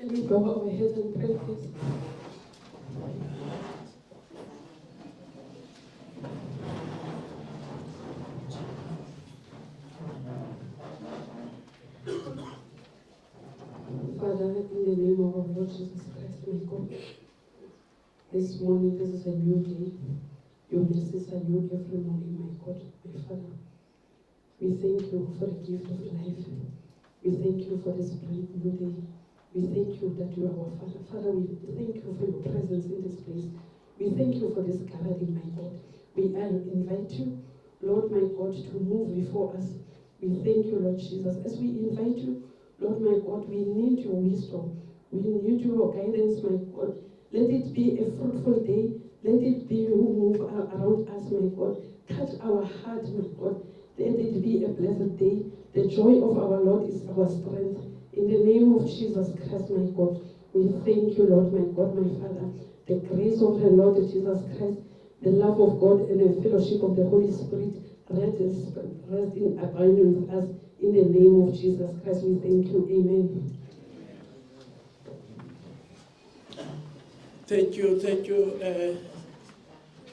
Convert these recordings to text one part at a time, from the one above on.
Can we bow our heads and pray, please? Father, in the name of our Lord Jesus Christ, my God, this morning, this is a new day. Your mercies are new every morning, my God, my Father. We thank you for the gift of life. We thank you for this brand new day. We thank you that you are our Father. Father, we thank you for your presence in this place. We thank you for this gathering, my God. We invite you, Lord, my God, to move before us. We thank you, Lord Jesus. As we invite you, Lord, my God, we need your wisdom. We need your guidance, my God. Let it be a fruitful day. Let it be you move around us, my God. Touch our heart, my God. Let it be a blessed day. The joy of our Lord is our strength. In the name of Jesus Christ, my God, we thank you, Lord, my God, my Father. The grace of the Lord Jesus Christ, the love of God, and the fellowship of the Holy Spirit rest in abiding with us. In the name of Jesus Christ, we thank you. Amen. Thank you,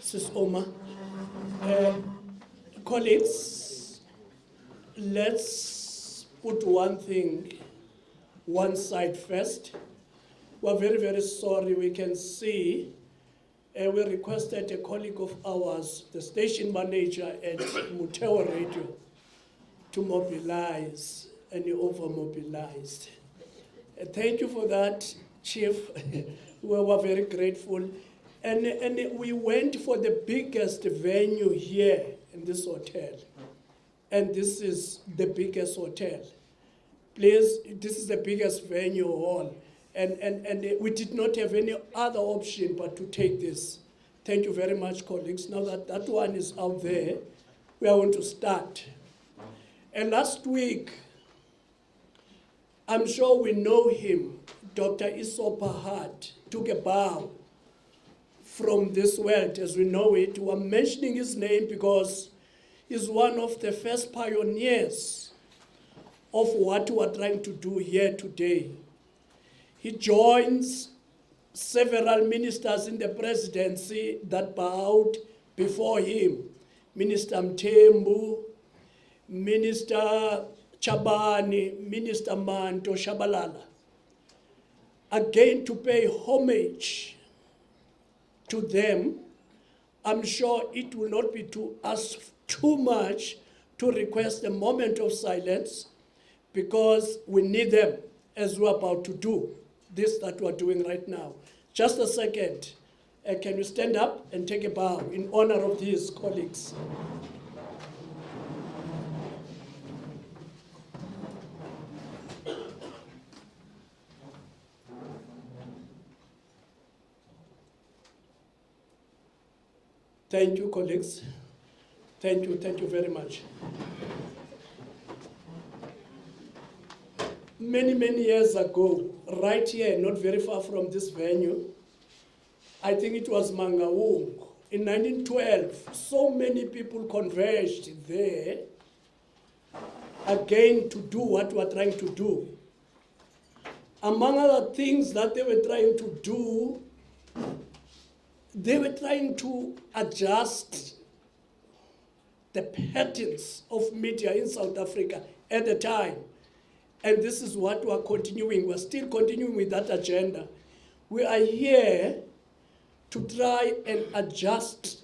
Sis Oma. Colleagues, let's put one side first. We're very, very sorry. We can see we requested a colleague of ours, the station manager at Mdda Radio, to mobilize, and he over-mobilized. Thank you for that, Chief. We were very grateful. And we went for the biggest venue here in this hotel. And this is the biggest hotel. Please, this is the biggest venue hall. And we did not have any other option but to take this. Thank you very much, colleagues. Now that one is out there, we are going to start. And last week, I'm sure we know him, Dr. Isopa Hart, took a bow from this world as we know it. We're mentioning his name because he's one of the first pioneers of what we're trying to do here today. He joins several ministers in the presidency that bowed before him. Minister Mthembu, Minister Chabani, Minister Manto Shabalala. Again, to pay homage to them, I'm sure it will not be to us too much to request a moment of silence because we need them as we're about to do this that we're doing right now. Just a second. Can you stand up and take a bow in honor of these colleagues? Thank you, colleagues. Thank you very much. Many years ago, right here, not very far from this venue, I think it was Mangaung, in 1912, so many people converged there again to do what we're trying to do. Among other things that they were trying to do, they were trying to adjust the patterns of media in South Africa at the time. And this is what we're continuing. We're still continuing with that agenda. We are here to try and adjust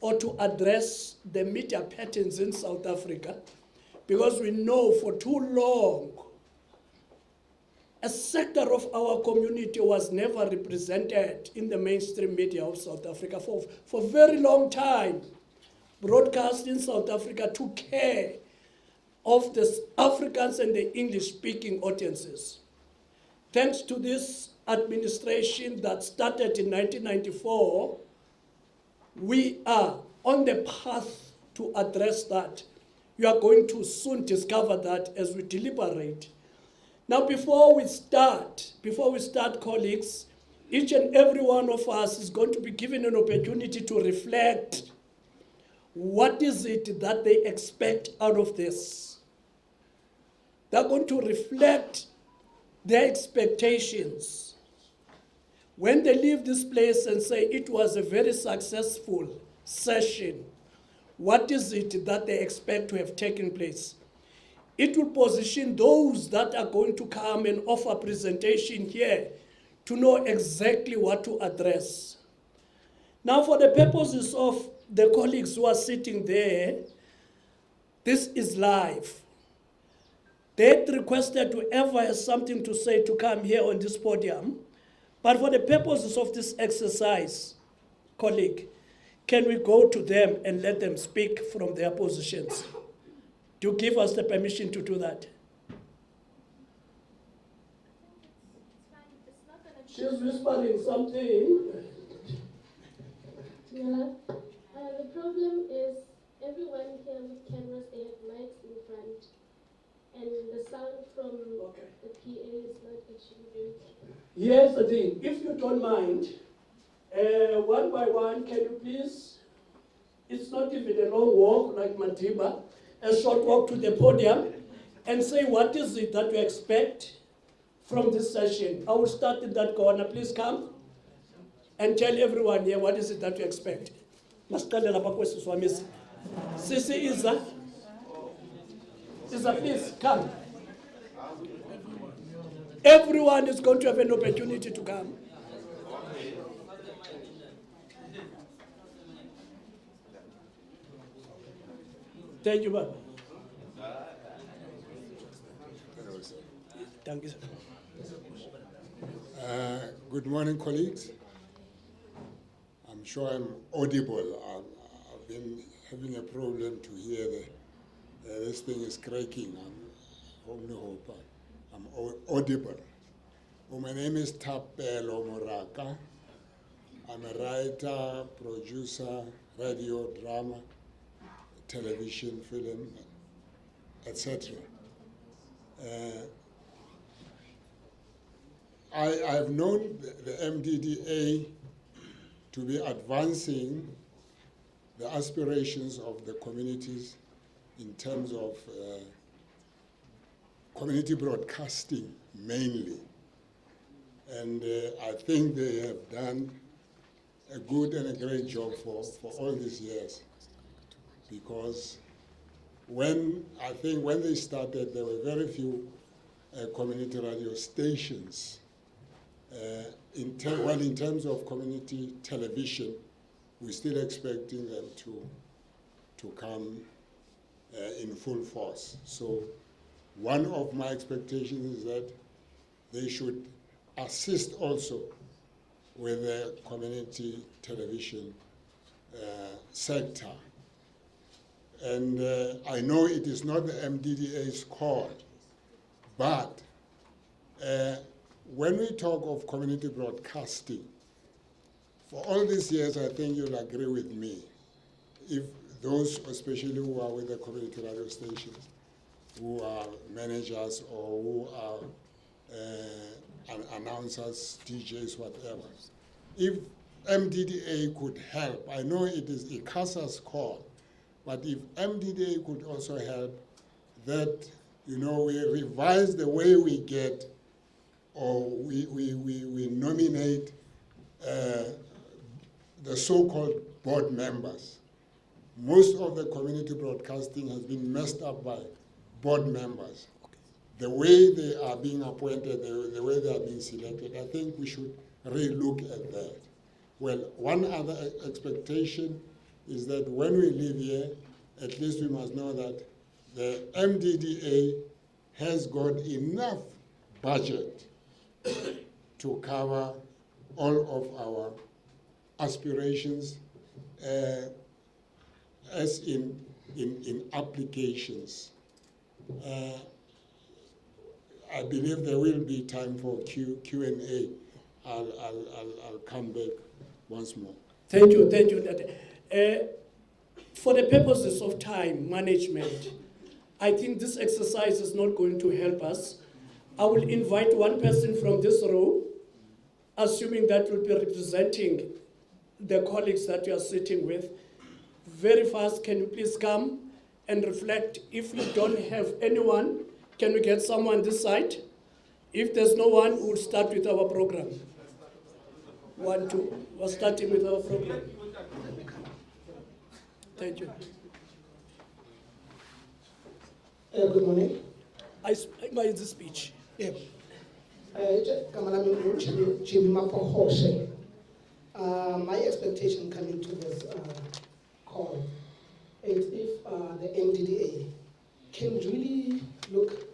or to address the media patterns in South Africa because we know for too long a sector of our community was never represented in the mainstream media of South Africa for a very long time. Broadcast in South Africa took care of the Africans and the English-speaking audiences. Thanks to this administration that started in 1994, we are on the path to address that. You are going to soon discover that as we deliberate. Now, before we start, colleagues, each and every one of us is going to be given an opportunity to reflect. What is it that they expect out of this? They're going to reflect their expectations. When they leave this place and say it was a very successful session, what is it that they expect to have taken place? It will position those that are going to come and offer presentation here to know exactly what to address. Now, for the purposes of the colleagues who are sitting there, this is live. They requested whoever has something to say to come here on this podium, but for the purposes of this exercise, colleague, can we go to them and let them speak from their positions? Do you give us the permission to do that? She's whispering something. Yeah. The problem is everyone here with cameras, they have mics in front. And the sound from the PA is not actually very clear. Here's the thing. If you don't mind, one by one, can you please, it's not even a long walk like Mdda, a short walk to the podium, and say what is it that you expect from this session. I will start in that corner. Please come and tell everyone here what is it that you expect. Sisi Iza, please come. Everyone is going to have an opportunity to come. Thank you, Baba. Thank you, sir. Good morning, colleagues. I'm sure I'm audible. I've been having a problem to hear this thing is cracking. I only hope I'm audible. Well, my name is Tapelo Moraka. I'm a writer, producer, radio, drama, television, film, etc. I've known the Mdda to be advancing the aspirations of the communities in terms of community broadcasting mainly. And I think they have done a good and a great job for all these years. Because when they started, there were very few community radio stations. In terms of community television, we're still expecting them to come in full force. So one of my expectations is that they should assist also with the community television sector. And I know it is not the Mdda's call, but when we talk of community broadcasting, for all these years, I think you'll agree with me, if those, especially who are with the community radio stations, who are managers or who are announcers, DJs, whatever, if Mdda could help, I know it is ICASA's call, but if Mdda could also help, that, you know, we revise the way we get or we nominate the so-called board members. Most of the community broadcasting has been messed up by board members. The way they are being appointed, the way they are being selected, I think we should re-look at that. Well, one other expectation is that when we live here, at least we must know that the Mdda has got enough budget to cover all of our aspirations as in applications. I believe there will be time for Q&A. I'll come back once more. Thank you, Dade. For the purposes of time management, I think this exercise is not going to help us. I will invite one person from this row, assuming that will be representing the colleagues that you are sitting with. Very fast, can you please come and reflect? If you don't have anyone, can we get someone this side? If there's no one, we'll start with our program. 1, 2. We're starting with our program. Thank you. Good morning. I made the speech. Yeah. My expectation coming to this call is if the Mdda can really look,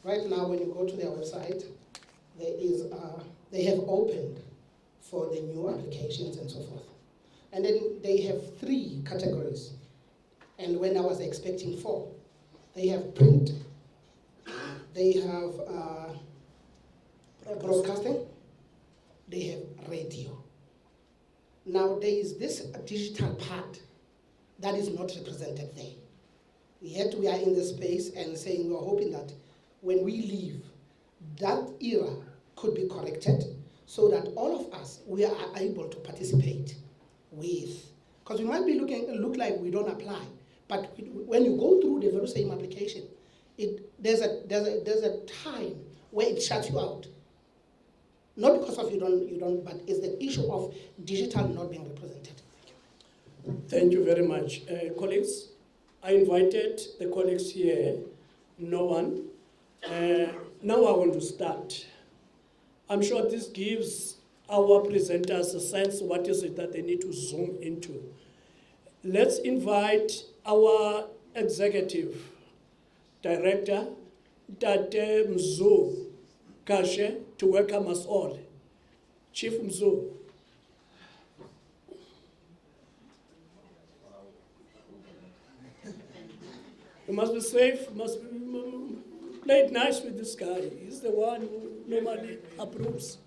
right now when you go to their website, they have opened for the new applications and so forth. And then they have 3 categories. And when I was expecting 4, they have print, they have broadcasting, they have radio. Now there is this digital part that is not represented there. Yet we are in the space and saying we're hoping that when we leave, that era could be corrected so that all of us, we are able to participate with, because we might be look like we don't apply, but when you go through the very same application, there's a time where it shuts you out. Not because of you don't, but it's the issue of digital not being represented. Thank you very much. Colleagues, I invited the colleagues here, no one. Now I want to start. I'm sure this gives our presenters a sense of what is it that they need to zoom into. Let's invite our executive director, Tate Mzu Kashe, to welcome us all. Chief Mzu. You must be safe, must be, play it nice with this guy. He's the one who normally approves.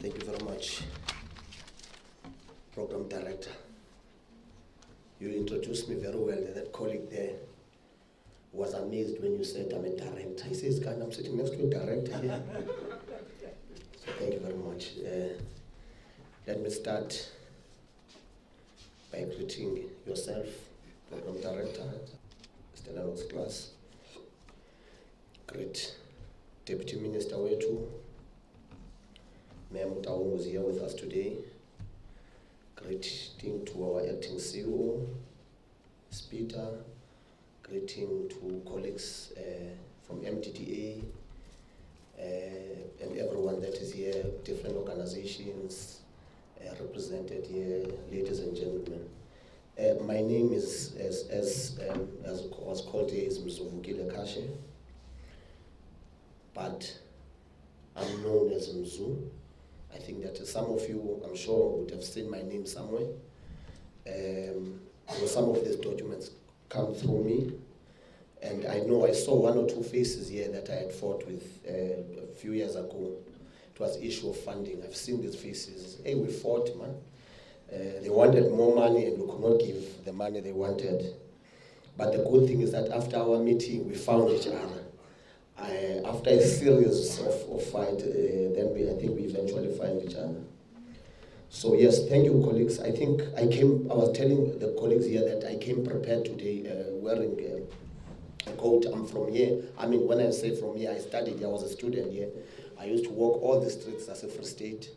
Thank you very much, Program Director. You introduced me very well. That colleague there was amazed when you said I'm a director. He says, "God, I'm sitting next to a director here." So thank you very much. Let me start by greeting yourself, Program Director, Stella Rock's class. Great Deputy Minister Wetu, Ma'am Mdda was here with us today. Greeting to our acting CEO, Speaker. Greeting to colleagues from Mdda and everyone that is here, different organizations represented here, ladies and gentlemen. My name is, as was called here, is Mzuvukile Kashe, but I'm known as Mzu. I think that some of you, I'm sure, would have seen my name somewhere. Some of these documents come through me. And I know I saw 1 or 2 faces here that I had fought with a few years ago. It was issue of funding. I've seen these faces. Hey, we fought, man. They wanted more money and we could not give the money they wanted. But the good thing is that after our meeting, we found each other. After a series of fight, then I think we eventually find each other. So yes, thank you, colleagues. I think I was telling the colleagues here that I came prepared today wearing a coat. I'm from here. I mean, when I say from here, I studied here, I was a student here. I used to walk all the streets as a Free State.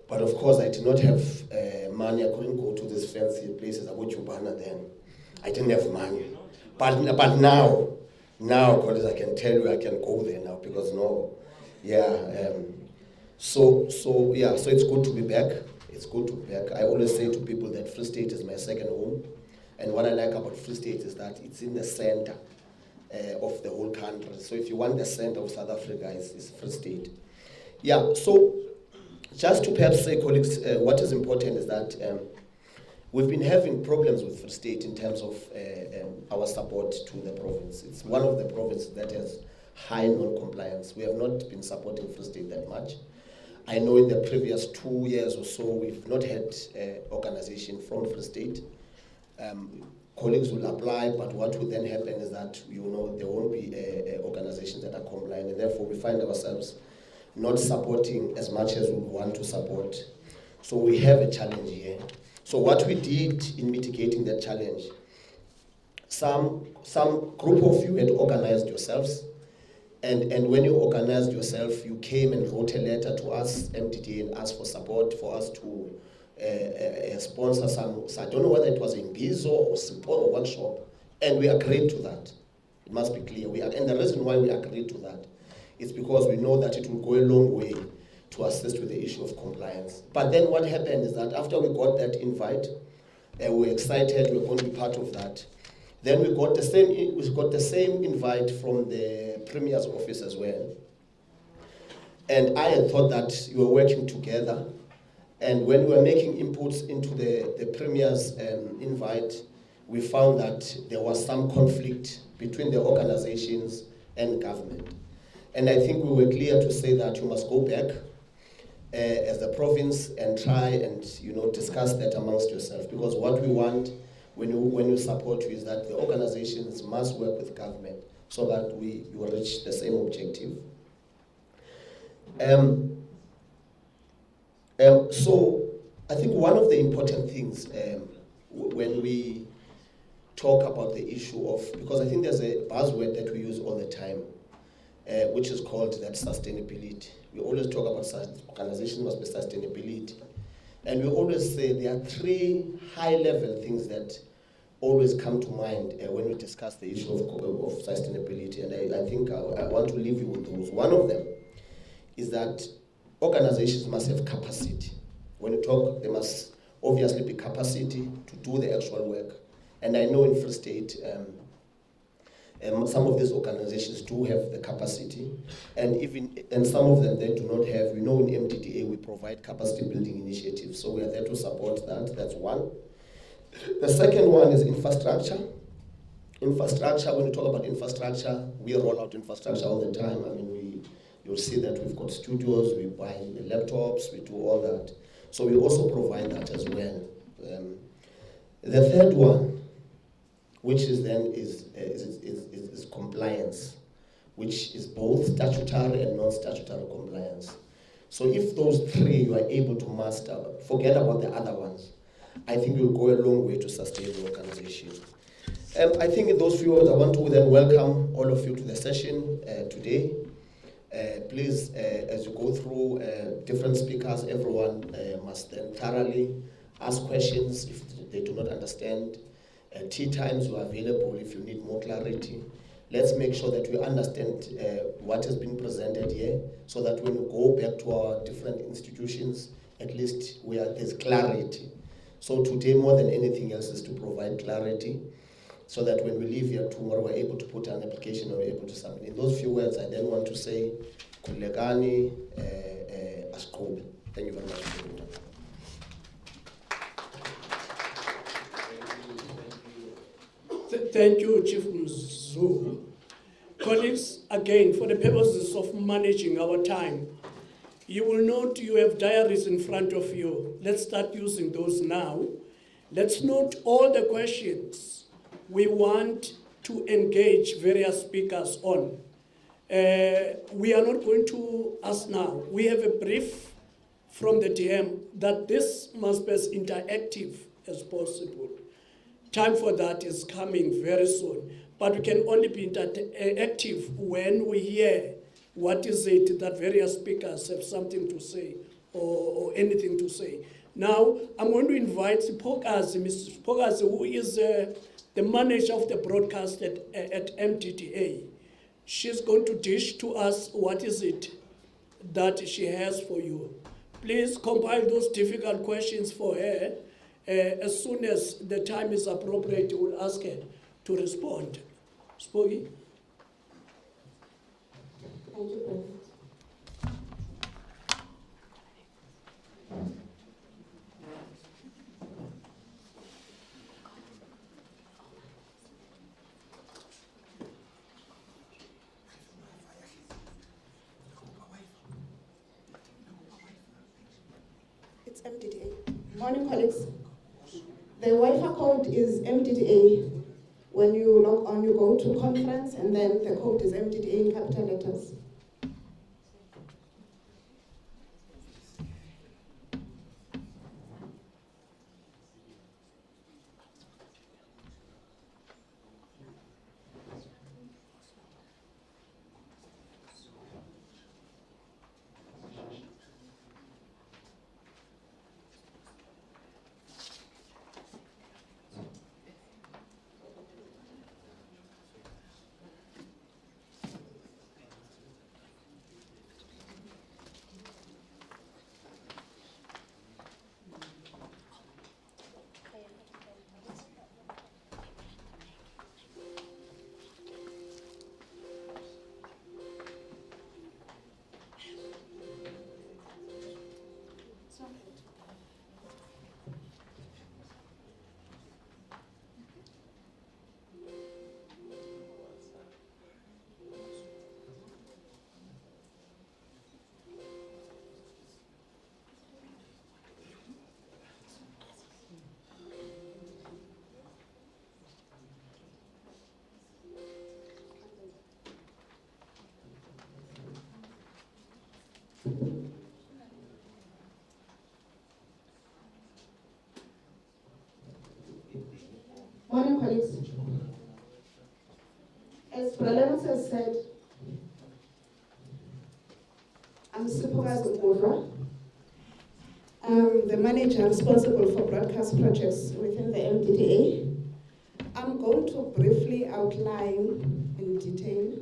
But of course, I did not have money. I couldn't go to these fancy places. I went to Chubana then. I didn't have money. But now, colleagues, I can tell you I can go there now because so it's good to be back. It's good to be back. I always say to people that Free State is my second home. And what I like about Free State is that it's in the center of the whole country. So if you want the center of South Africa, it's Free State. Yeah, so just to perhaps say, colleagues, what is important is that we've been having problems with Free State in terms of our support to the province. It's one of the provinces that has high non-compliance. We have not been supporting Free State that much. I know in the previous 2 years or so, we've not had organization from Free State. Colleagues will apply, but what will then happen is that, there won't be organizations that are compliant, and therefore we find ourselves not supporting as much as we want to support. So we have a challenge here. So what we did in mitigating that challenge, some group of you had organized yourselves, and when you organized yourself, you came and wrote a letter to us, Mdda, and asked for support for us to sponsor some, so I don't know whether it was in Bizo or support or workshop, and we agreed to that. It must be clear. And the reason why we agreed to that is because we know that it will go a long way to assist with the issue of compliance. But then what happened is that after we got that invite, we were excited, we were going to be part of that. Then we got the same invite from the Premier's office as well. And I had thought that you were working together. And when we were making inputs into the Premier's invite, we found that there was some conflict between the organizations and government. And I think we were clear to say that you must go back as the province and try and discuss that amongst yourself. Because what we want when you support you is that the organizations must work with government so that you will reach the same objective. So I think one of the important things when we talk about the issue of, because I think there's a buzzword that we use all the time, which is called that sustainability. We always talk about organization must be sustainability. And we always say there are three high-level things that always come to mind when we discuss the issue of sustainability. And I think I want to leave you with those. One of them is that organizations must have capacity. When you talk, there must obviously be capacity to do the actual work. And I know in Free State, some of these organizations do have the capacity, and some of them they do not have. We know in Mdda we provide capacity building initiatives, so we are there to support that. That's one. The second one is infrastructure. Infrastructure, when you talk about infrastructure, we roll out infrastructure all the time. I mean, you'll see that we've got studios, we buy the laptops, we do all that. So we also provide that as well. The third one, which is then is compliance, which is both statutory and non-statutory compliance. So if those three you are able to master, forget about the other ones, I think you'll go a long way to sustain the organization. I think in those few words, I want to then welcome all of you to the session today. Please, as you go through different speakers, everyone must then thoroughly ask questions if they do not understand. Tea times you are available if you need more clarity. Let's make sure that we understand what has been presented here, so that when we go back to our different institutions, at least there's clarity. So today, more than anything else, is to provide clarity, so that when we leave here tomorrow, we're able to put an application or we're able to submit. In those few words, I then want to say, Kulegani Askobe. Thank you very much for your time. Thank you, Chief Mzulu. Colleagues, again, for the purposes of managing our time, you will note you have diaries in front of you. Let's start using those now. Let's note all the questions we want to engage various speakers on. We are not going to ask now. We have a brief from the DM that this must be as interactive as possible. Time for that is coming very soon. But we can only be interactive when we hear what is it that various speakers have something to say or anything to say. Now, I'm going to invite Pokazi, Mrs. Pokazi, who is the manager of the broadcast at Mdda. She's going to dish to us what is it that she has for you. Please compile those difficult questions for her. As soon as the time is appropriate, we'll ask her to respond. Spogi? Thank you, President. It's Mdda. Morning, colleagues. The Wi-Fi code is Mdda. When you log on, you go to conference, and then the code is Mdda in capital letters. Morning, colleagues. As Pralemos has said, I'm Supervisor Mdda. I'm the manager responsible for broadcast projects within the Mdda. I'm going to briefly outline in detail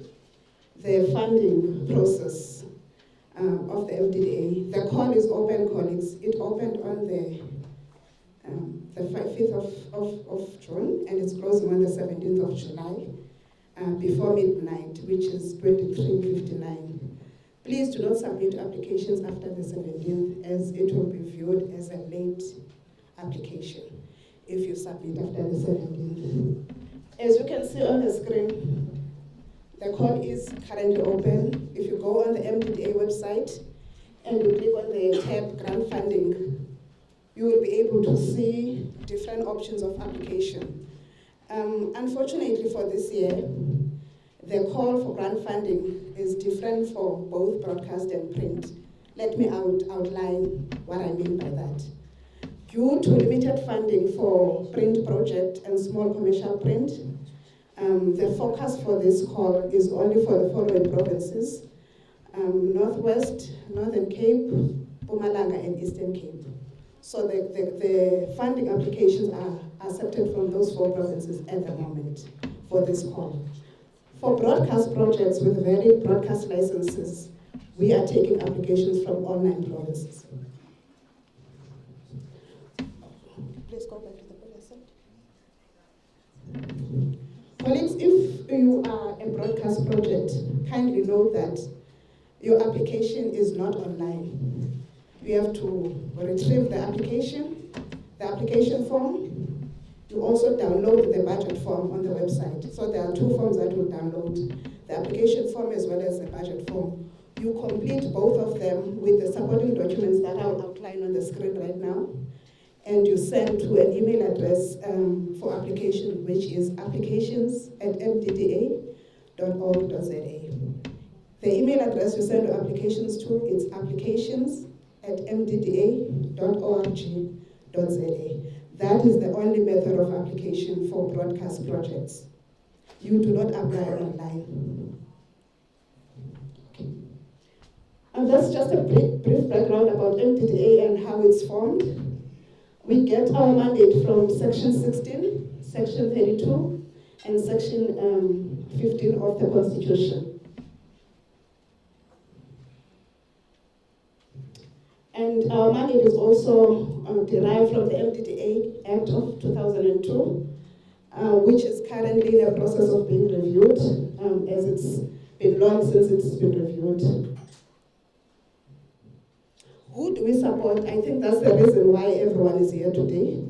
the funding process of the Mdda. The call is open, colleagues. It opened on the 5th of June, and it's closing on the 17th of July, before midnight, which is 23:59. Please do not submit applications after the 17th, as it will be viewed as a late application if you submit after the 17th. As you can see on the screen, the call is currently open. If you go on the Mdda website and you click on the tab Grant Funding, you will be able to see different options of application. Unfortunately for this year, the call for grant funding is different for both broadcast and print. Let me outline what I mean by that. Due to limited funding for print project and small commercial print, the focus for this call is only for the following provinces: Northwest, Northern Cape, Mpumalanga, and Eastern Cape. So the funding applications are accepted from those 4 provinces at the moment for this call. For broadcast projects with valid broadcast licenses, we are taking applications from all 9 provinces. Please go back to the previous slide. Colleagues, if you are a broadcast project, kindly know that your application is not online. You have to retrieve the application form. You also download the budget form on the website. So there are 2 forms that you'll download, the application form as well as the budget form. You complete both of them with the supporting documents that I'll outline on the screen right now. And you send to an email address for application, which is applications@mdda.org.za. The email address you send your applications to is applications@mdda.org.za. That is the only method of application for broadcast projects. You do not apply online. Okay. And that's just a brief background about Mdda and how it's formed. We get our mandate from Section 16, Section 32, and Section 15 of the Constitution. And our mandate is also derived from the Mdda Act of 2002, which is currently in the process of being reviewed, as it's been long since it's been reviewed. Who do we support? I think that's the reason why everyone is here today.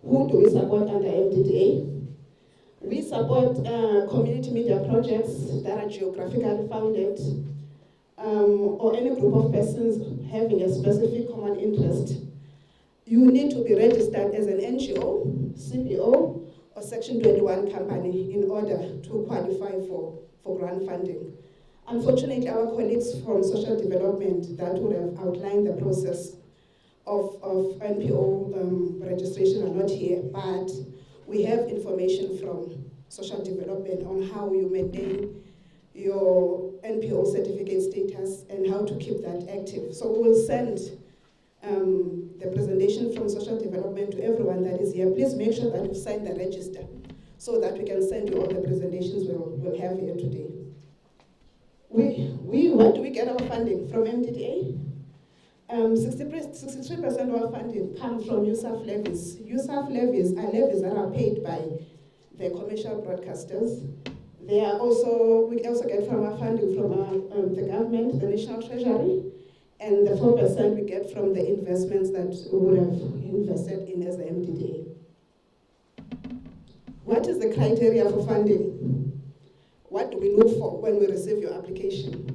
Who do we support under Mdda? We support community media projects that are geographically founded, or any group of persons having a specific common interest. You need to be registered as an NGO, CBO, or Section 21 company in order to qualify for grant funding. Unfortunately, our colleagues from social development that would have outlined the process of NPO registration are not here, but we have information from social development on how you maintain your NPO certificate status and how to keep that active. So we will send the presentation from social development to everyone that is here. Please make sure that you sign the register so that we can send you all the presentations we'll have here today. Where do we get our funding? From Mdda? 63% of our funding comes from USAF levies. USAF levies are levies that are paid by the commercial broadcasters. We also get from our funding from the government, the National Treasury, and the 4% we get from the investments that we would have invested in as the Mdda. What is the criteria for funding? What do we look for when we receive your application?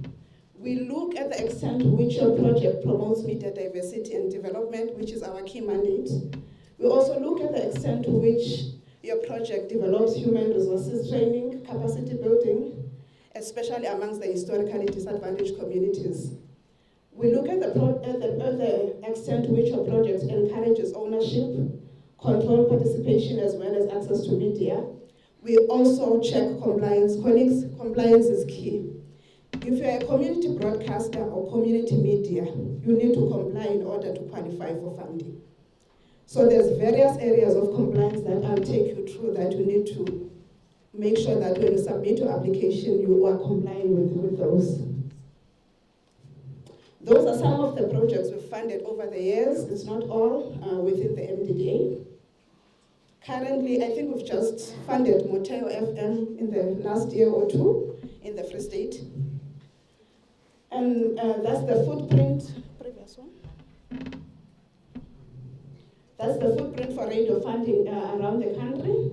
We look at the extent to which your project promotes media diversity and development, which is our key mandate. We also look at the extent to which your project develops human resources training, capacity building, especially amongst the historically disadvantaged communities. We look at the extent to which your project encourages ownership, control participation, as well as access to media. We also check compliance. Colleagues, compliance is key. If you're a community broadcaster or community media, you need to comply in order to qualify for funding. So there's various areas of compliance that I'll take you through that you need to make sure that when you submit your application, you are complying with those. Those are some of the projects we've funded over the years. It's not all within the Mdda. Currently, I think we've just funded Protea FM in the last year or two in the Free State. And that's the footprint, previous one. That's the footprint for radio funding around the country.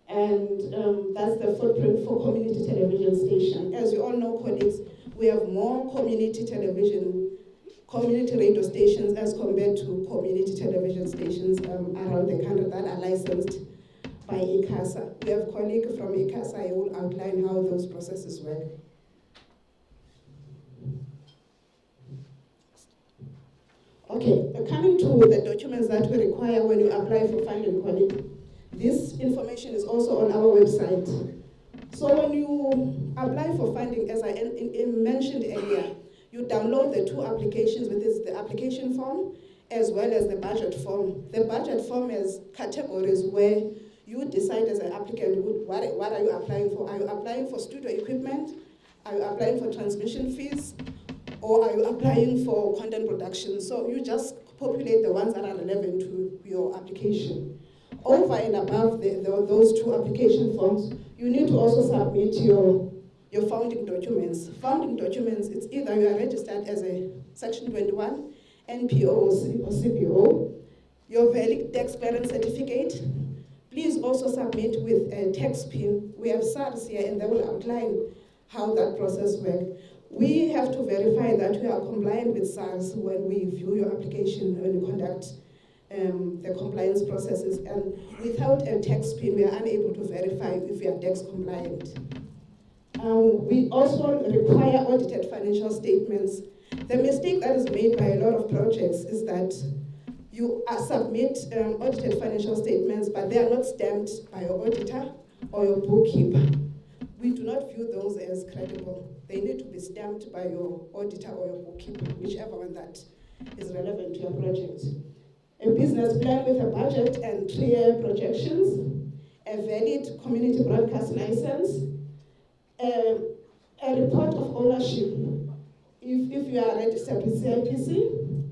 And that's the footprint for community television station. As you all know, colleagues, we have more community radio stations as compared to community television stations around the country that are licensed by ICASA. We have colleagues from ICASA who will outline how those processes work. Okay, coming to the documents that we require when you apply for funding, colleague. This information is also on our website. So when you apply for funding, as I mentioned earlier, you download the two applications, which is the application form as well as the budget form. The budget form has categories where you decide as an applicant, what are you applying for? Are you applying for studio equipment? Are you applying for transmission fees? Or are you applying for content production? So you just populate the ones that are relevant to your application. Over and above those two application forms, you need to also submit your founding documents. Founding documents, it's either you are registered as a Section 21, NPO or CPO, your valid tax clearance certificate. Please also submit with a tax PIN. We have SARS here and they will outline how that process works. We have to verify that we are compliant with SARS when we view your application, when you conduct the compliance processes, and without a tax PIN, we are unable to verify if we are tax compliant. We also require audited financial statements. The mistake that is made by a lot of projects is that you submit audited financial statements, but they are not stamped by your auditor or your bookkeeper. We do not view those as credible. They need to be stamped by your auditor or your bookkeeper, whichever one that is relevant to your project. A business plan with a budget and 3-year projections, a valid community broadcast license, a report of ownership, if you are registered with CIPC,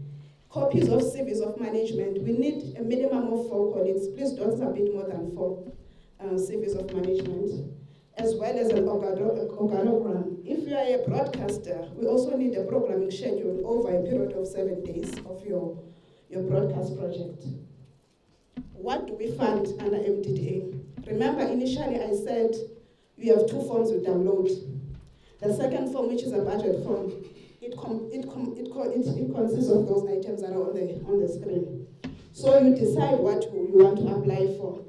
copies of CVs of management. We need a minimum of 4 colleagues. Please don't submit more than 4 CVs of management, as well as an organogram. If you are a broadcaster, we also need a programming schedule over a period of 7 days of your broadcast project. What do we fund under Mdda? Remember, initially I said you have 2 forms you download. The second form, which is a budget form, it consists of those items that are on the screen. So you decide what you want to apply for.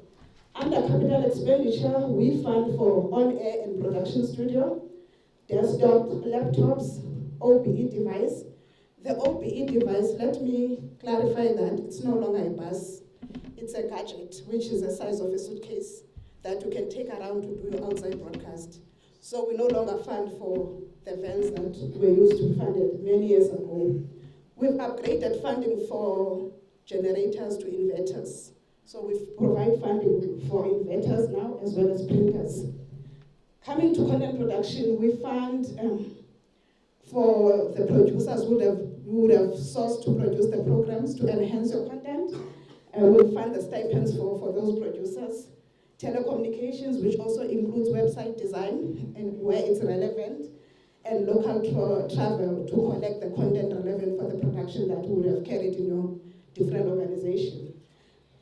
Under capital expenditure, we fund for on-air and production studio, desktop, laptops, OBE device. The OBE device, let me clarify that it's no longer a bus. It's a gadget, which is the size of a suitcase that you can take around to do your outside broadcast. So we no longer fund for the vans that were used to be funded many years ago. We've upgraded funding for generators to inverters. So we provide funding for inverters now, as well as printers. Coming to content production, we fund for the producers who would have sourced to produce the programs to enhance your content. We'll fund the stipends for those producers. Telecommunications, which also includes website design and where it's relevant, and local travel to collect the content relevant for the production that we would have carried in your different organizations.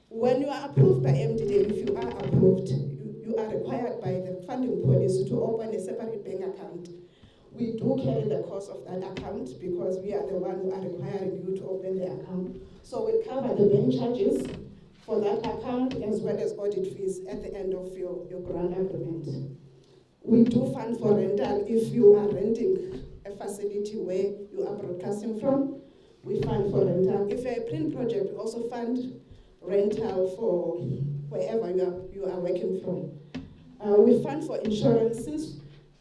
When you are approved by Mdda, if you are approved, you are required by the funding policy to open a separate bank account. We do carry the cost of that account because we are the one who are requiring you to open the account. So we cover the bank charges for that account as well as audit fees at the end of your grant agreement. We do fund for rental if you are renting a facility where you are broadcasting from, we fund for rental. If you're a print project, we also fund rental for wherever you are working from. We fund for insurance. Since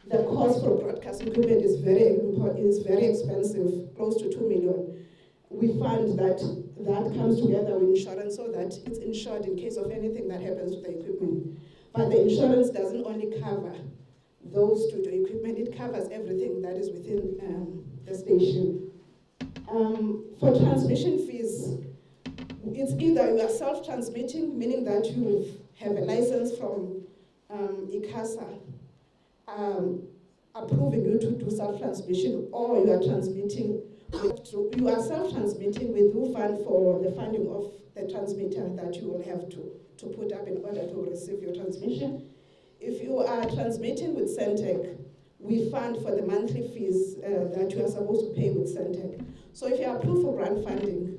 the cost for broadcast equipment is very expensive, close to 2 million. We fund that comes together with insurance so that it's insured in case of anything that happens to the equipment. But the insurance doesn't only cover those studio equipment, it covers everything that is within the station. For transmission fees, it's either you are self-transmitting, meaning that you have a license from ICASA approving you to do self-transmission, or you are transmitting you are self-transmitting with who fund for the funding of the transmitter that you will have to put up in order to receive your transmission. If you are transmitting with Centec, we fund for the monthly fees that you are supposed to pay with Centec. So if you are approved for grant funding,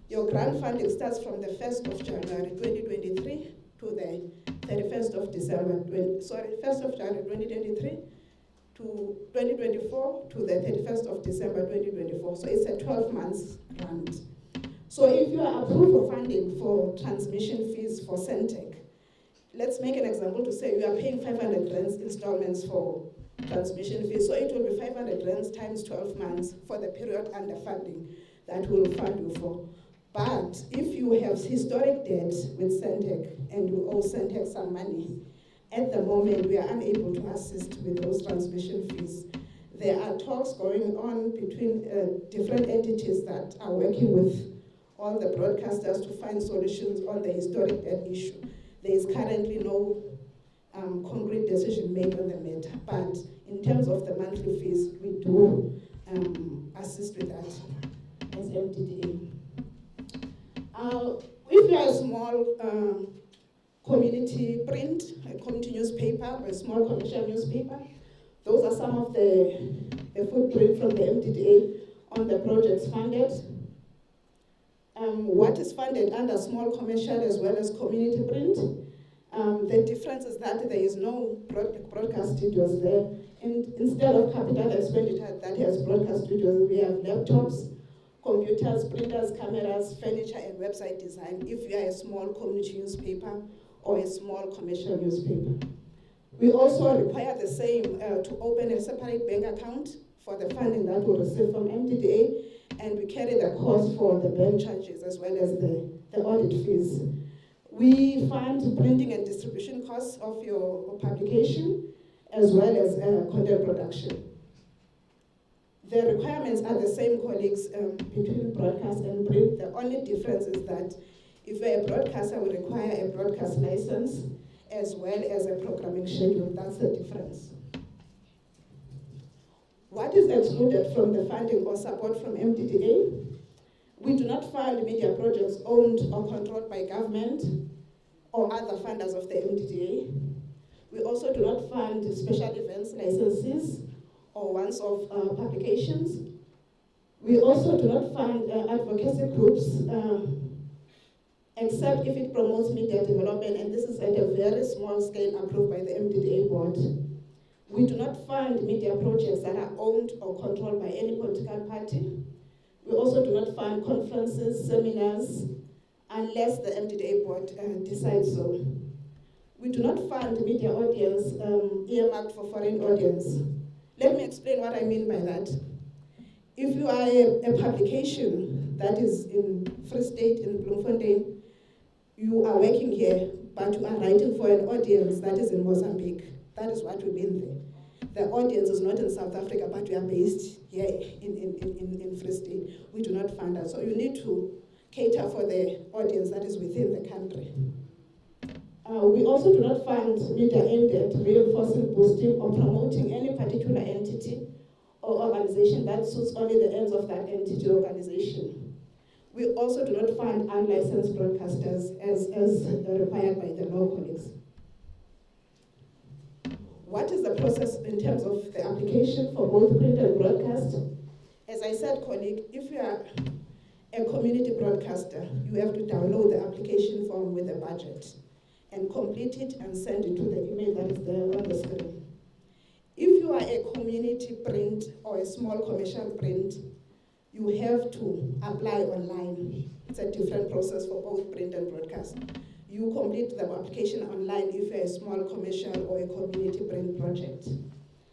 your grant funding starts from the 1st of January 2023 to the 31st of December, 1st of January 2023 to 2024 to the 31st of December 2024. So it's a 12 months grant. So if you are approved for funding for transmission fees for Centec, let's make an example to say you are paying 500 rands installments for transmission fees. So it will be 500 rands times 12 months for the period under funding that will fund you for. But if you have historic debt with Centec and you owe Centec some money, at the moment we are unable to assist with those transmission fees. There are talks going on between different entities that are working with all the broadcasters to find solutions on the historic debt issue. There is currently no concrete decision made on the matter, but in terms of the monthly fees, we do assist with that as MDDA. If you are a small community print, a community newspaper, or a small commercial newspaper, those are some of the footprint from the MDDA on the projects funded. What is funded under small commercial as well as community print? The difference is that there is no broadcast studios there. And instead of capital expenditure that has broadcast studios, we have laptops, computers, printers, cameras, furniture, and website design if you are a small community newspaper or a small commercial newspaper. We also require the same to open a separate bank account for the funding that we receive from MDDA, and we carry the cost for the bank charges as well as the audit fees. We fund printing and distribution costs of your publication as well as content production. The requirements are the same, colleagues, between broadcast and print. The only difference is that if you're a broadcaster, we require a broadcast license as well as a programming schedule. That's the difference. What is excluded from the funding or support from MDDA? We do not fund media projects owned or controlled by government or other funders of the MDDA. We also do not fund special events licenses or once-off publications. We also do not fund advocacy groups, except if it promotes media development, and this is at a very small scale approved by the MDDA board. We do not fund media projects that are owned or controlled by any political party. We also do not fund conferences, seminars, unless the MDDA board decides so. We do not fund media audience earmarked for foreign audience. Let me explain what I mean by that. If you are a publication that is in Free State, in Bloemfontein, you are working here, but you are writing for an audience that is in Mozambique. That is what we mean there. The audience is not in South Africa, but we are based here in Free State. We do not fund that. So you need to cater for the audience that is within the country. We also do not fund media aimed at reinforcing, boosting, or promoting any particular entity or organization that suits only the ends of that entity or organization. We also do not fund unlicensed broadcasters as required by the law, colleagues. What is the process in terms of the application for both print and broadcast? As I said, colleague, if you are a community broadcaster, you have to download the application form with a budget and complete it and send it to the email that is there on the screen. If you are a community print or a small commercial print, you have to apply online. It's a different process for both print and broadcast. You complete the application online if you're a small commercial or a community print project.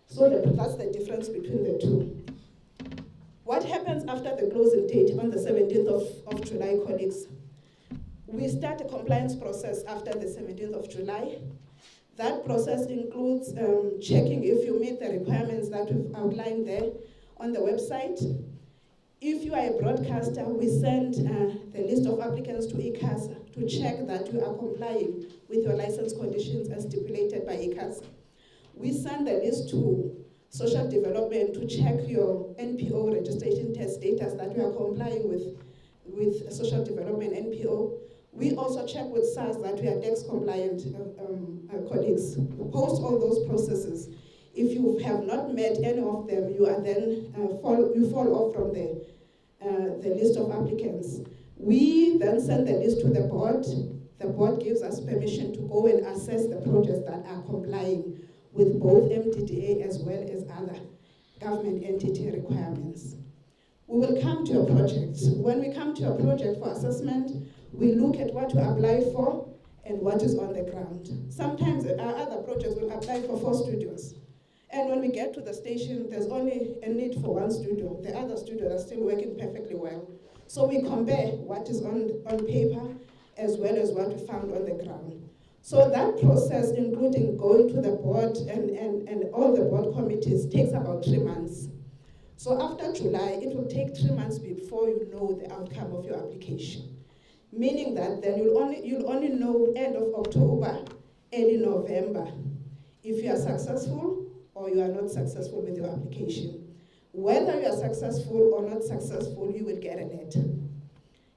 So that's the difference between the two. What happens after the closing date on the 17th of July, colleagues? We start a compliance process after the 17th of July. That process includes checking if you meet the requirements that we've outlined there on the website. If you are a broadcaster, we send the list of applicants to ICASA to check that you are complying with your license conditions as stipulated by ICASA. We send the list to social development to check your NPO registration test status that you are complying with social development NPO. We also check with SARS that we are DEX compliant colleagues. Post all those processes. If you have not met any of them, you are then fall off from the list of applicants. We then send the list to the board. The board gives us permission to go and assess the projects that are complying with both Mdda as well as other government entity requirements. We will come to a project. When we come to a project for assessment, we look at what to apply for and what is on the ground. Sometimes our other projects will apply for 4 studios. And when we get to the station, there's only a need for 1 studio. The other studios are still working perfectly well. So we compare what is on paper as well as what we found on the ground. So that process, including going to the board and all the board committees, takes about 3 months. So after July, it will take 3 months before you know the outcome of your application. Meaning that then you'll only know end of October, early November, if you are successful or you are not successful with your application. Whether you are successful or not successful, you will get a letter.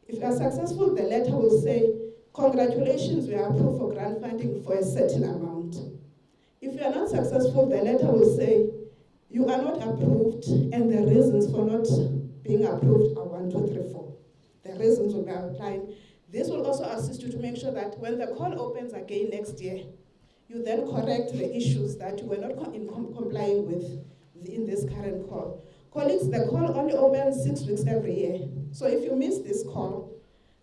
If you are successful, the letter will say, congratulations, we are approved for grant funding for a certain amount. If you are not successful, the letter will say, you are not approved, and the reasons for not being approved are 1, 2, 3, 4. The reasons will be outlined. This will also assist you to make sure that when the call opens again next year, you then correct the issues that you were not complying with in this current call. Colleagues, the call only opens 6 weeks every year. So if you miss this call,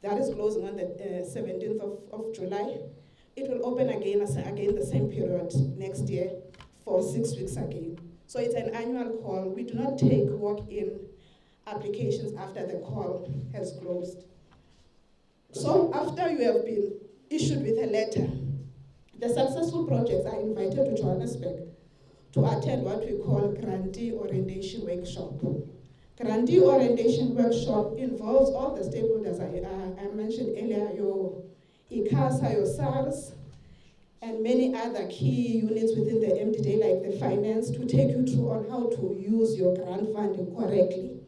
that is closing on the 17th of July, it will open again the same period next year for 6 weeks again. So it's an annual call. We do not take walk-in applications after the call has closed. So after you have been issued with a letter, the successful projects are invited to Johannesburg to attend what we call grantee orientation workshop. Grantee orientation workshop involves all the stakeholders I mentioned earlier, your ICASA, your SARS, and many other key units within the Mdda, like the finance, to take you through on how to use your grant funding correctly.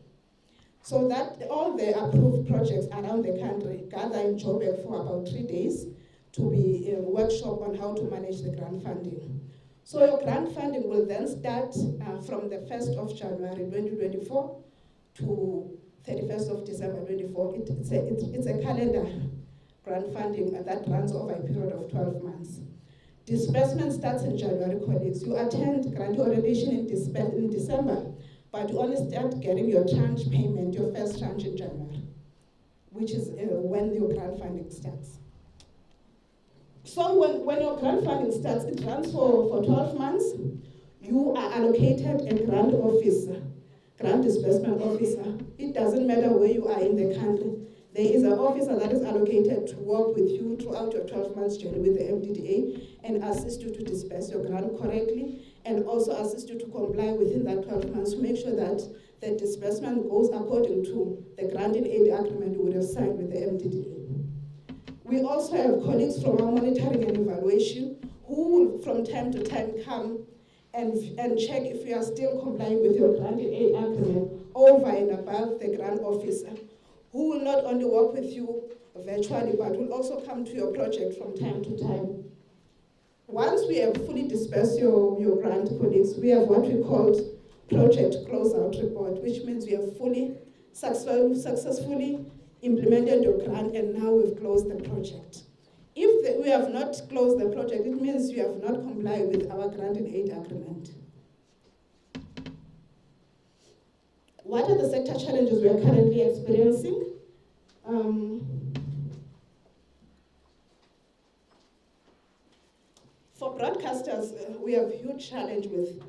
So that all the approved projects around the country gather in Joburg for about 3 days to be a workshop on how to manage the grant funding. So your grant funding will then start from the 1st of January 2024 to 31st of December 2024. It's a calendar grant funding that runs over a period of 12 months. Disbursement starts in January, colleagues. You attend grant orientation in December, but you only start getting your tranche payment, your first tranche in January, which is when your grant funding starts. So when your grant funding starts, it runs for 12 months. You are allocated a grant officer, grant disbursement officer. It doesn't matter where you are in the country. There is an officer that is allocated to work with you throughout your 12 months journey with the Mdda and assist you to disperse your grant correctly, and also assist you to comply within that 12 months to make sure that the disbursement goes according to the granting aid agreement you would have signed with the Mdda. We also have colleagues from our monitoring and evaluation who will from time to time come and check if you are still complying with your granting aid agreement over and above the grant officer, who will not only work with you virtually, but will also come to your project from time to time. Once we have fully dispersed your grant, colleagues, we have what we call project closeout report, which means we have fully successfully implemented your grant, and now we've closed the project. If we have not closed the project, it means you have not complied with our grant and aid agreement. What are the sector challenges we are currently experiencing? For broadcasters, we have a huge challenge with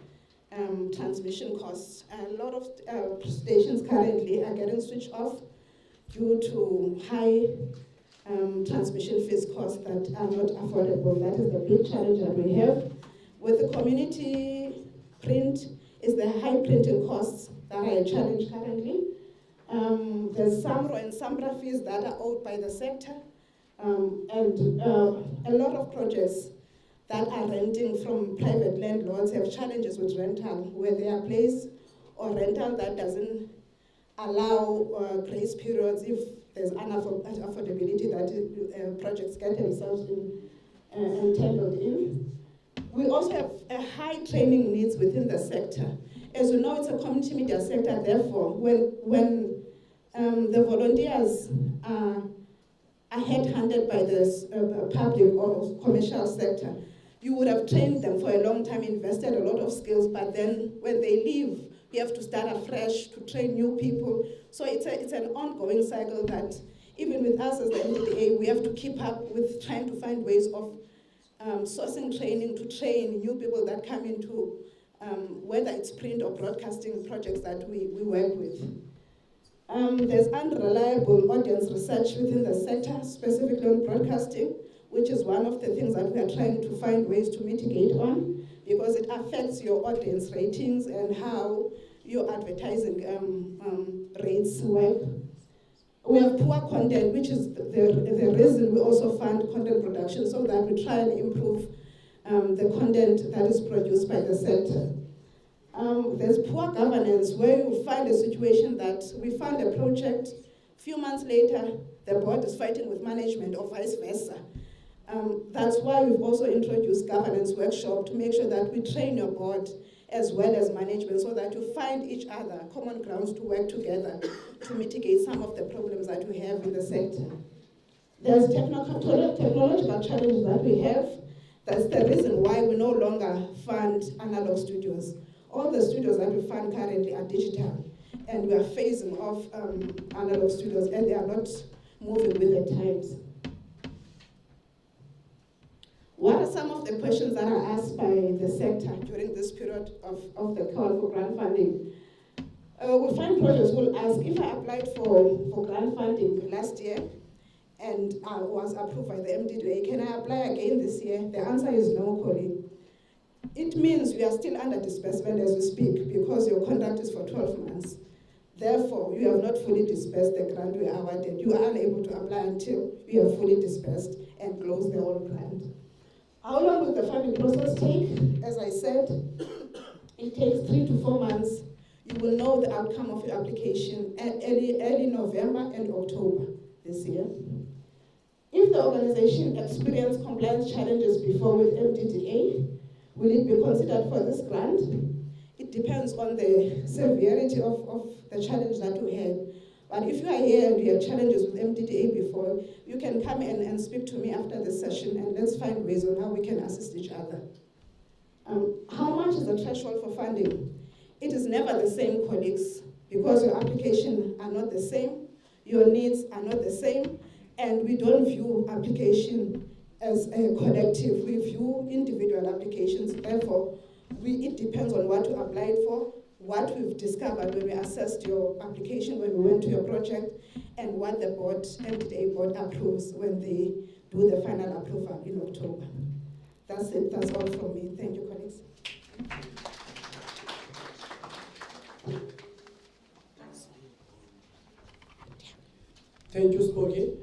transmission costs. A lot of stations currently are getting switched off due to high transmission fees costs that are not affordable. That is the big challenge that we have. With the community print, is the high printing costs that are a challenge currently. There's SAMRO and SAMRA fees that are owed by the sector, and a lot of projects that are renting from private landlords have challenges with rental, where they are placed or rental that doesn't allow grace periods if there's unaffordability that projects get themselves entangled in. We also have a high training needs within the sector. As you know, it's a community media sector, therefore, when the volunteers are headhunted by the public or commercial sector, you would have trained them for a long time, invested a lot of skills, but then when they leave, you have to start afresh to train new people. So it's an ongoing cycle that even with us as the Mdda, we have to keep up with trying to find ways of sourcing training to train new people that come into whether it's print or broadcasting projects that we work with. There's unreliable audience research within the sector, specifically on broadcasting, which is one of the things that we are trying to find ways to mitigate on, because it affects your audience ratings and how your advertising rates work. We have poor content, which is the reason we also fund content production, so that we try and improve the content that is produced by the sector. There's poor governance, where you find a situation that we fund a project, a few months later, the board is fighting with management or vice versa. That's why we've also introduced governance workshop to make sure that we train your board as well as management, so that you find each other common grounds to work together to mitigate some of the problems that we have in the sector. There's technological challenges that we have. That's the reason why we no longer fund analog studios. All the studios that we fund currently are digital, and we are phasing off analog studios, and they are not moving with the times. What are some of the questions that are asked by the sector during this period of the call for grant funding? We find projects will ask, if I applied for grant funding last year and I was approved by the Mdda, can I apply again this year? The answer is no, colleague. It means we are still under disbursement as we speak, because your contract is for 12 months. Therefore, you have not fully disbursed the grant we awarded. You are unable to apply until you have fully disbursed and close the whole grant. How long will the funding process take? As I said, it takes 3 to 4 months. You will know the outcome of your application early November and October this year. If the organization experienced compliance challenges before with Mdda, will it be considered for this grant? It depends on the severity of the challenge that you had. But if you are here and you have challenges with Mdda before, you can come in and speak to me after the session, and let's find ways on how we can assist each other. How much is the threshold for funding? It is never the same, colleagues, because your applications are not the same, your needs are not the same, and we don't view application as a collective. We view individual applications. Therefore, it depends on what you applied for, what we've discovered when we assessed your application, when we went to your project, and what the board, Mdda board, approves when they do the final approval in October. That's it. That's all from me. Thank you, colleagues. Thank you, Spoki.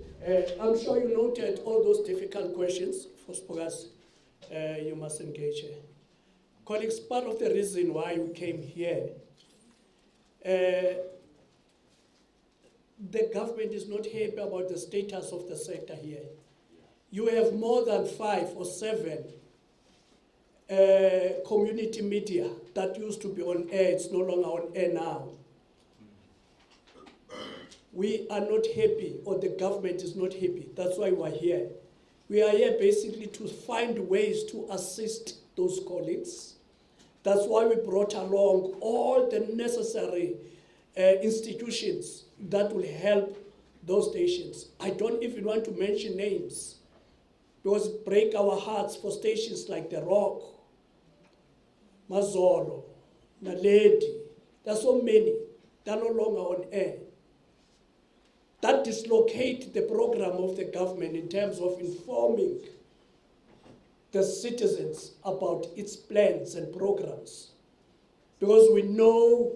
I'm sure you noted all those difficult questions for Spokas. You must engage. Colleagues, part of the reason why we came here, the government is not happy about the status of the sector here. You have more than 5 or 7 community media that used to be on air. It's no longer on air now. We are not happy, or the government is not happy. That's why we're here. We are here basically to find ways to assist those colleagues. That's why we brought along all the necessary institutions that will help those stations. I don't even want to mention names because it break our hearts for stations like The Rock, Mazolo, Naledi. There are so many that are no longer on air. That dislocate the program of the government in terms of informing the citizens about its plans and programs. Because we know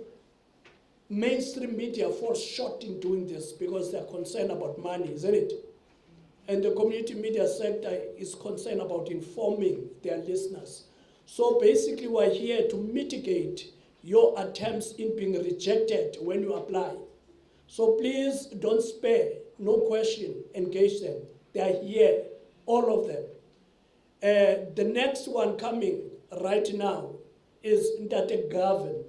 mainstream media falls short in doing this because they're concerned about money, isn't it? And the community media sector is concerned about informing their listeners. So basically we're here to mitigate your attempts in being rejected when you apply. So please don't spare, no question, engage them. They are here, all of them. The next one coming right now is Mdda Gavin.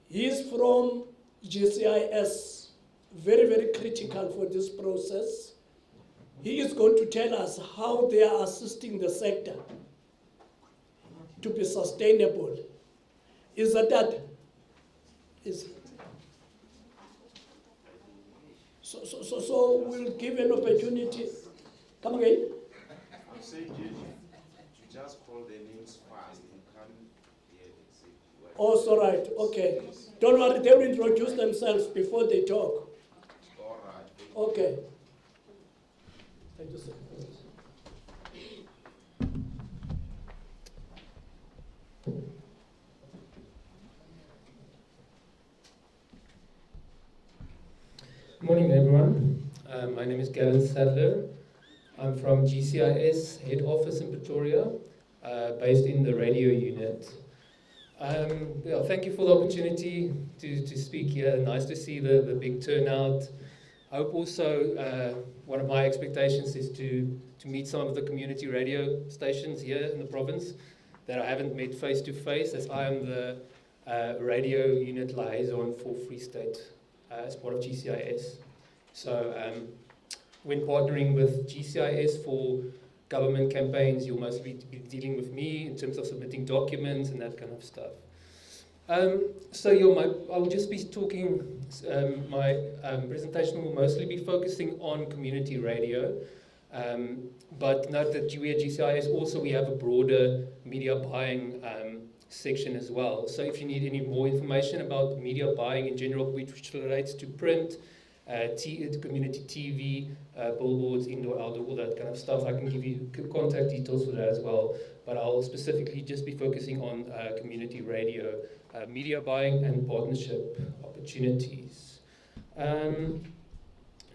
He's from GCIS, very, very critical for this process. He is going to tell us how they are assisting the sector to be sustainable. Is that? So we'll give an opportunity. Come again? I'm saying, Judge, you just call the names first. You can't hear exactly. Oh, it's all right. Okay. Don't worry, they will introduce themselves before they talk. All right. Okay. Thank you, sir. Good morning, everyone. My name is Gavin Sadler. I'm from GCIS head office in Pretoria, based in the radio unit. Thank you for the opportunity to speak here. Nice to see the big turnout. I hope also one of my expectations is to meet some of the community radio stations here in the province that I haven't met face to face, as I am the radio unit liaison for Free State as part of GCIS. So when partnering with GCIS for government campaigns, you'll mostly be dealing with me in terms of submitting documents and that kind of stuff. I will just be talking, my presentation will mostly be focusing on community radio. But note that we at GCIS also we have a broader media buying section as well. So if you need any more information about media buying in general, which relates to print, community TV, billboards, indoor, outdoor, all that kind of stuff, I can give you contact details for that as well. But I'll specifically just be focusing on community radio, media buying and partnership opportunities.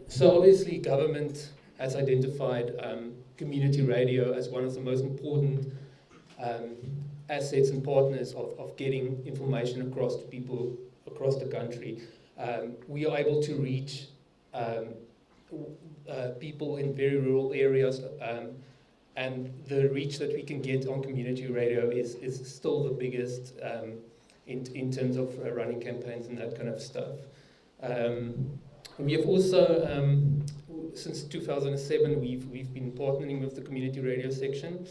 So obviously government has identified community radio as one of the most important assets and partners of getting information across to people across the country. We are able to reach people in very rural areas, and the reach that we can get on community radio is still the biggest in terms of running campaigns and that kind of stuff. We have also, since 2007, we've been partnering with the community radio section.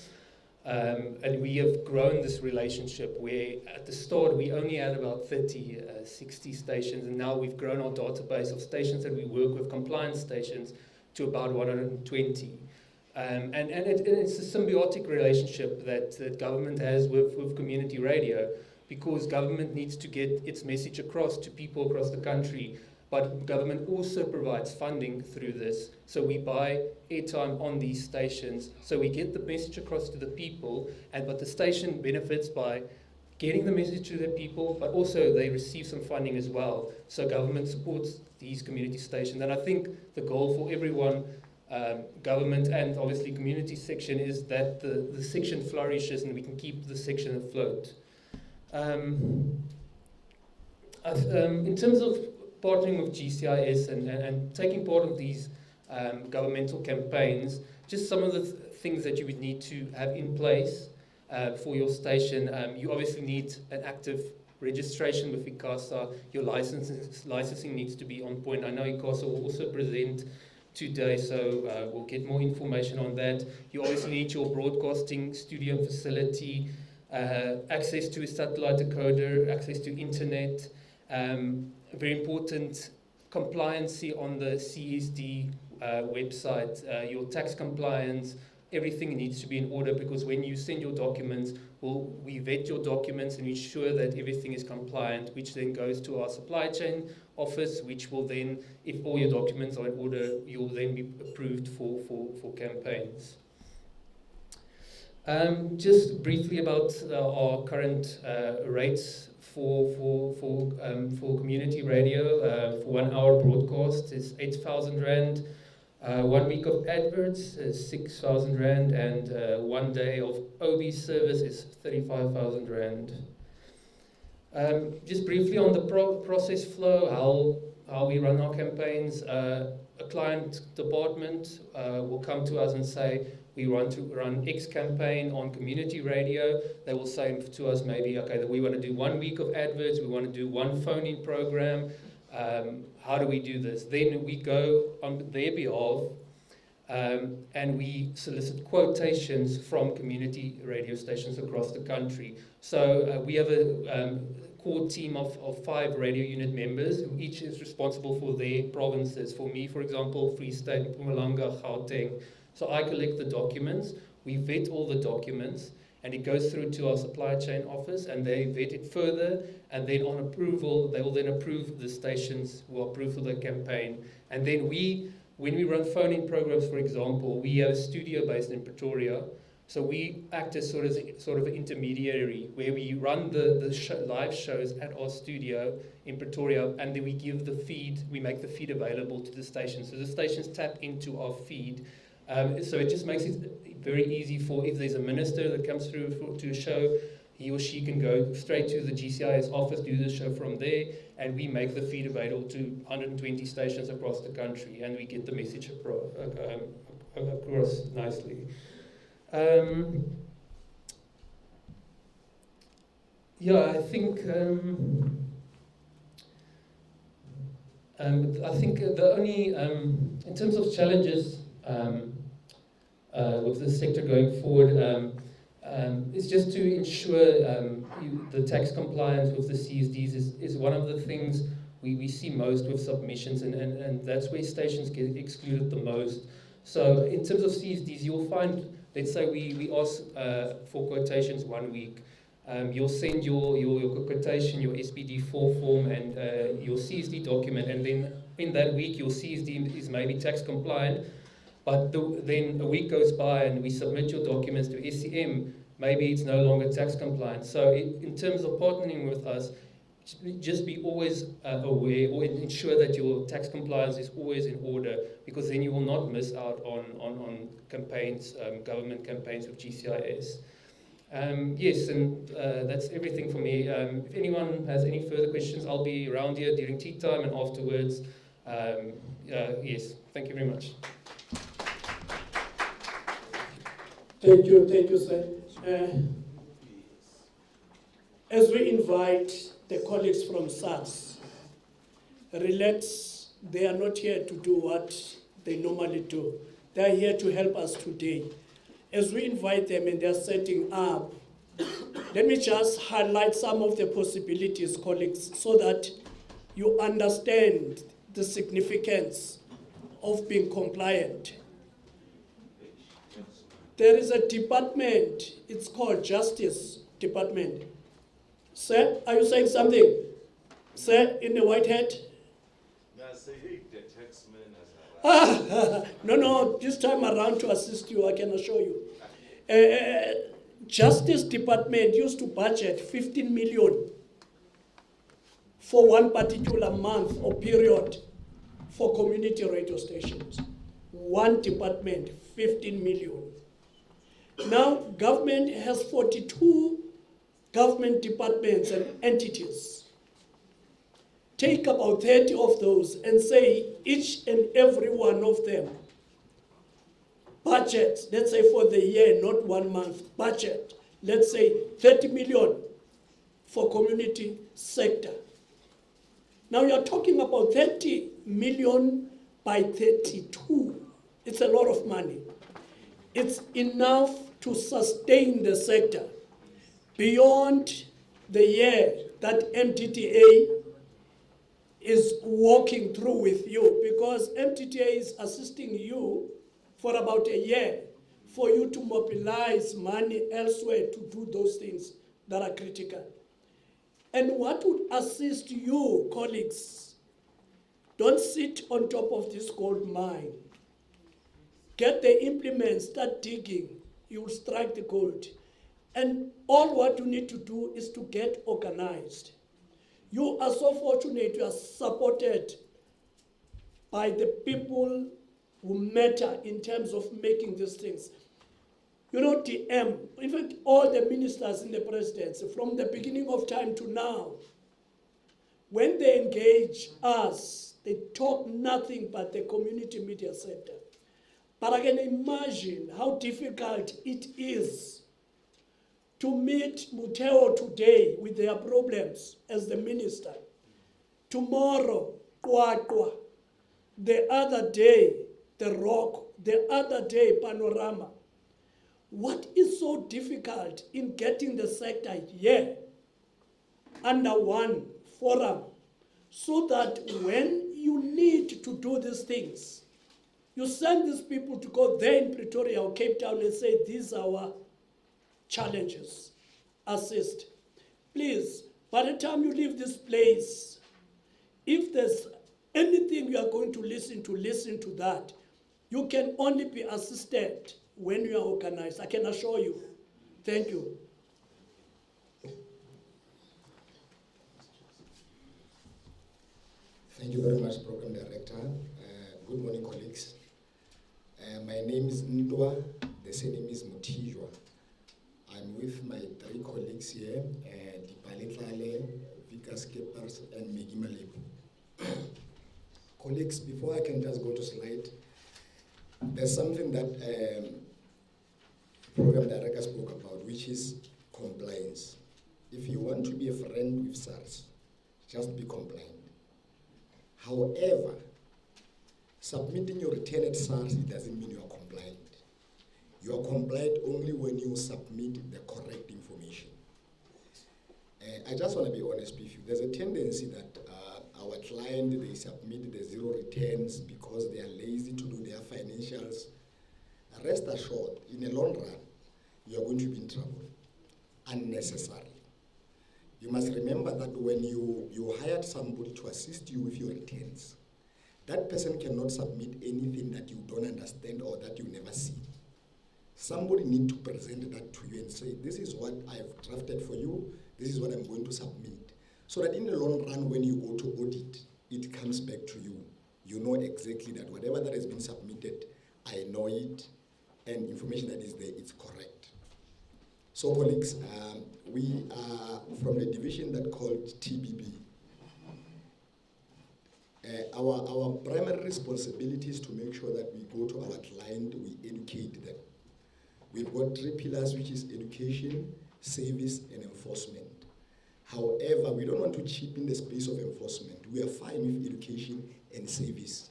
And we have grown this relationship where at the start we only had about 30, 60 stations, and now we've grown our database of stations that we work with, compliance stations, to about 120. And it's a symbiotic relationship that government has with community radio, because government needs to get its message across to people across the country. But government also provides funding through this. So we buy airtime on these stations. So we get the message across to the people, but the station benefits by getting the message to the people, but also they receive some funding as well. So government supports these community stations. And I think the goal for everyone, government and obviously community section, is that the section flourishes and we can keep the section afloat. In terms of partnering with GCIS and taking part of these governmental campaigns, just some of the things that you would need to have in place for your station. You obviously need an active registration with ICASA. Your licensing needs to be on point. I know ICASA will also present today, so we'll get more information on that. You obviously need your broadcasting studio and facility, access to a satellite decoder, access to internet, very important compliancy on the CSD website, your tax compliance, everything needs to be in order, because when you send your documents, we vet your documents and ensure that everything is compliant, which then goes to our supply chain office, which will then, if all your documents are in order, you'll then be approved for campaigns. Just briefly about our current rates for community radio. For 1 hour broadcast is 8,000 Rand. 1 week of adverts is 6,000 Rand, and 1 day of OB service is 35,000 Rand. Just briefly on the process flow, how we run our campaigns. A client department will come to us and say, we want to run X campaign on community radio. They will say to us maybe, okay, we want to do 1 week of adverts, we want to do 1 phone-in program. How do we do this? Then we go on their behalf and we solicit quotations from community radio stations across the country. So we have a core team of 5 radio unit members who each is responsible for their provinces. For me, for example, Free State, Mpumalanga, Gauteng. So I collect the documents, we vet all the documents, and it goes through to our supply chain office, and they vet it further, and then on approval, they will then approve the stations who are approved for the campaign. And then when we run phone-in programs, for example, we have a studio based in Pretoria, so we act as sort of an intermediary, where we run the live shows at our studio in Pretoria, and then we give the feed, we make the feed available to the stations. So the stations tap into our feed. So it just makes it very easy for, if there's a minister that comes through to a show, he or she can go straight to the GCIS office, do the show from there, and we make the feed available to 120 stations across the country, and we get the message across nicely. Yeah, I think the only, in terms of challenges, with the sector going forward, is just to ensure the tax compliance with the CSDs is one of the things we see most with submissions, and that's where stations get excluded the most. So in terms of CSDs, you'll find, let's say we ask for quotations 1 week. You'll send your quotation, your SPD4 form, and your CSD document, and then in that week your CSD is maybe tax compliant. But then a week goes by and we submit your documents to SCM, maybe it's no longer tax compliant. So in terms of partnering with us, just be always aware, or ensure that your tax compliance is always in order, because then you will not miss out on campaigns, government campaigns with GCIS. Yes, and that's everything for me. If anyone has any further questions, I'll be around here during tea time and afterwards. Yes, thank you very much. Thank you, sir. As we invite the colleagues from SARS, relax, they are not here to do what they normally do. They are here to help us today. As we invite them and they are setting up, let me just highlight some of the possibilities, colleagues, so that you understand the significance of being compliant. There is a department, it's called Justice Department. Sir, are you saying something? Sir, in the white hat? No, this time around to assist you, I can assure you. Justice Department used to budget 15 million for one particular month or period for community radio stations. One department, 15 million. Now, government has 42 government departments and entities. Take about 30 of those and say each and every one of them budget, let's say for the year, not 1 month, budget, let's say 30 million for community sector. Now you're talking about 30 million by 32. It's a lot of money. It's enough to sustain the sector beyond the year that Mdda is walking through with you, because MTTA is assisting you for about a year for you to mobilize money elsewhere to do those things that are critical. And what would assist you, colleagues, don't sit on top of this gold mine. Get the implements, start digging, you will strike the gold. And all what you need to do is to get organized. You are so fortunate you are supported by the people who matter in terms of making these things. You know, DM, in fact, all the ministers in the presidency, from the beginning of time to now, when they engage us, they talk nothing but the community media sector. But I can imagine how difficult it is to meet Mdda today with their problems as the minister. Tomorrow, Kwakwa. The other day, The Rock. The other day, Panorama. What is so difficult in getting the sector here under one forum so that when you need to do these things, you send these people to go there in Pretoria or Cape Town and say, these are our challenges, assist. Please, by the time you leave this place, if there's anything you are going to listen to that. You can only be assisted when you are organized. I can assure you. Thank you. Thank you very much, Program Director. Good morning, colleagues. My name is Mdda, the surname is Mutijwa. I'm with my 3 colleagues here, Dipaletlale, Vikas Kepers, and Megi Malebu. Colleagues, before I can just go to slide, there's something that Program Director spoke about, which is compliance. If you want to be a friend with SARS, just be compliant. However, submitting your return at SARS, it doesn't mean you are compliant. You are compliant only when you submit the correct information. I just want to be honest with you. There's a tendency that our client, they submit the 0 returns because they are lazy to do their financials. Rest assured, in the long run, you are going to be in trouble, unnecessarily. You must remember that when you hired somebody to assist you with your returns, that person cannot submit anything that you don't understand or that you never see. Somebody needs to present that to you and say, this is what I've drafted for you, this is what I'm going to submit. So that in the long run, when you go to audit, it comes back to you. You know exactly that whatever that has been submitted, I know it, and information that is there, it's correct. So colleagues, we are from the division that called TBB. Our primary responsibility is to make sure that we go to our client, we educate them. We've got 3 pillars, which is education, service, and enforcement. However, we don't want to cheapen the space of enforcement. We are fine with education and service.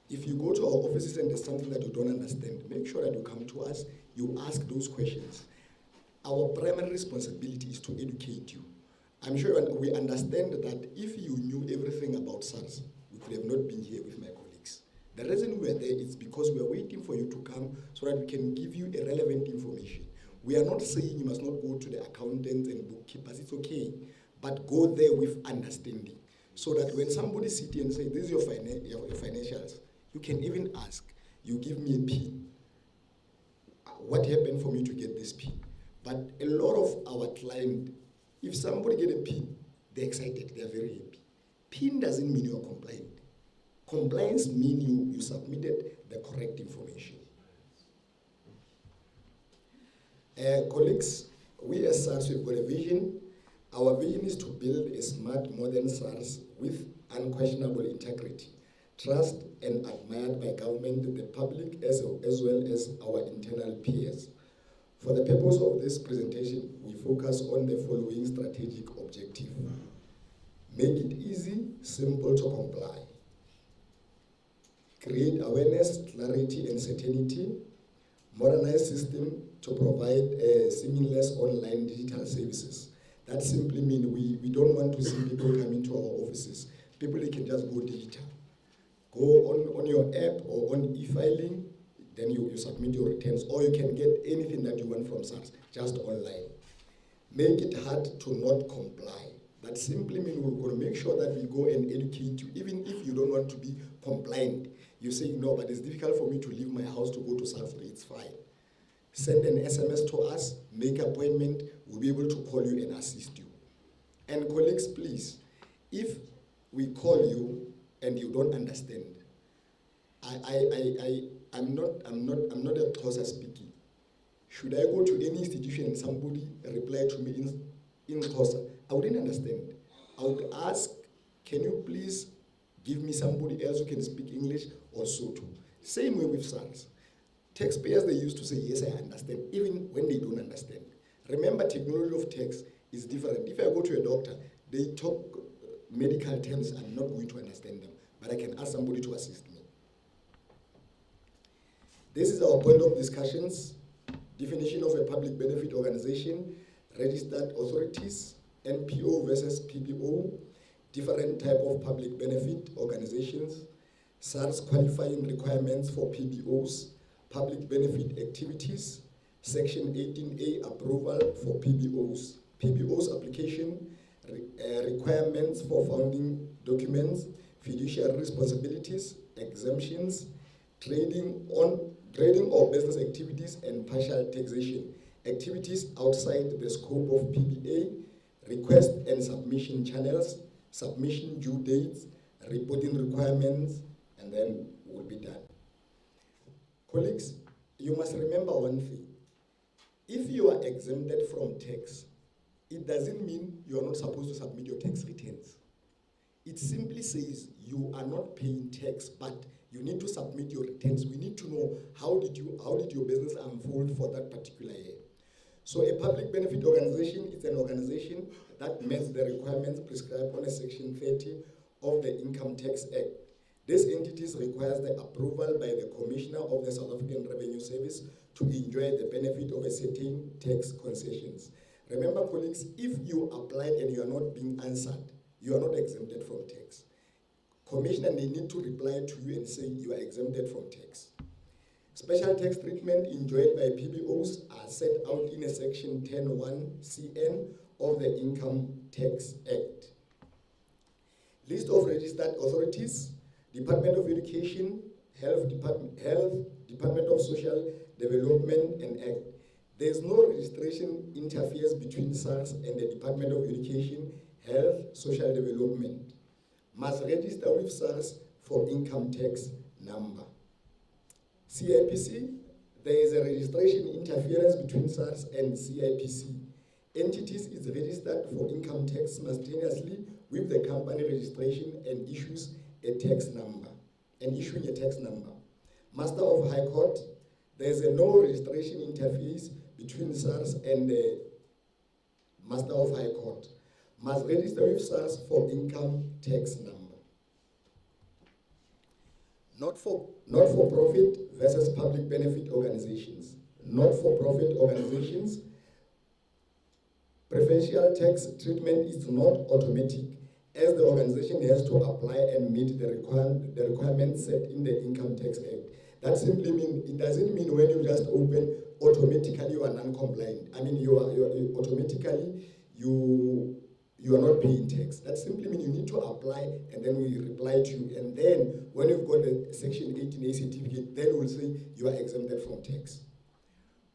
If you go to our offices and there's something that you don't understand, make sure that you come to us, you ask those questions. Our primary responsibility is to educate you. I'm sure we understand that if you knew everything about SARS, we could have not been here with my colleagues. The reason we are there is because we are waiting for you to come so that we can give you a relevant information. We are not saying you must not go to the accountants and bookkeepers, it's okay, but go there with understanding. So that when somebody sits here and says, this is your financials, you can even ask, you give me a PIN. What happened for me to get this PIN? But a lot of our clients, if somebody get a PIN, they're excited, they're very happy. PIN doesn't mean you're compliant. Compliance means you submitted the correct information. Colleagues, we as SARS, we've got a vision. Our vision is to build a smart, modern SARS with unquestionable integrity, trust, and admired by government, the public, as well as our internal peers. For the purpose of this presentation, we focus on the following strategic objective. Make it easy, simple to comply. Create awareness, clarity, and certainty. Modernize system to provide seamless online digital services. That simply means we don't want to see people coming to our offices. people, they can just go digital. Go on your app or on e-filing, then you submit your returns, or you can get anything that you want from SARS, just online. Make it hard to not comply. That simply means we're going to make sure that we go and educate you, even if you don't want to be compliant. You say, no, but it's difficult for me to leave my house to go to SARS, it's fine. Send an SMS to us, make an appointment, we'll be able to call you and assist you. And colleagues, please, if we call you and you don't understand, I'm not a Xhosa speaking. Should I go to any institution and somebody reply to me in Xhosa? I wouldn't understand. I would ask, can you please give me somebody else who can speak English or Sotho? Same way with SARS. Taxpayers, they used to say, yes, I understand, even when they don't understand. Remember, technology of tax is different. If I go to a doctor, they talk medical terms, I'm not going to understand them, but I can ask somebody to assist me. This is our point of discussions. Definition of a public benefit organization, registered authorities, NPO versus PBO, different type of public benefit organizations, SARS qualifying requirements for PBOs, public benefit activities, Section 18A approval for PBOs, PBOs application, requirements for founding documents, fiduciary responsibilities, exemptions, trading or business activities, and partial taxation, activities outside the scope of PBA, request and submission channels, submission due dates, reporting requirements, and then we'll be done. Colleagues, you must remember one thing. If you are exempted from tax, it doesn't mean you are not supposed to submit your tax returns. It simply says you are not paying tax, but you need to submit your returns. We need to know how did your business unfold for that particular year. So a public benefit organization is an organization that meets the requirements prescribed under Section 30 of the Income Tax Act. This entity requires the approval by the Commissioner of the South African Revenue Service to enjoy the benefit of a certain tax concessions. Remember, colleagues, if you applied and you are not being answered, you are not exempted from tax. Commissioner, they need to reply to you and say you are exempted from tax. Special tax treatment enjoyed by PBOs are set out in a Section 10(1) CN of the Income Tax Act. List of registered authorities: Department of Education, Health Department of Social Development and Act. There is no registration interface between SARS and the Department of Education, Health, Social Development. Must register with SARS for income tax number. CIPC, there is a registration interference between SARS and CIPC. Entities is registered for income tax simultaneously with the company registration and issuing a tax number. Master of High Court, there is a no registration interface between SARS and the Master of High Court. Must register with SARS for income tax number. Not-for-profit versus public benefit organizations. Not-for-profit organizations, preferential tax treatment is not automatic, as the organization has to apply and meet the requirements set in the Income Tax Act. That simply means, it doesn't mean when you just open, automatically you are non-compliant. I mean, you are not paying tax. That simply means you need to apply, and then we reply to you. And then when you've got the Section 18A certificate, then we'll say you are exempted from tax.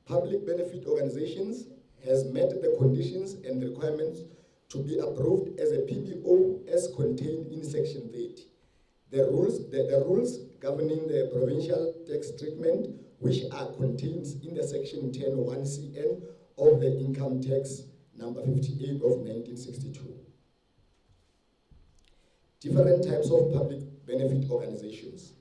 Public benefit organizations has met the conditions and requirements to be approved as a PBO as contained in Section 30. The rules governing the provincial tax treatment, which are contained in the Section 10(1) CN of the Income Tax number 58 of 1962. Different types of public benefit organizations.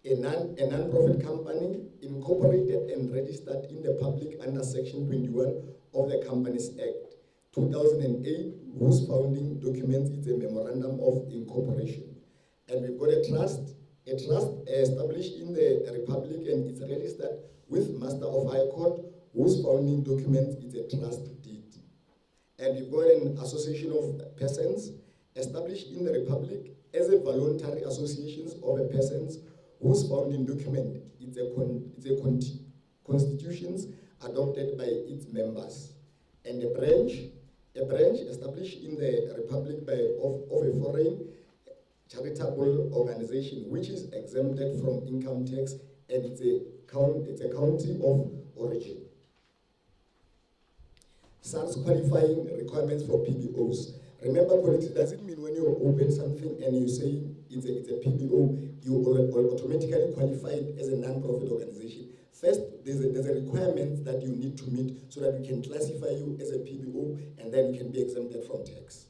A non-profit company incorporated and registered in the public under Section 21 of the Companies Act 2008, whose founding document is a memorandum of incorporation. And we've got a trust established in the Republic and it's registered with Master of High Court, whose founding document is a trust deed. And we've got an association of persons established in the Republic as a voluntary associations of a persons whose founding document is a constitutions adopted by its members, and a branch established in the Republic of a foreign charitable organization which is exempted from income tax, and it's a country of origin. SARS qualifying requirements for PBOs. Remember, colleagues, it doesn't mean when you open something and you say it's a PBO, you automatically qualify it as a non-profit organization. First, there's a requirement that you need to meet so that we can classify you as a PBO, and then you can be exempted from tax.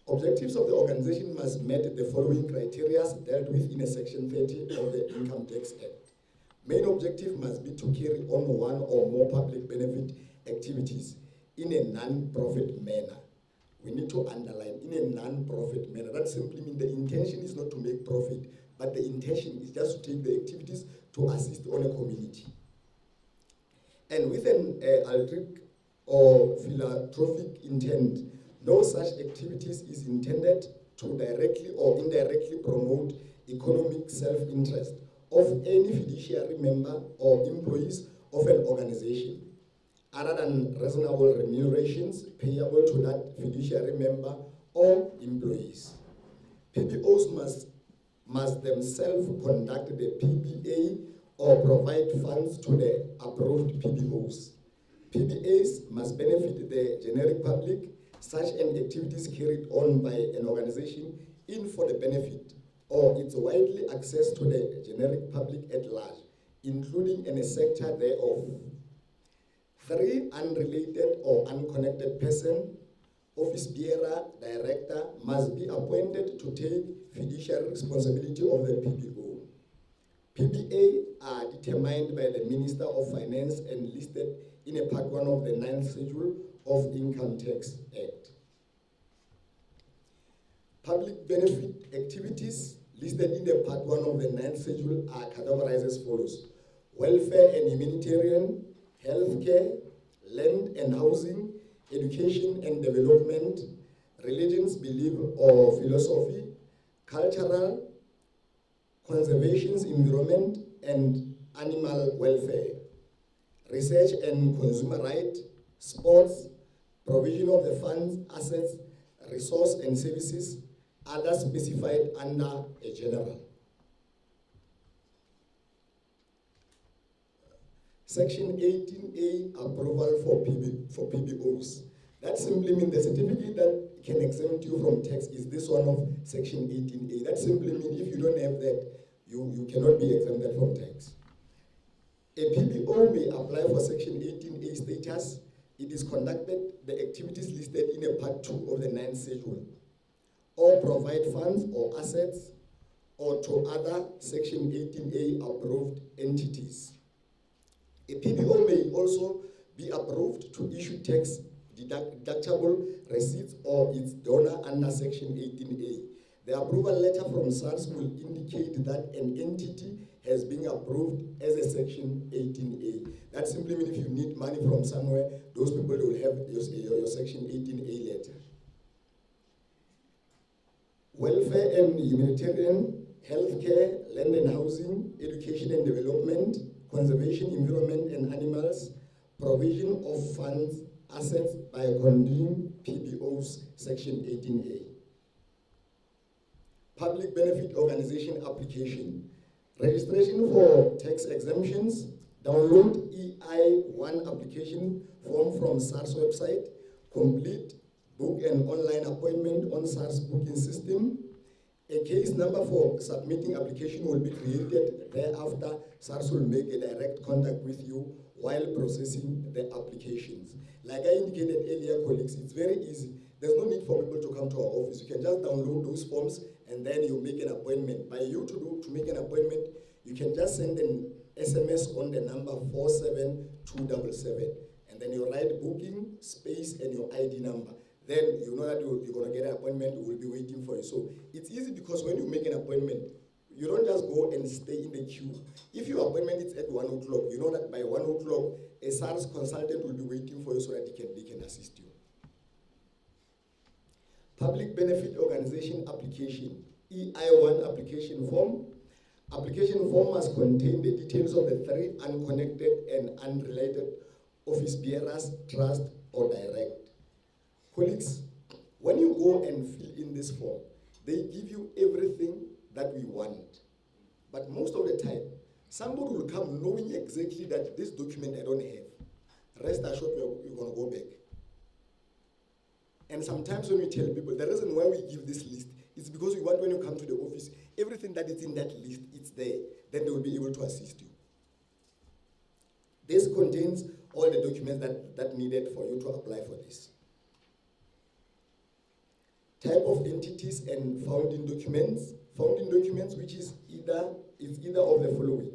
Objectives of the organization must meet the following criteria dealt with in a Section 30 of the Income Tax Act. Main objective must be to carry on one or more public benefit activities in a non-profit manner. We need to underline, in a non-profit manner. That simply means the intention is not to make profit, but the intention is just to take the activities to assist on a community. And with an altruistic or philanthropic intent, no such activities is intended to directly or indirectly promote economic self-interest of any fiduciary member or employees of an organization, other than reasonable remunerations payable to that fiduciary member or employees. PBOs must themselves conduct the PBA or provide funds to the approved PBOs. PBAs must benefit the generic public. Such an activities carried on by an organization in for the benefit or its widely access to the generic public at large, including in a sector thereof. 3, unrelated or unconnected person, office bearer, director must be appointed to take fiduciary responsibility of the PBO. PBA are determined by the Minister of Finance and listed in a Part 1 of the 9th Schedule of Income Tax Act. Public benefit activities listed in the Part 1 of the 9th Schedule are categorized as follows: welfare and humanitarian, healthcare, land and housing, education and development, religions, belief or philosophy, cultural, conservation, environment and animal welfare, research and consumer rights, sports, provision of the funds, assets, resource and services, others specified under a general. Section 18A, approval for PBOs. That simply means the certificate that can exempt you from tax is this one of Section 18A. That simply means if you don't have that, you cannot be exempted from tax. A PBO may apply for Section 18A status. It is conducted the activities listed in a Part 2 of the 9th Schedule, or provide funds or assets, or to other Section 18A approved entities. A PBO may also be approved to issue tax deductible receipts or its donor under Section 18A. The approval letter from SARS will indicate that an entity has been approved as a Section 18A. That simply means if you need money from somewhere, those people will have your Section 18A letter. Welfare and humanitarian, healthcare, land and housing, education and development, conservation, environment and animals, provision of funds, assets by conducting PBOs, Section 18A. Public benefit organization application. Registration for tax exemptions. Download EI1 application form from SARS website. Complete, book an online appointment on SARS booking system. A case number for submitting application will be created. Thereafter, SARS will make a direct contact with you while processing the applications. Like I indicated earlier, colleagues, it's very easy. There's no need for people to come to our office. You can just download those forms and then you make an appointment. By you to make an appointment, you can just send an SMS on the number 47277. And then you write booking, space, and your ID number. Then you know that you're going to get an appointment, we will be waiting for you. So it's easy because when you make an appointment, you don't just go and stay in the queue. If your appointment is at 1 o'clock, you know that by 1 o'clock, a SARS consultant will be waiting for you so that they can assist you. Public benefit organization application. EI1 application form. Application form must contain the details of the 3 unconnected and unrelated office bearers, trust or direct. Colleagues, when you go and fill in this form, they give you everything that we want. But most of the time, somebody will come knowing exactly that this document I don't have. Rest assured you're going to go back. And sometimes when we tell people, the reason why we give this list is because we want when you come to the office, everything that is in that list, it's there. Then they will be able to assist you. This contains all the documents that needed for you to apply for this. Type of entities and founding documents. Founding documents, which is either of the following: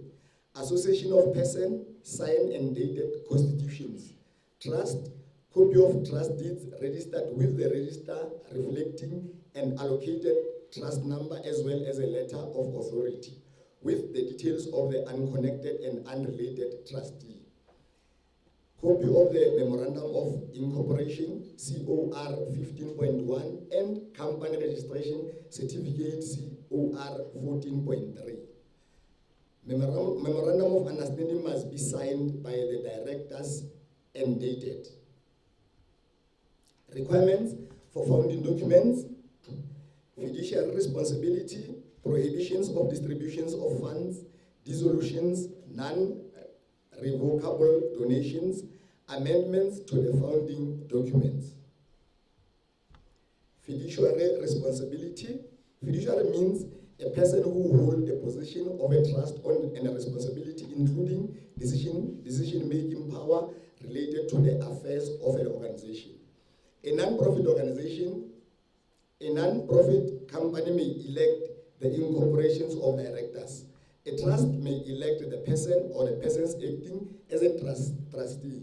association of person, signed and dated constitutions, trust, copy of trust deeds registered with the register reflecting and allocated trust number, as well as a letter of authority with the details of the unconnected and unrelated trustee. Copy of the Memorandum of Incorporation, COR 15.1, and Company Registration Certificate, COR 14.3. Memorandum of Understanding must be signed by the directors and dated. Requirements for founding documents: fiduciary responsibility, prohibitions of distributions of funds, dissolutions, non-revocable donations, amendments to the founding documents. Fiduciary responsibility. Fiduciary means a person who holds a position of a trust and a responsibility, including decision-making power related to the affairs of an organization. A non-profit organization, a non-profit company may elect the incorporations of directors. A trust may elect the person or the persons acting as a trustee.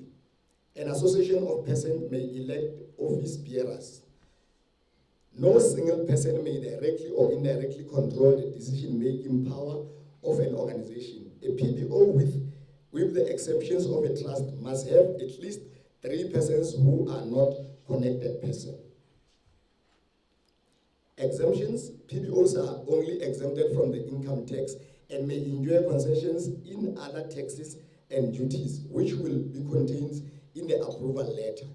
An association of persons may elect office bearers. No single person may directly or indirectly control the decision-making power of an organization. A PBO, with the exceptions of a trust, must have at least 3 persons who are not connected persons. Exemptions: PBOs are only exempted from the income tax and may enjoy concessions in other taxes and duties, which will be contained in the approval letter.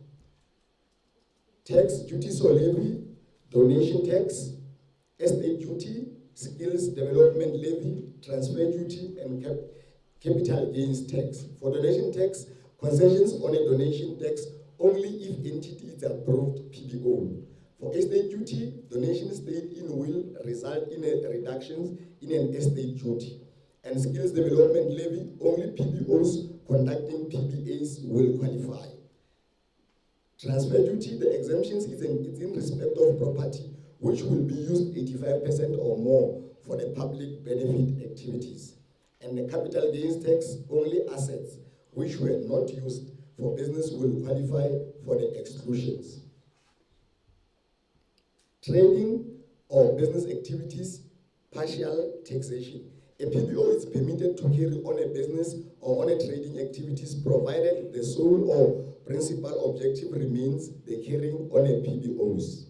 Tax duties or levy: donation tax, estate duty, skills development levy, transfer duty, and capital gains tax. For donation tax, concessions on a donation tax only if entity is approved PBO. For estate duty, donations stayed in will result in a reduction in an estate duty. And skills development levy, only PBOs conducting PBAs will qualify. Transfer duty, the exemptions is in respect of property, which will be used 85% or more for the public benefit activities. And the capital gains tax, only assets which were not used for business will qualify for the exclusions. Trading or business activities, partial taxation. A PBO is permitted to carry on a business or on a trading activities provided the sole or principal objective remains the carrying on a PBOs.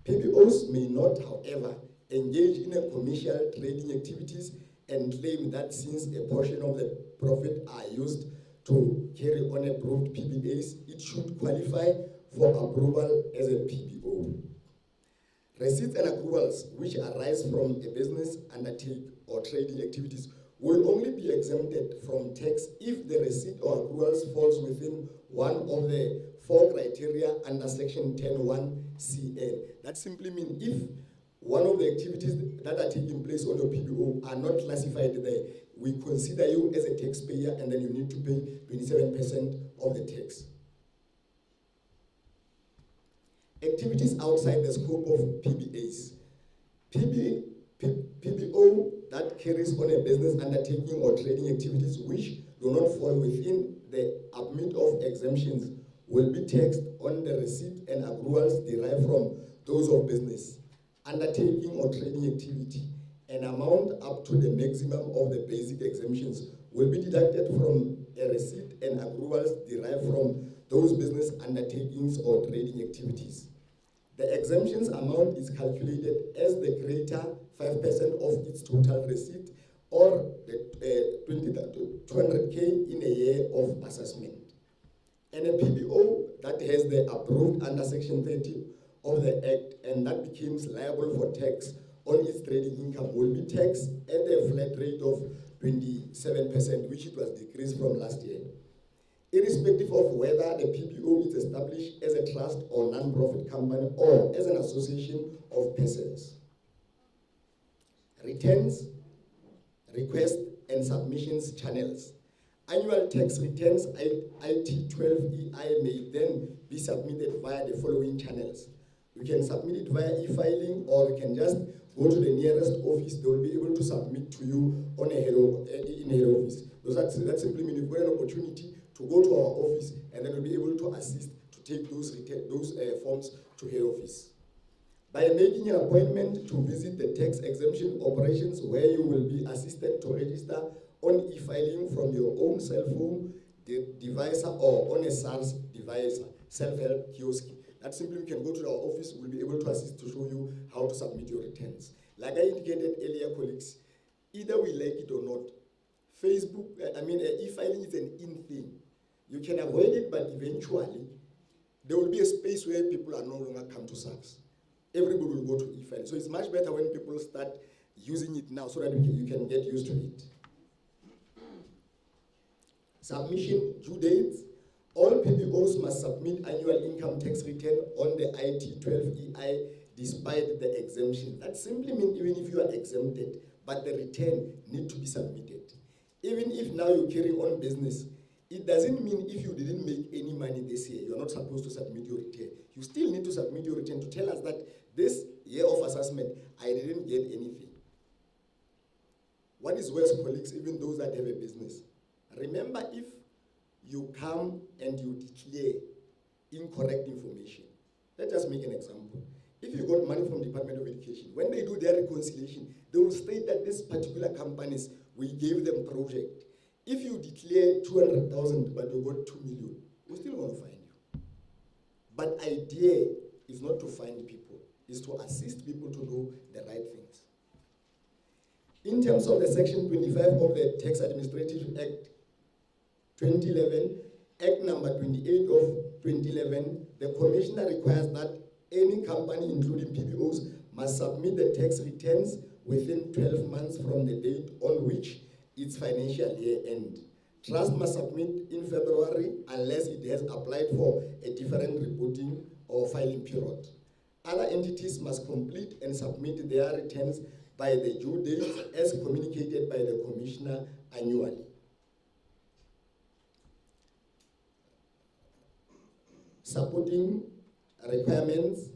PBOs may not, however, engage in a commercial trading activities and claim that since a portion of the profit are used to carry on approved PBAs, it should qualify for approval as a PBO. Receipts and accruals which arise from a business undertake or trading activities will only be exempted from tax if the receipt or accruals falls within one of the 4 criteria under section 10(1) CN. That simply means if one of the activities that are taking place on your PBO are not classified there, we consider you as a taxpayer and then you need to pay 27% of the tax. Activities outside the scope of PBAs. PBO that carries on a business undertaking or trading activities which do not fall within the admit of exemptions will be taxed on the receipt and accruals derived from those of business undertaking or trading activity. An amount up to the maximum of the basic exemptions will be deducted from a receipt and accruals derived from those business undertakings or trading activities. The exemptions amount is calculated as the greater 5% of its total receipt or the 200K in a year of assessment. And a PBO that has the approved under Section 30 of the Act and that becomes liable for tax on its trading income will be taxed at a flat rate of 27%, which it was decreased from last year, irrespective of whether the PBO is established as a trust or non-profit company or as an association of persons. Returns, requests, and submissions channels. Annual tax returns IT12EI may then be submitted via the following channels. You can submit it via e-filing, or you can just go to the nearest office. They will be able to submit to you on in head office. That simply means you've got an opportunity to go to our office, and then we'll be able to assist to take those forms to head office. By making an appointment to visit the tax exemption operations, where you will be assisted to register on e-filing from your own cell phone device or on a SARS device, self-help kiosk. That simply you can go to our office, we'll be able to assist to show you how to submit your returns. Like I indicated earlier, colleagues, either we like it or not, Facebook, e-filing is an in thing. You can avoid it, but eventually there will be a space where people are no longer come to SARS. Everybody will go to e-filing. So it's much better when people start using it now so that you can get used to it. Submission due dates. All PBOs must submit annual income tax return on the IT12EI despite the exemption. That simply means even if you are exempted, but the return need to be submitted. Even if now you're carrying on business, it doesn't mean if you didn't make any money this year, you're not supposed to submit your return. You still need to submit your return to tell us that this year of assessment, I didn't get anything. What is worse, colleagues, even those that have a business? Remember, if you come and you declare incorrect information. Let's just make an example. If you got money from the Department of Education, when they do their reconciliation, they will state that this particular companies, we gave them project. If you declare 200,000 but you got 2 million, we still want to find you. But idea is not to find people, is to assist people to do the right things. In terms of the Section 25 of the Tax Administrative Act 2011, Act number 28 of 2011, the Commissioner requires that any company, including PBOs, must submit the tax returns within 12 months from the date on which its financial year ends. Trust must submit in February unless it has applied for a different reporting or filing period. Other entities must complete and submit their returns by the due date as communicated by the Commissioner annually. Supporting requirements,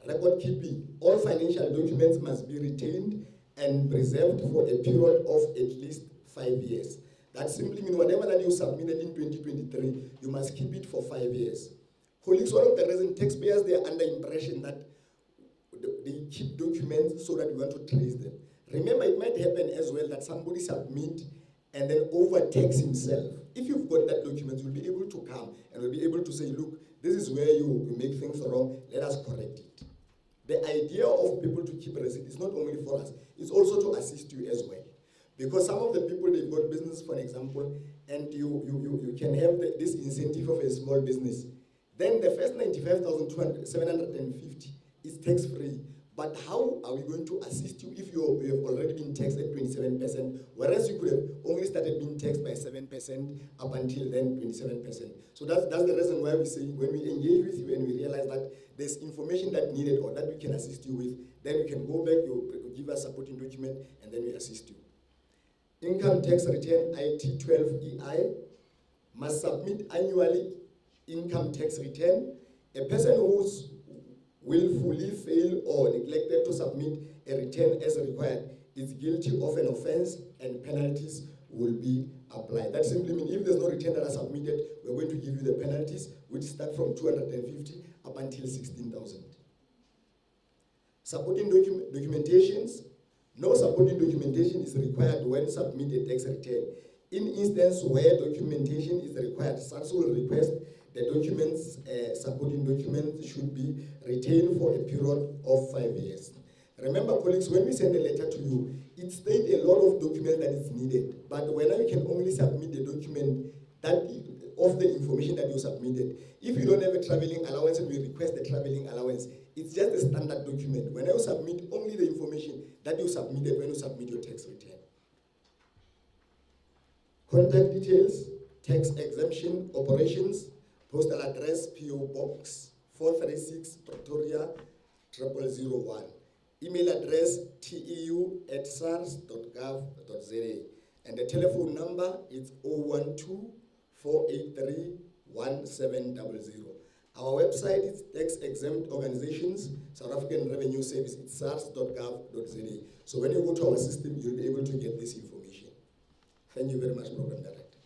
record keeping. All financial documents must be retained and preserved for a period of at least 5 years. That simply means whatever that you submitted in 2023, you must keep it for 5 years. Colleagues, one of the reasons taxpayers, they are under impression that they keep documents so that we want to trace them. Remember, it might happen as well that somebody submit and then overtax himself. If you've got that document, you'll be able to come and will be able to say, look, this is where you make things wrong, let us correct it. The idea of people to keep a receipt is not only for us, it's also to assist you as well. Because some of the people, they've got business, for example, and you can have this incentive of a small business. Then the first 95,750 is tax-free. But how are we going to assist you if you have already been taxed at 27%, whereas you could have only started being taxed by 7% up until then 27%. So that's the reason why we say when we engage with you and we realize that there's information that needed or that we can assist you with, then we can go back, you give us supporting document, and then we assist you. Income tax return IT12EI must submit annually income tax return. A person who's willfully fail or neglected to submit a return as required is guilty of an offense and penalties will be applied. That simply means if there's no return that are submitted, we're going to give you the penalties, which start from 250 up until 16,000. Supporting documentations. No supporting documentation is required when submit a tax return. In instance where documentation is required, SARS will request the documents, supporting documents should be retained for a period of 5 years. Remember, colleagues, when we send a letter to you, it states a lot of documents that is needed, but when you can only submit the document that of the information that you submitted. If you don't have a traveling allowance and we request the traveling allowance, it's just a standard document. When you submit only the information that you submitted when you submit your tax return. Contact details, tax exemption, operations, postal address, PO Box 436 Pretoria 0001. Email address teu@sars.gov.za. And the telephone number is 012-483-1700. Our website is Tax Exempt Organizations, South African Revenue Service. It's sars.gov.za. So when you go to our system, you'll be able to get this information. Thank you very much, Program Director.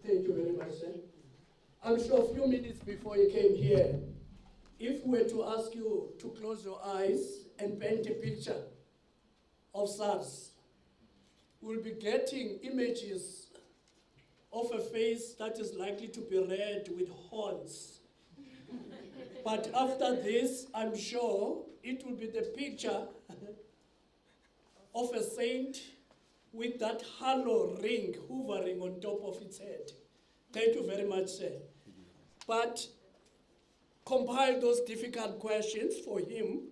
Thank you very much, sir. I'm sure a few minutes before you came here, if we were to ask you to close your eyes and paint a picture of SARS, we'll be getting images of a face that is likely to be red with horns. But after this, I'm sure it will be the picture of a saint with that halo ring hovering on top of its head. Thank you very much, sir. But compile those difficult questions for him.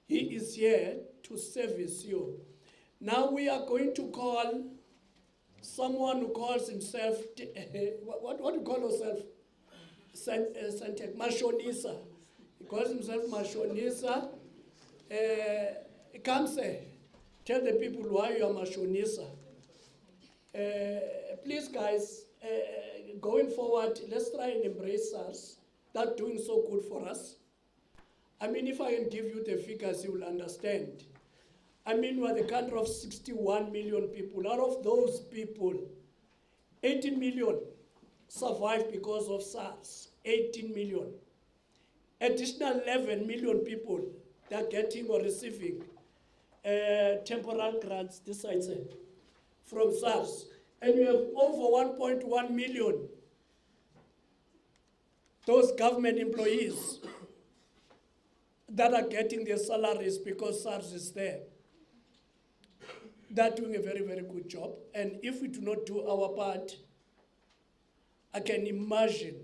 He is here to service you. Now we are going to call someone who calls himself, what do you call yourself? Mashonisa. He calls himself Mashonisa. Kamse, tell the people why you are Mashonisa. Please, guys, going forward, let's try and embrace us. That's doing so good for us. I mean, if I can give you the figures, you will understand. I mean, we're the country of 61 million people. Out of those people, 18 million survived because of SARS. 18 million. Additional 11 million people, they're getting or receiving temporal grants, this I say, from SARS. And we have over 1.1 million those government employees that are getting their salaries because SARS is there. They're doing a very, very good job. And if we do not do our part, I can imagine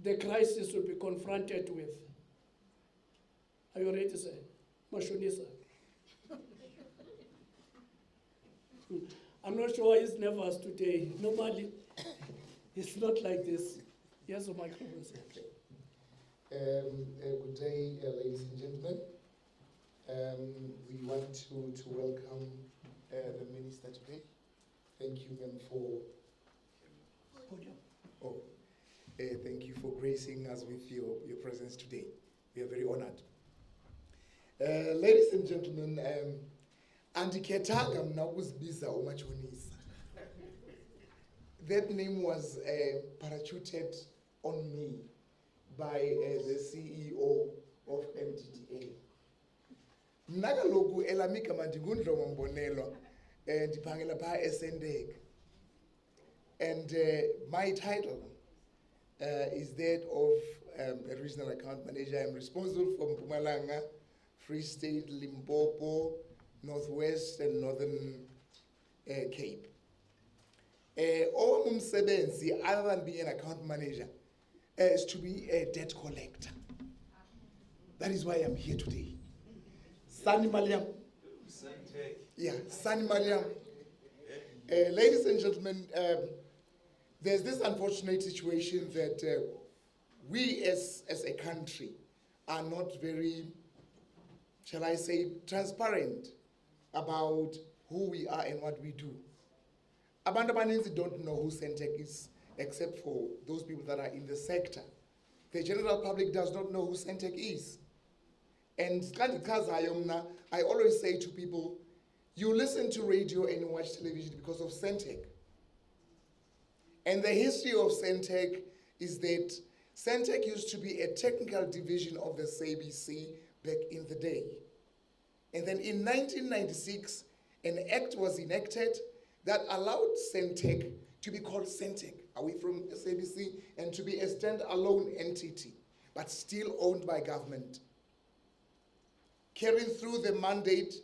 the crisis we'll be confronted with. Are you ready to say? Mashonisa. I'm not sure he's nervous today. Normally, it's not like this. Yes, the microphone. Good day, ladies and gentlemen. We want to welcome the minister today. Thank you, ma'am, thank you for gracing us with your presence today. We are very honored. Ladies and gentlemen, andikhetanga mna ukuzibiza uMashonisa. That name was parachuted on me by the CEO of Mdda. Mna kaloku elami igama ndinguNdlomo Mbonelwa, ndiphangela phaa eSendek. And my title is that of a regional account manager. I'm responsible for Mpumalanga, Free State, Limpopo, Northwest and Northern Cape. All umsebenzi, other than being an account manager, is to be a debt collector. That is why I'm here today. Sani Maliam. Yeah, Sani Maliam. Ladies and gentlemen, there's this unfortunate situation that we as a country are not very, shall I say, transparent about who we are and what we do. Abantu abaninzi don't know who Centec is, except for those people that are in the sector. The general public does not know who Centec is. And I always say to people, you listen to radio and you watch television because of Centec. And the history of Centec is that Centec used to be a technical division of the SABC back in the day. And then in 1996, an act was enacted that allowed Centec to be called Centec, away from SABC, and to be a stand-alone entity, but still owned by government, carrying through the mandate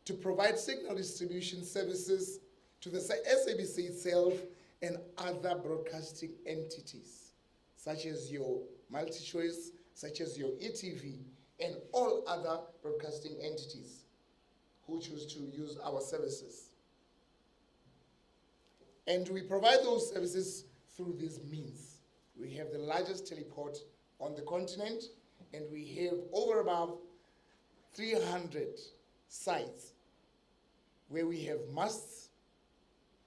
to provide signal distribution services to the SABC itself and other broadcasting entities, such as your MultiChoice, such as your ETV, and all other broadcasting entities who choose to use our services. And we provide those services through these means. We have the largest teleport on the continent, and we have over about 300 sites where we have masts,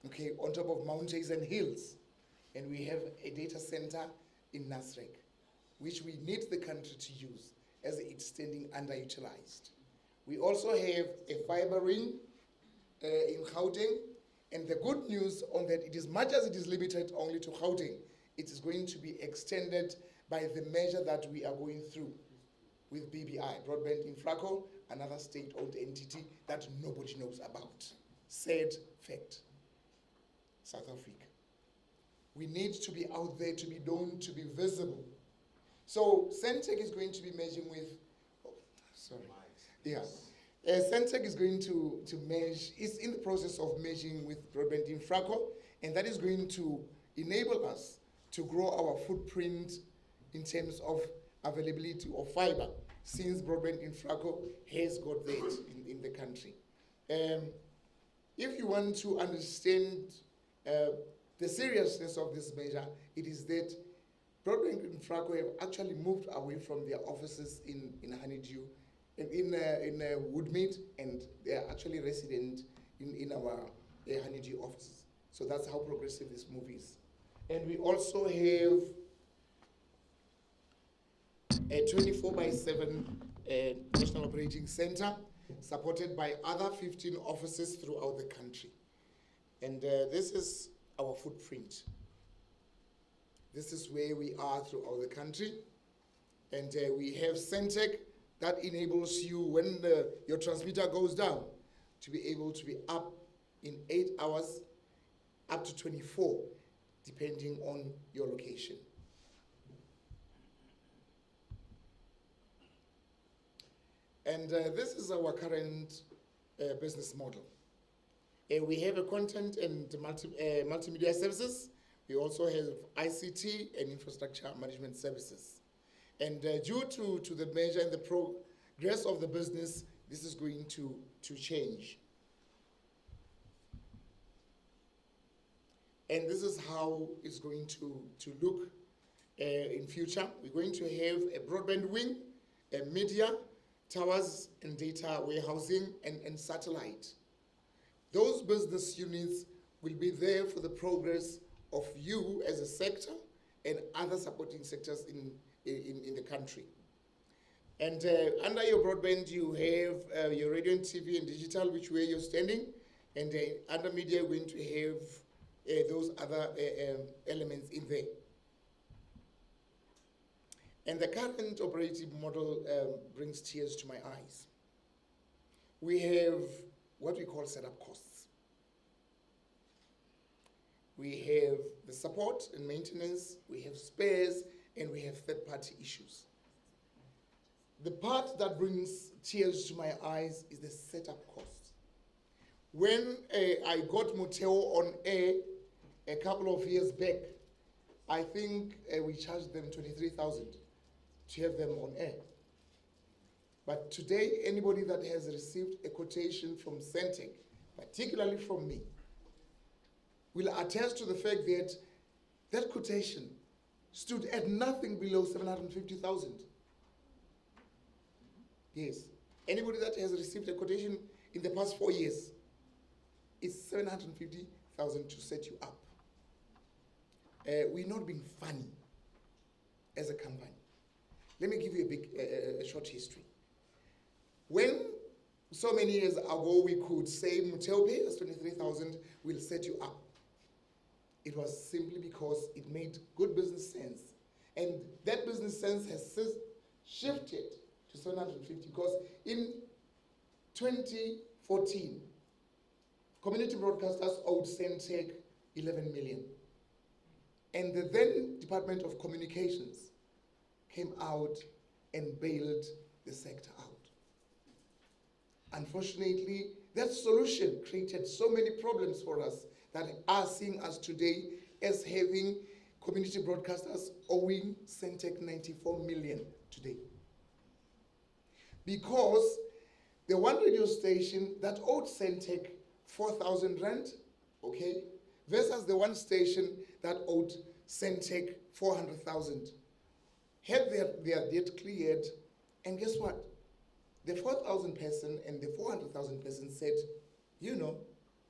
okay, on top of mountains and hills. And we have a data center in Nasrec, which we need the country to use as it's standing underutilized. We also have a fiber ring in Gauteng, and the good news on that, it is much as it is limited only to Gauteng, it is going to be extended by the measure that we are going through with BBI, Broadband Infraco, another state-owned entity that nobody knows about. Sad fact. South Africa. We need to be out there, to be known, to be visible. So Centec is going to be merging with, Centec is going to merge, is in the process of merging with Broadband Infraco, and that is going to enable us to grow our footprint in terms of availability of fiber, since Broadband Infraco has got that in the country. If you want to understand the seriousness of this measure, it is that Broadband Infraco have actually moved away from their offices in Honeydew, in Woodmead, and they are actually resident in our Honeydew offices. So that's how progressive this move is. And we also have a 24/7 National Operating Center supported by other 15 offices throughout the country. And this is our footprint. This is where we are throughout the country. And we have Centec that enables you, when your transmitter goes down, to be able to be up in 8 hours, up to 24, depending on your location. And this is our current business model. We have a content and multimedia services. We also have ICT and infrastructure management services. And due to the measure and the progress of the business, this is going to change. And this is how it's going to look in future. We're going to have a broadband wing, a media, towers and data warehousing, and satellite. Those business units will be there for the progress of you as a sector and other supporting sectors in the country. And under your broadband, you have your radio and TV and digital, which where you're standing, and under media, you're going to have those other elements in there. And the current operating model brings tears to my eyes. We have what we call setup costs. We have the support and maintenance, we have spares, and we have third-party issues. The part that brings tears to my eyes is the setup cost. When I got Moteo on air a couple of years back, I think we charged them 23,000 to have them on air. But today, anybody that has received a quotation from Centec, particularly from me, will attest to the fact that that quotation stood at nothing below 750,000. Yes. Anybody that has received a quotation in the past 4 years, it's 750,000 to set you up. We're not being funny as a company. Let me give you a short history. When so many years ago we could say, Muteo, pay us 23,000, we'll set you up. It was simply because it made good business sense. And that business sense has shifted to 750, because in 2014, community broadcasters owed Centec 11 million. And the then Department of Communications came out and bailed the sector out. Unfortunately, that solution created so many problems for us that are seeing us today as having community broadcasters owing Centec 94 million today. Because the one radio station that owed Centec 4,000 rand, okay, versus the one station that owed Centec 400,000, had their debt cleared, and guess what? The 4,000 person and the 400,000 person said, you know,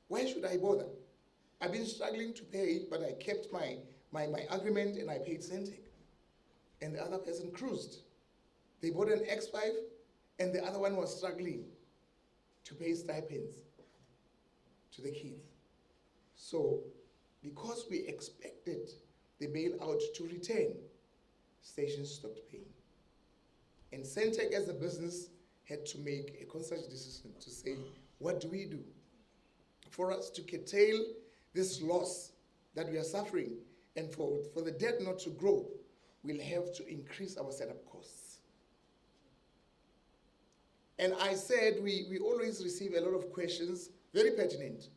why should I bother? I've been struggling to pay, but I kept my agreement and I paid Centec. And the other person cruised. They bought an X5 and the other one was struggling to pay stipends to the kids. So, because we expected the bailout to return, stations stopped paying. And Centec as a business had to make a conscious decision to say, what do we do? For us to curtail this loss that we are suffering and for the debt not to grow, we'll have to increase our setup costs. And I said we always receive a lot of questions, very pertinent,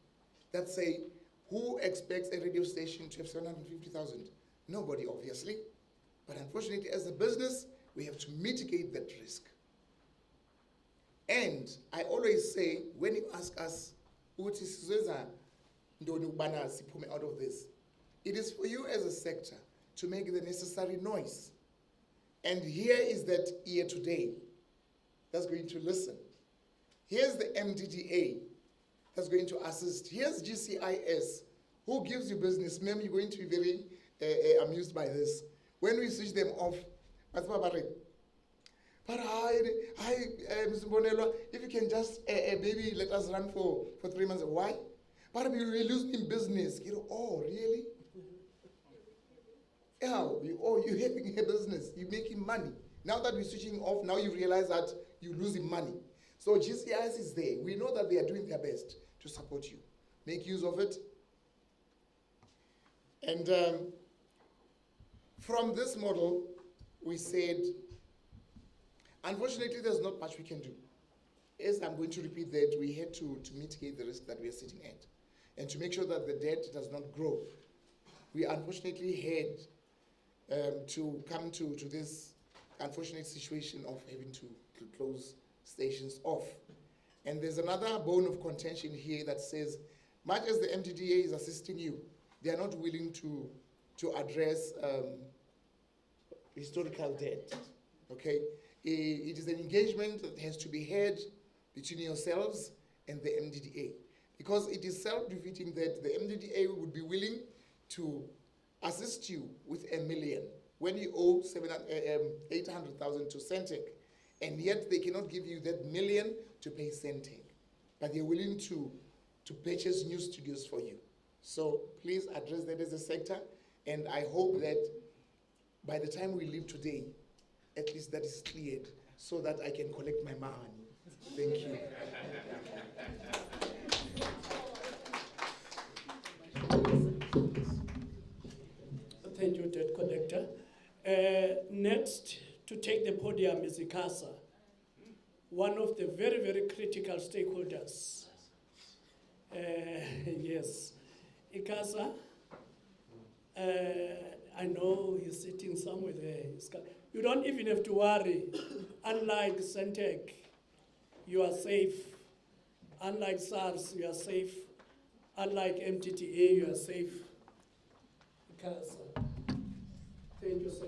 that say, who expects a radio station to have 750,000? Nobody, obviously. But unfortunately, as a business, we have to mitigate that risk. And I always say, when you ask us, out of this, it is for you as a sector to make the necessary noise. And here is that ear today that's going to listen. Here's the Mdda that's going to assist. Here's GCIS, who gives you business. Ma'am, you're going to be very amused by this. When we switch them off, but Mr. Bonello, if you can just maybe let us run for 3 months. Why? But we will lose in business. You know, oh, really? Yeah, you're having a business. You're making money. Now that we're switching off, now you realize that you're losing money. So GCIS is there. We know that they are doing their best to support you. Make use of it. And from this model, we said, unfortunately, there's not much we can do. As I'm going to repeat that, we had to mitigate the risk that we are sitting at and to make sure that the debt does not grow. We unfortunately had to come to this unfortunate situation of having to close stations off. And there's another bone of contention here that says, much as the Mdda is assisting you, they are not willing to address historical debt, okay? It is an engagement that has to be had between yourselves and the Mdda, because it is self-defeating that the Mdda would be willing to assist you with 1 million when you owe 800,000 to Centec, and yet they cannot give you that 1 million to pay Centec, but they're willing to purchase new studios for you. So please address that as a sector, and I hope that by the time we leave today, at least that is cleared, so that I can collect my money. Thank you. Thank you, debt collector. Next to take the podium is ICASA, one of the very, very critical stakeholders. Yes, ICASA, I know he's sitting somewhere there. You don't even have to worry. Unlike Centec, you are safe. Unlike SARS, you are safe. Unlike MTTA, you are safe. ICASA. Thank you, sir.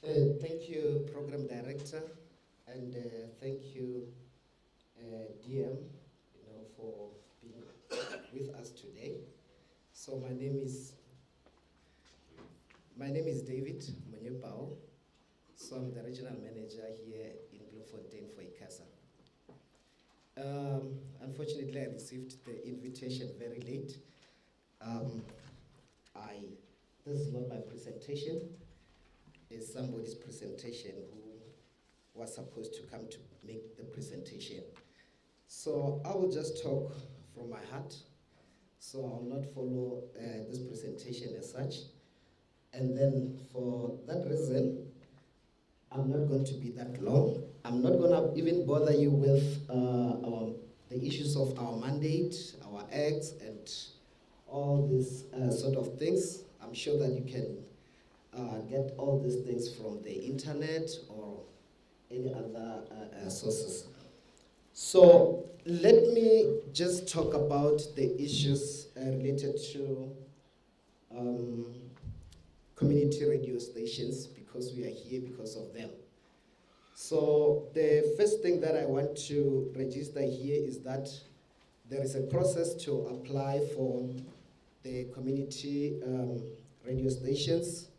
Thank you, Program Director, and thank you, DM, for being with us today. So my name is David Monyebao. So I'm the regional manager here in Bloemfontein for ICASA. Unfortunately, I received the invitation very late. This is not my presentation. It's somebody's presentation who was supposed to come to make the presentation. So I will just talk from my heart. So I will not follow this presentation as such. And then for that reason, I'm not going to be that long. I'm not going to even bother you with the issues of our mandate, our acts, and all these sort of things. I'm sure that you can get all these things from the internet or any other sources. So let me just talk about the issues related to community radio stations, because we are here because of them. So the first thing that I want to register here is that there is a process to apply for the community radio stations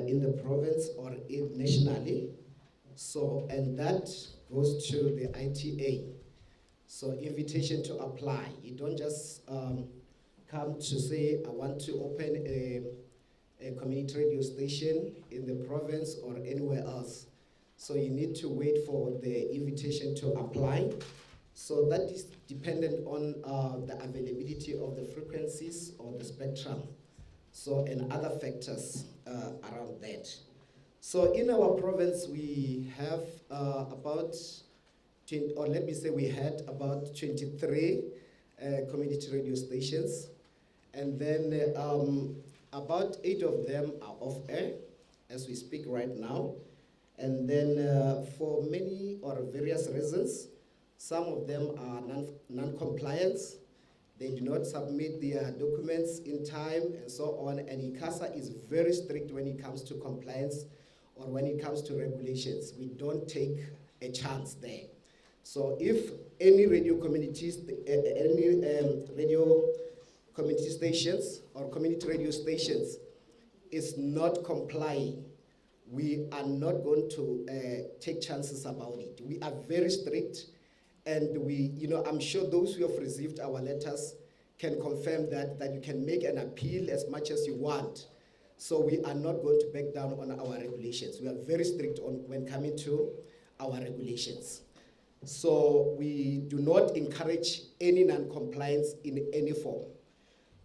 in the province or nationally. So, and that goes to the ITA. So invitation to apply. You don't just come to say, I want to open a community radio station in the province or anywhere else. So you need to wait for the invitation to apply. So that is dependent on the availability of the frequencies or the spectrum. So, and other factors around that. So in our province, we have about, we had about 23 community radio stations. And then about 8 of them are off air as we speak right now. And then for many or various reasons, some of them are non-compliance. They do not submit their documents in time and so on. And ICASA is very strict when it comes to compliance or when it comes to regulations. We don't take a chance there. So if any radio communities, radio community stations or community radio stations is not complying, we are not going to take chances about it. We are very strict, and we, I'm sure those who have received our letters can confirm that you can make an appeal as much as you want. So we are not going to back down on our regulations. We are very strict when coming to our regulations. So we do not encourage any non-compliance in any form.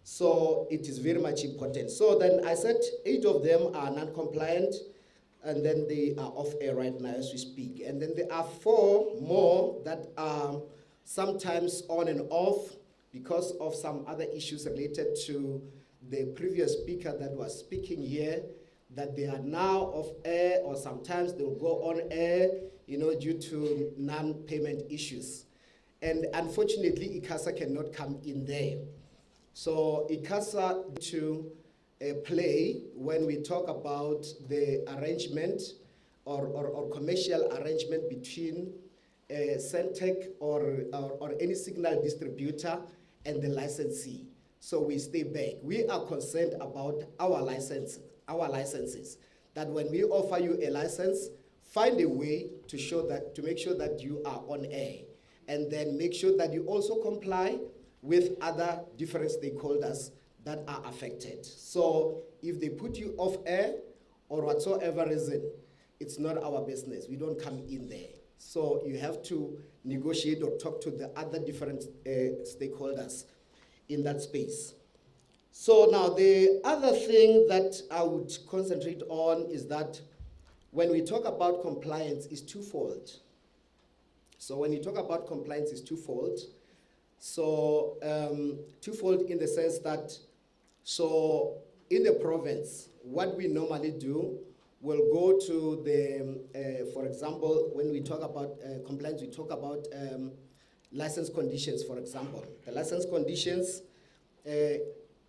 So it is very much important. So then I said 8 of them are non-compliant, and then they are off air right now as we speak. And then there are 4 more that are sometimes on and off because of some other issues related to the previous speaker that was speaking here, that they are now off air, or sometimes they'll go on air, due to non-payment issues. And unfortunately, ICASA cannot come in there. So ICASA to play when we talk about the arrangement or commercial arrangement between Centec or any signal distributor and the licensee. So we stay back. We are concerned about our licenses, that when we offer you a license, find a way to make sure that you are on air, and then make sure that you also comply with other different stakeholders that are affected. So if they put you off air or whatsoever reason, it's not our business. We don't come in there. So you have to negotiate or talk to the other different stakeholders in that space. So now the other thing that I would concentrate on is that when we talk about compliance, it's twofold. So when you talk about compliance, it's twofold. So twofold in the sense that, so in the province, what we normally do, we'll go to the, for example, when we talk about compliance, we talk about license conditions, for example. The license conditions,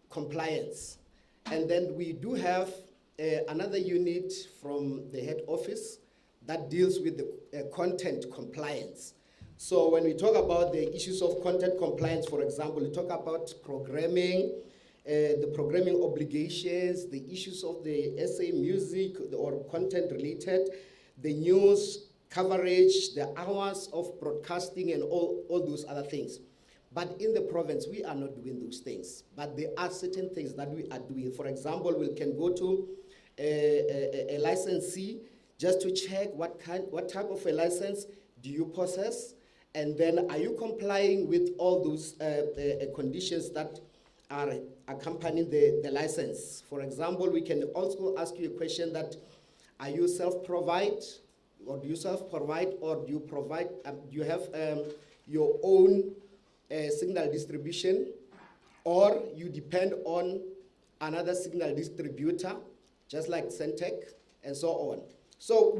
compliance. And then we do have another unit from the head office that deals with the content compliance. So when we talk about the issues of content compliance, for example, we talk about programming, the programming obligations, the issues of the SA music or content related, the news coverage, the hours of broadcasting and all those other things. But in the province, we are not doing those things. But there are certain things that we are doing. For example, we can go to a licensee just to check what type of a license do you possess, and then are you complying with all those conditions that are accompanying the license. For example, we can also ask you a question that, are you self-provide, or do you self-provide, or do you provide, do you have your own signal distribution, or you depend on another signal distributor, just like Centec, and so on. So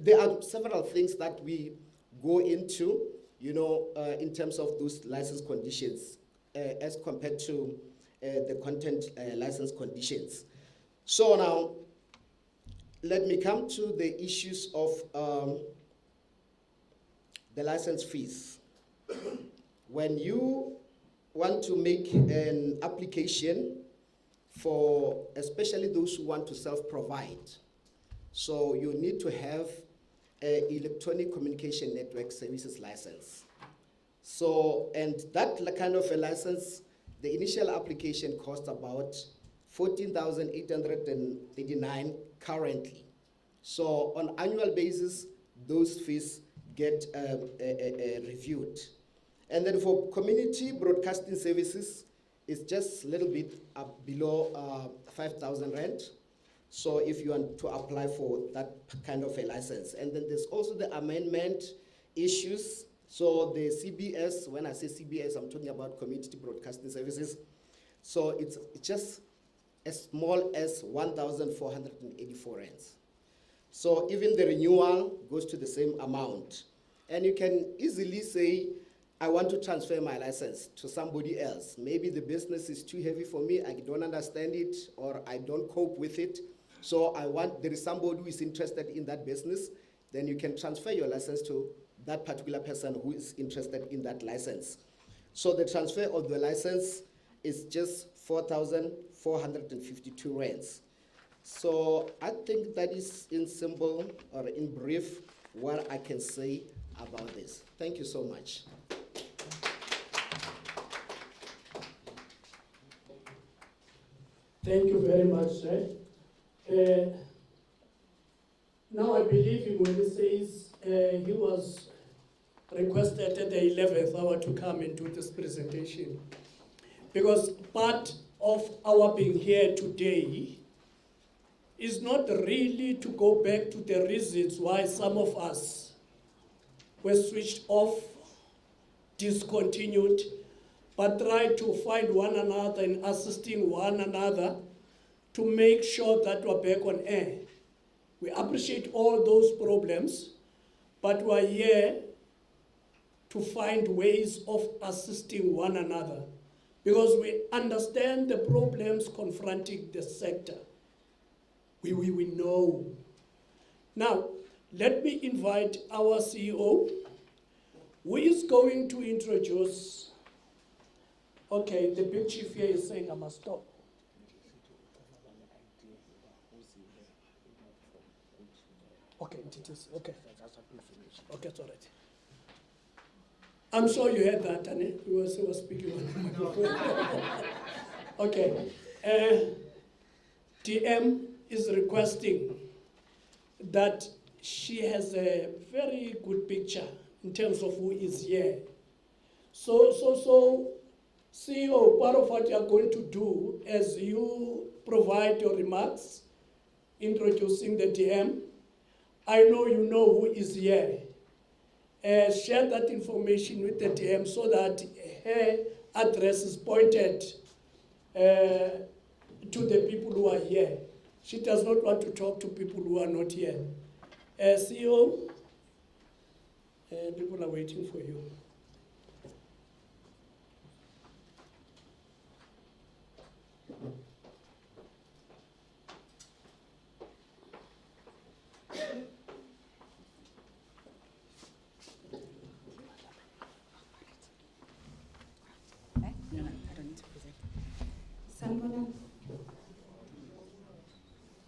there are several things that we go into, in terms of those license conditions as compared to the content license conditions. So now, let me come to the issues of the license fees. When you want to make an application for, especially those who want to self-provide, so you need to have an electronic communication network services license. So, and that kind of a license, the initial application costs about 14,839 currently. So on annual basis, those fees get reviewed. And then for community broadcasting services, it's just a little bit below 5,000 rand. So if you want to apply for that kind of a license. And then there's also the amendment issues. So the CBS, when I say CBS, I'm talking about community broadcasting services. So it's just as small as 1,484 rands. So even the renewal goes to the same amount. And you can easily say, I want to transfer my license to somebody else. Maybe the business is too heavy for me, I don't understand it, or I don't cope with it. So there is somebody who is interested in that business, then you can transfer your license to that particular person who is interested in that license. So the transfer of the license is just 4,452 rands. So I think that is in simple or in brief what I can say about this. Thank you so much. Thank you very much, sir. Now I believe him when he says he was requested at the 11th hour to come and do this presentation. Because part of our being here today is not really to go back to the reasons why some of us were switched off, discontinued, but try to find one another and assisting one another to make sure that we're back on air. We appreciate all those problems, but we're here to find ways of assisting one another because we understand the problems confronting the sector. We know. Now, let me invite our CEO, who is going to introduce. Okay, the big chief here is saying I must stop. Okay, it is. Okay. Okay, it's all right. I'm sure you heard that, Annie. We were speaking on the microphone. Okay. DM is requesting that she has a very good picture in terms of who is here. So, CEO, part of what you are going to do as you provide your remarks, introducing the DM, I know you know who is here. Share that information with the DM so that her address is pointed to the people who are here. She does not want to talk to people who are not here. CEO, people are waiting for you.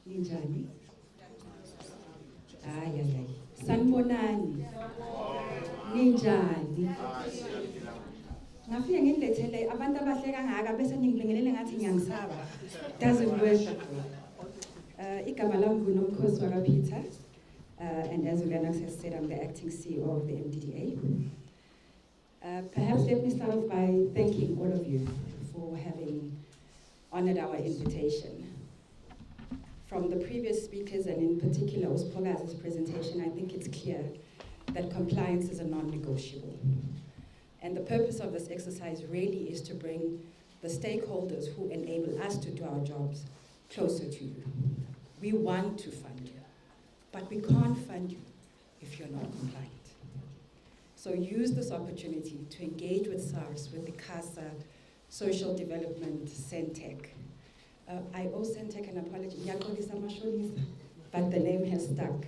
Ninjani? Ay. Sanibonani. Ninjani? Ngafika ngilethele abantu abahle kangaka bese ningibingelele ngathi ngiyangisaba. Doesn't work. Igama lami nguNomkhosi wakwaPeter. And as Uganak has said, I'm the acting CEO of the Mdda. Perhaps let me start off by thanking all of you for having honored our invitation. From the previous speakers, and in particular Uspoga's presentation, I think it's clear that compliance is a non-negotiable. And the purpose of this exercise really is to bring the stakeholders who enable us to do our jobs closer to you. We want to fund you, but we can't fund you if you're not compliant. So use this opportunity to engage with SARS, with the CASA, Social Development, Centec. I owe Centec an apology, but the name has stuck.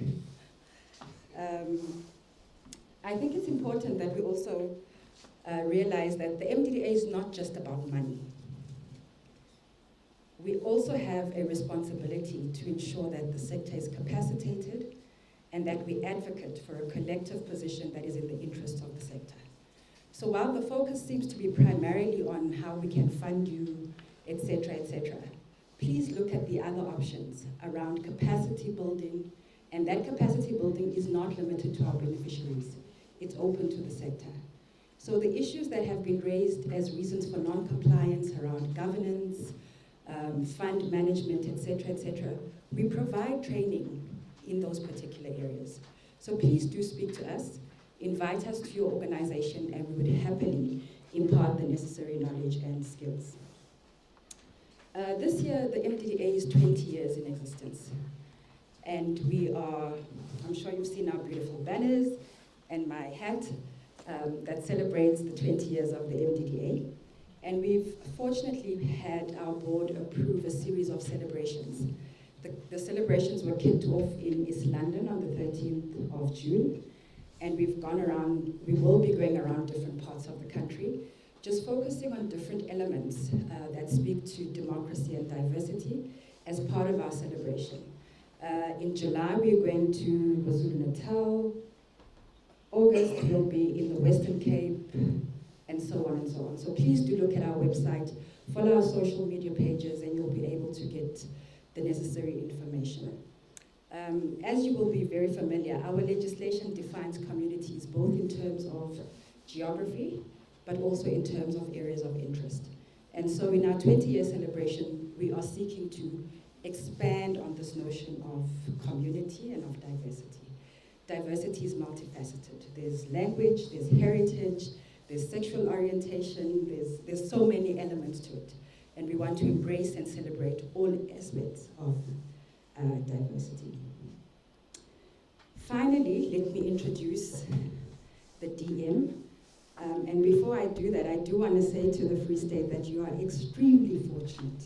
I think it's important that we also realize that the Mdda is not just about money. We also have a responsibility to ensure that the sector is capacitated and that we advocate for a collective position that is in the interest of the sector. So while the focus seems to be primarily on how we can fund you, etc., please look at the other options around capacity building, and that capacity building is not limited to our beneficiaries. It's open to the sector. So the issues that have been raised as reasons for non-compliance around governance, fund management, etc., we provide training in those particular areas. So please do speak to us, invite us to your organization, and we would happily impart the necessary knowledge and skills. This year, the Mdda is 20 years in existence. And we are, I'm sure you've seen our beautiful banners and my hat that celebrates the 20 years of the Mdda. And we've fortunately had our board approve a series of celebrations. The celebrations were kicked off in East London on the 13th of June. And we've gone around, we will be going around different parts of the country, just focusing on different elements that speak to democracy and diversity as part of our celebration. In July, we're going to KwaZulu-Natal. August, we'll be in the Western Cape, and so on and so on. So please do look at our website, follow our social media pages, and you'll be able to get the necessary information. As you will be very familiar, our legislation defines communities both in terms of geography, but also in terms of areas of interest. And so in our 20-year celebration, we are seeking to expand on this notion of community and of diversity. Diversity is multifaceted. There's language, there's heritage, there's sexual orientation, there's so many elements to it. And we want to embrace and celebrate all aspects of diversity. Finally, let me introduce the DM. And before I do that, I do want to say to the Free State that you are extremely fortunate.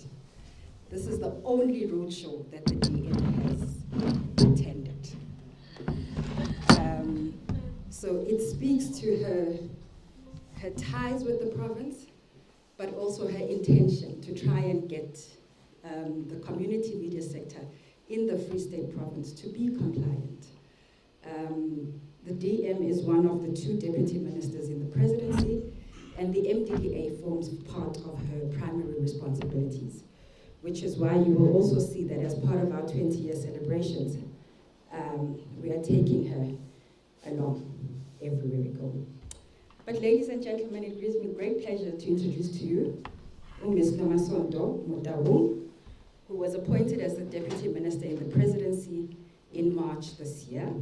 This is the only roadshow that the DM has attended. So it speaks to her ties with the province, but also her intention to try and get the community media sector in the Free State province to be compliant. The DM is one of the 2 deputy ministers in the presidency, and the Mdda forms part of her primary responsibilities, which is why you will also see that as part of our 20-year celebrations, we are taking her along everywhere we go. But ladies and gentlemen, it gives me great pleasure to introduce to you Ms. Mdda, who was appointed as the Deputy Minister in the Presidency in March this year.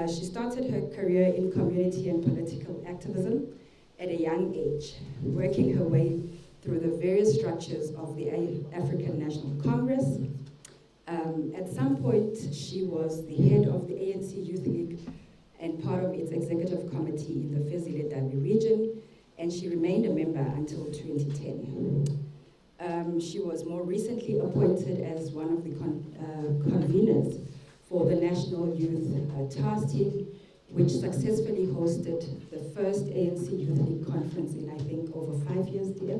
She started her career in community and political activism at a young age, working her way through the various structures of the African National Congress. At some point, she was the head of the ANC Youth League and part of its executive committee in the Fezile-Dabi region, and she remained a member until 2010. She was more recently appointed as one of the conveners for the National Youth Task Team, which successfully hosted the first ANC Youth League conference in, I think, over 5 years, dear?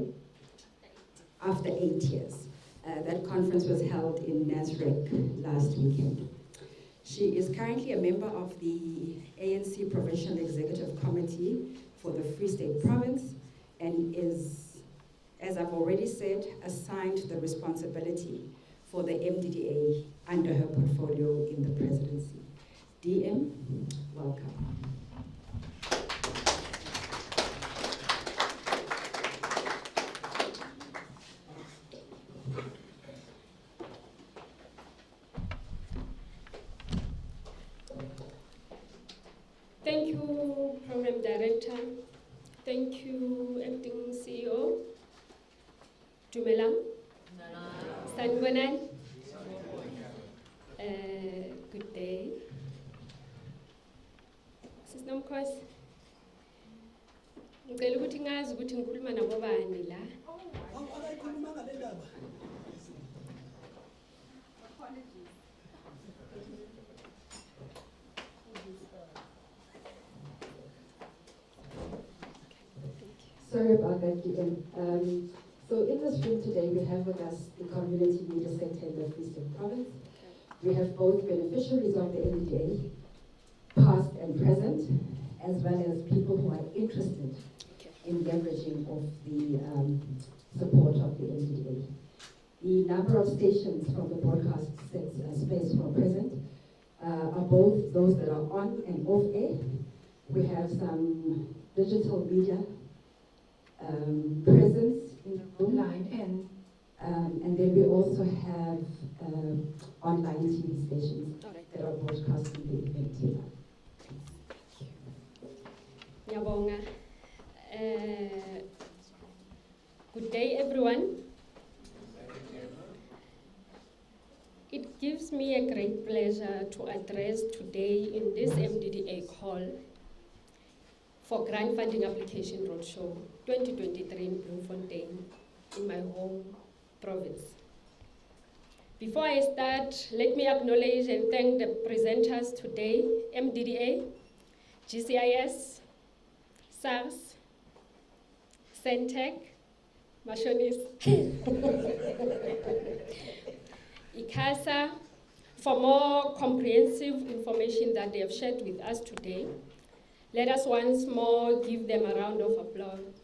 After 8 years. That conference was held in Nasrec last weekend. She is currently a member of the ANC Provincial Executive Committee for the Free State Province and is, as I've already said, assigned the responsibility for the MDDA under her portfolio in the presidency. DM, welcome. Thank you, Program Director. Thank you, Acting CEO. Dumelang. Sanibonani. Good day. Sisinomkhosi. Ngicela ukuthi ngazi ukuthi ngikhuluma nabo bani la. Akayikhuluma ngale ndaba. Sorry about that, DM. So in this room today, we have with us the community media sector in the Free State Province. We have both beneficiaries of the MDDA, past and present, as well as people who are interested in leveraging of the support of the MDDA. The number of stations from the broadcast space who are present are both those that are on and off air. We have some digital media presence in the room line, and then we also have online TV stations that are broadcasting the event here. Ngiyabonga. Good day, everyone. It gives me a great pleasure to address today in this MDDA call for grant funding application roadshow 2023 in Bloemfontein, in my home province. Before I start, let me acknowledge and thank the presenters today, MDDA, GCIS, SARS, Centec, Mashonis, ICASA, for more comprehensive information that they have shared with us today. Let us once more give them a round of applause.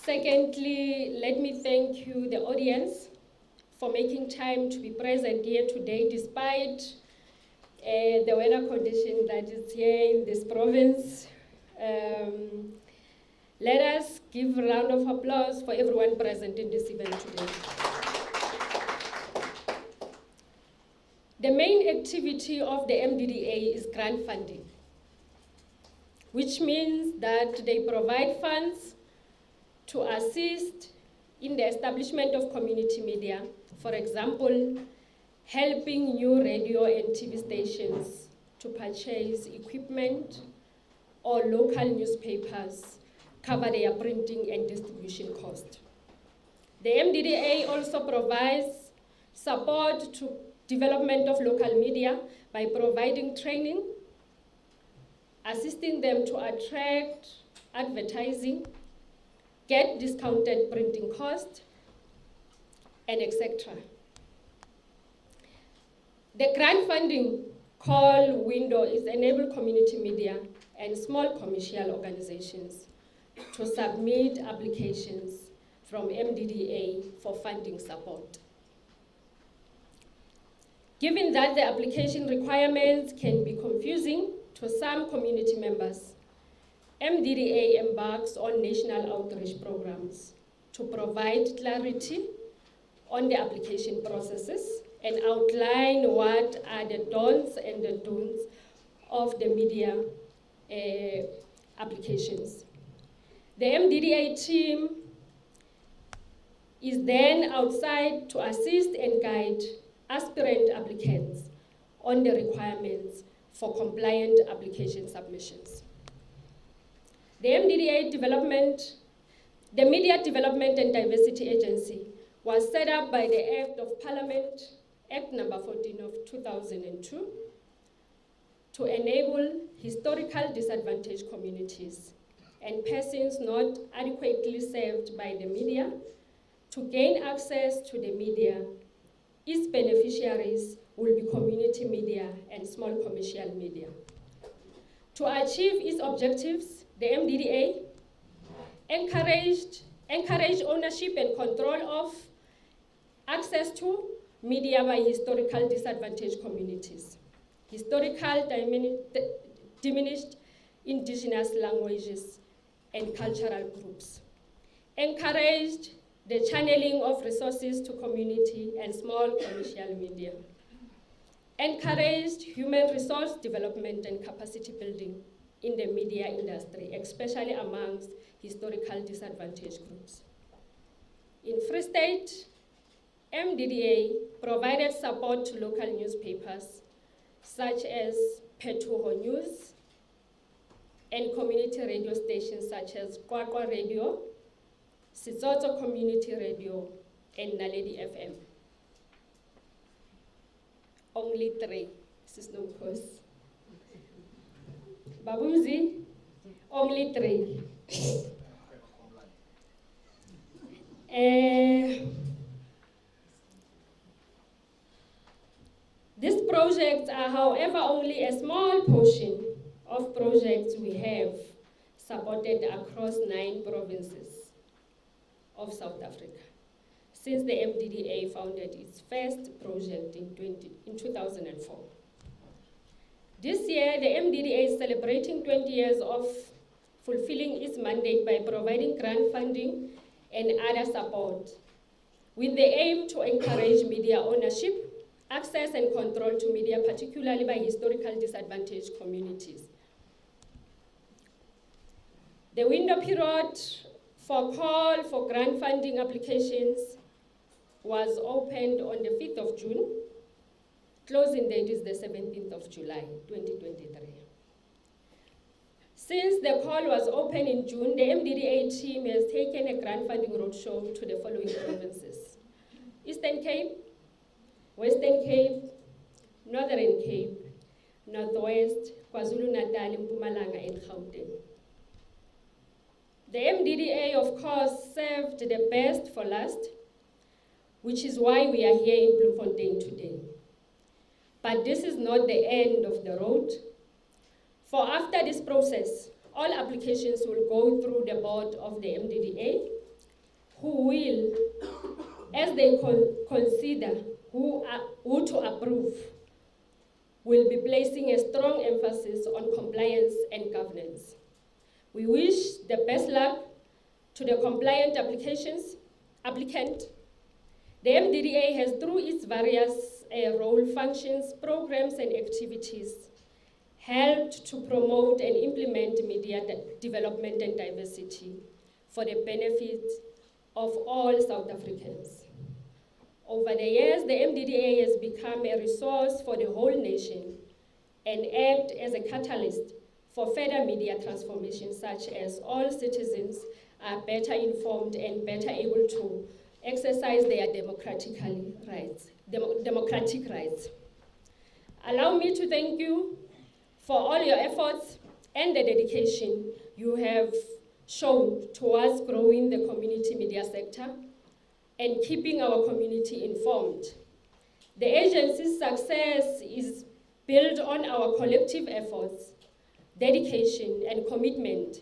Secondly, let me thank you, the audience, for making time to be present here today despite the weather condition that is here in this province. Let us give a round of applause for everyone present in this event today. The main activity of the MDDA is grant funding, which means that they provide funds to assist in the establishment of community media. For example, helping new radio and TV stations to purchase equipment, or local newspapers cover their printing and distribution cost. The MDDA also provides support to development of local media by providing training, assisting them to attract advertising, get discounted printing cost, and etc. The grant funding call window is enable community media and small commercial organizations to submit applications from MDDA for funding support. Given that the application requirements can be confusing to some community members, MDDA embarks on national outreach programs to provide clarity on the application processes and outline what are the don'ts and the don'ts of the media applications. The MDDA team is then outside to assist and guide aspirant applicants on the requirements for compliant application submissions. The MDDA development, the Media Development and Diversity Agency, was set up by the Act of Parliament, Act number 14 of 2002, to enable historical disadvantaged communities and persons not adequately served by the media to gain access to the media. Its beneficiaries will be community media and small commercial media. To achieve its objectives, the MDDA encouraged ownership and control of access to media by historical disadvantaged communities, historical diminished indigenous languages and cultural groups, encouraged the channeling of resources to community and small commercial media, encouraged human resource development and capacity building in the media industry, especially amongst historical disadvantaged groups. In Free State, MDDA provided support to local newspapers such as Protea News and community radio stations such as Kwakwa Radio, Setsotso Community Radio, and Naledi FM. Only 3, this is no course. Babuzi, only 3. These projects are, however, only a small portion of projects we have supported across 9 provinces of South Africa since the MDDA founded its first project in 2004. This year, the MDDA is celebrating 20 years of fulfilling its mandate by providing grant funding and other support with the aim to encourage media ownership, access and control to media, particularly by historical disadvantaged communities. The window period for call for grant funding applications was opened on the 5th of June. Closing date is the 17th of July, 2023. Since the call was open in June, the MDDA team has taken a grant funding roadshow to the following provinces: Eastern Cape, Western Cape, Northern Cape, Northwest, KwaZulu-Natal, Mpumalanga, and Gauteng. The MDDA, of course, saved the best for last, which is why we are here in Bloemfontein today. But this is not the end of the road. For after this process, all applications will go through the board of the MDDA, who will, as they consider who to approve, will be placing a strong emphasis on compliance and governance. We wish the best luck to the compliant applicant. The MDDA has, through its various role functions, programs, and activities, helped to promote and implement media development and diversity for the benefit of all South Africans. Over the years, the MDDA has become a resource for the whole nation and act as a catalyst for further media transformation, such as all citizens are better informed and better able to exercise their democratic rights. Allow me to thank you for all your efforts and the dedication you have shown towards growing the community media sector and keeping our community informed. The agency's success is built on our collective efforts, dedication, and commitment.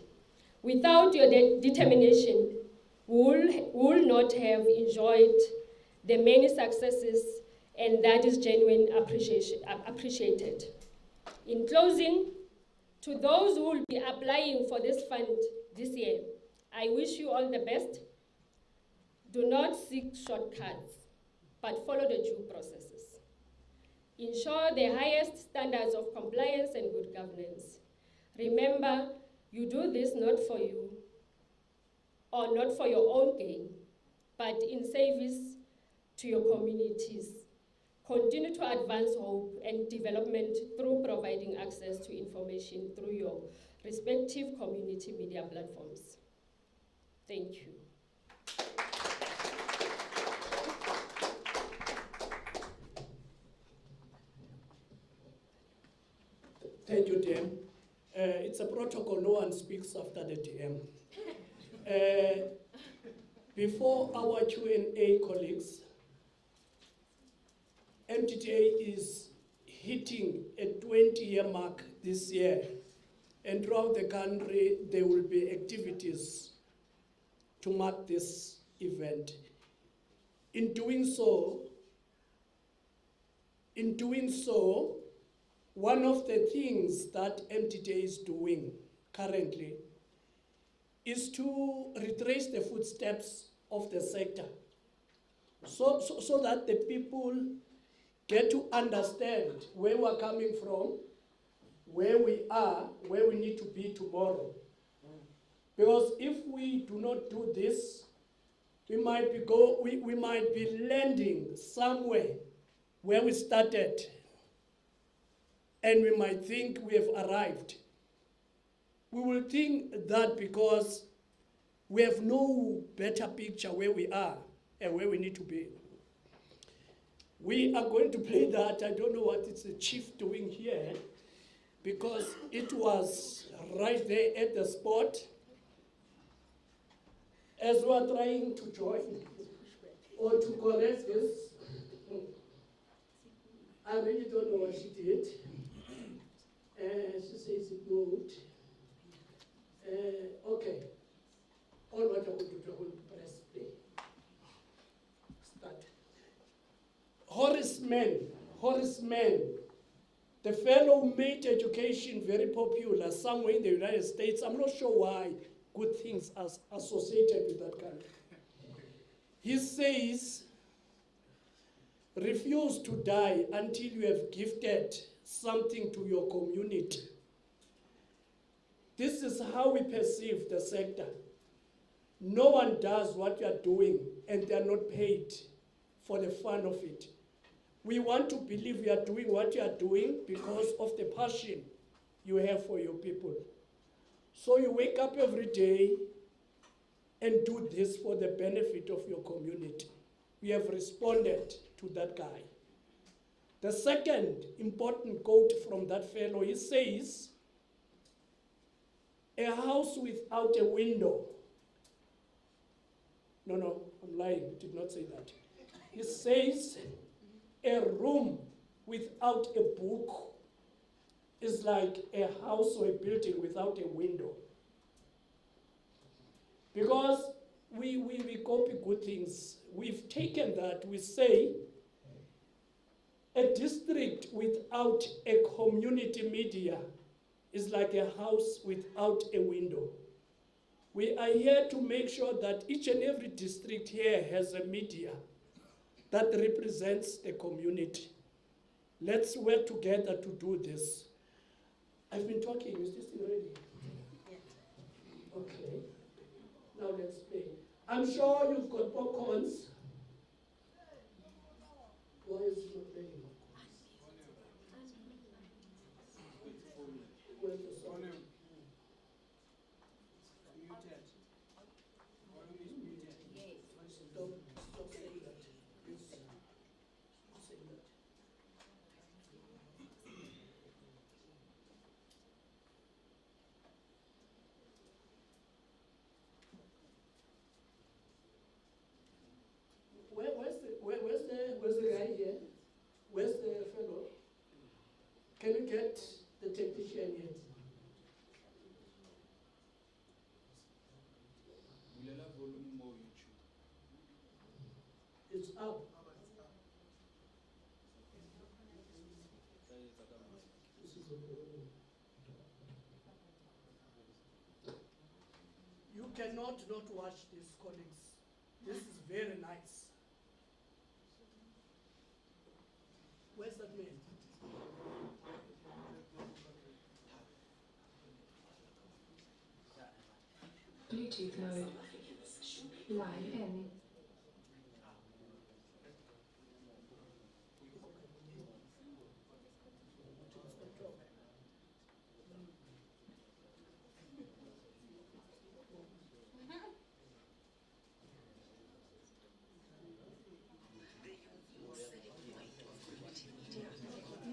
Without your determination, we will not have enjoyed the many successes, and that is genuine appreciated. In closing, to those who will be applying for this fund this year, I wish you all the best. Do not seek shortcuts, but follow the due processes. Ensure the highest standards of compliance and good governance. Remember, you do this not for you or not for your own gain, but in service to your communities. Continue to advance hope and development through providing access to information through your respective community media platforms. Thank you. Thank you, Tim. It's a protocol, no one speaks after the DM. Before our Q&A, colleagues, MDA is hitting a 20-year mark this year. And throughout the country, there will be activities to mark this event. In doing so, one of the things that MDA is doing currently is to retrace the footsteps of the sector so that the people get to understand where we're coming from, where we are, where we need to be tomorrow. Because if we do not do this, we might be landing somewhere where we started, and we might think we have arrived. We will think that because we have no better picture where we are and where we need to be. We are going to play that. I don't know what it's the chief doing here, because it was right there at the spot as we are trying to join or to correct this. I really don't know what she did. She says it moved. Okay. All what I could do, I will press play. Start. Horace Mann, the fellow who made education very popular somewhere in the United States. I'm not sure why good things are associated with that country. He says, refuse to die until you have gifted something to your community. This is how we perceive the sector. No one does what you are doing and they are not paid for the fun of it. We want to believe you are doing what you are doing because of the passion you have for your people. So you wake up every day and do this for the benefit of your community. We have responded to that guy. The second important quote from that fellow, he says, a house without a window. No, I'm lying, he did not say that. He says, a room without a book is like a house or a building without a window. Because we copy good things. We've taken that, we say, a district without a community media is like a house without a window. We are here to make sure that each and every district here has a media that represents the community. Let's work together to do this. I've been talking, is this thing ready? Yeah. Okay. Now let's play. I'm sure you've got popcorns. Why is it not playing? Where's the song? Stop saying that. Please. Stop saying that. Where's the guy here? Where's the fellow? Can you get the technician yet? It's up. This is you cannot not watch this, colleagues. This is very nice. Where's that man? Bluetooth mode. Line N.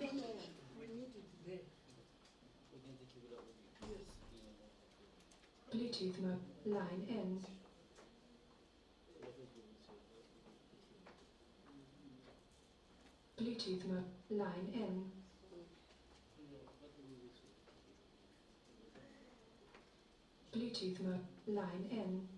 No, we need it there. Bluetooth mode. Line end. Bluetooth mode. Line N. Bluetooth mode. Line N.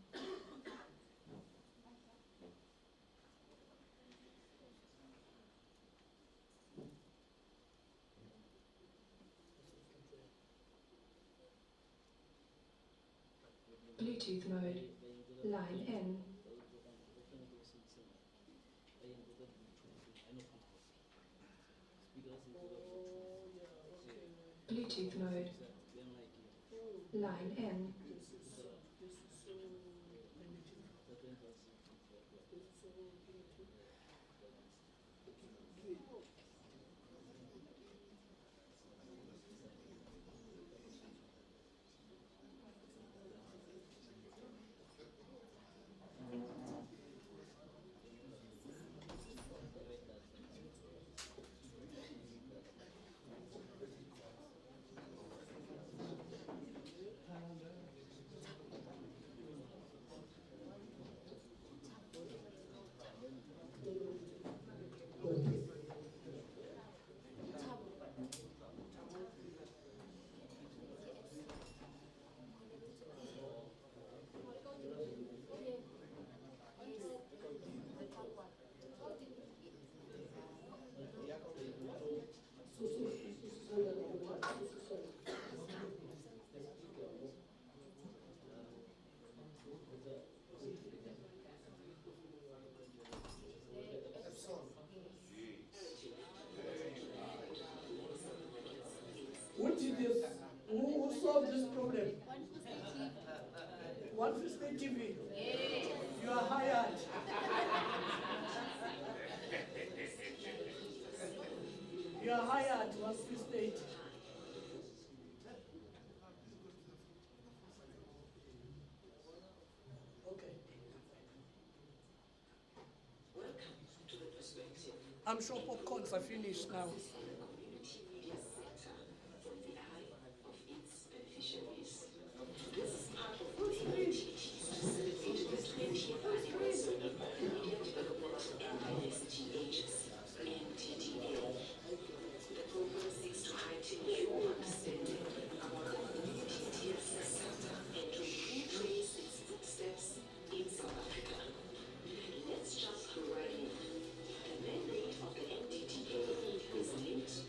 Bluetooth mode. Line N. Bluetooth mode. Line N. Who did this? Who solved this problem? One State TV. You are hired. You are hired, One State. Okay. I'm sure popcorns are finished now. Let's jump right in. The mandate of the Mdda is linked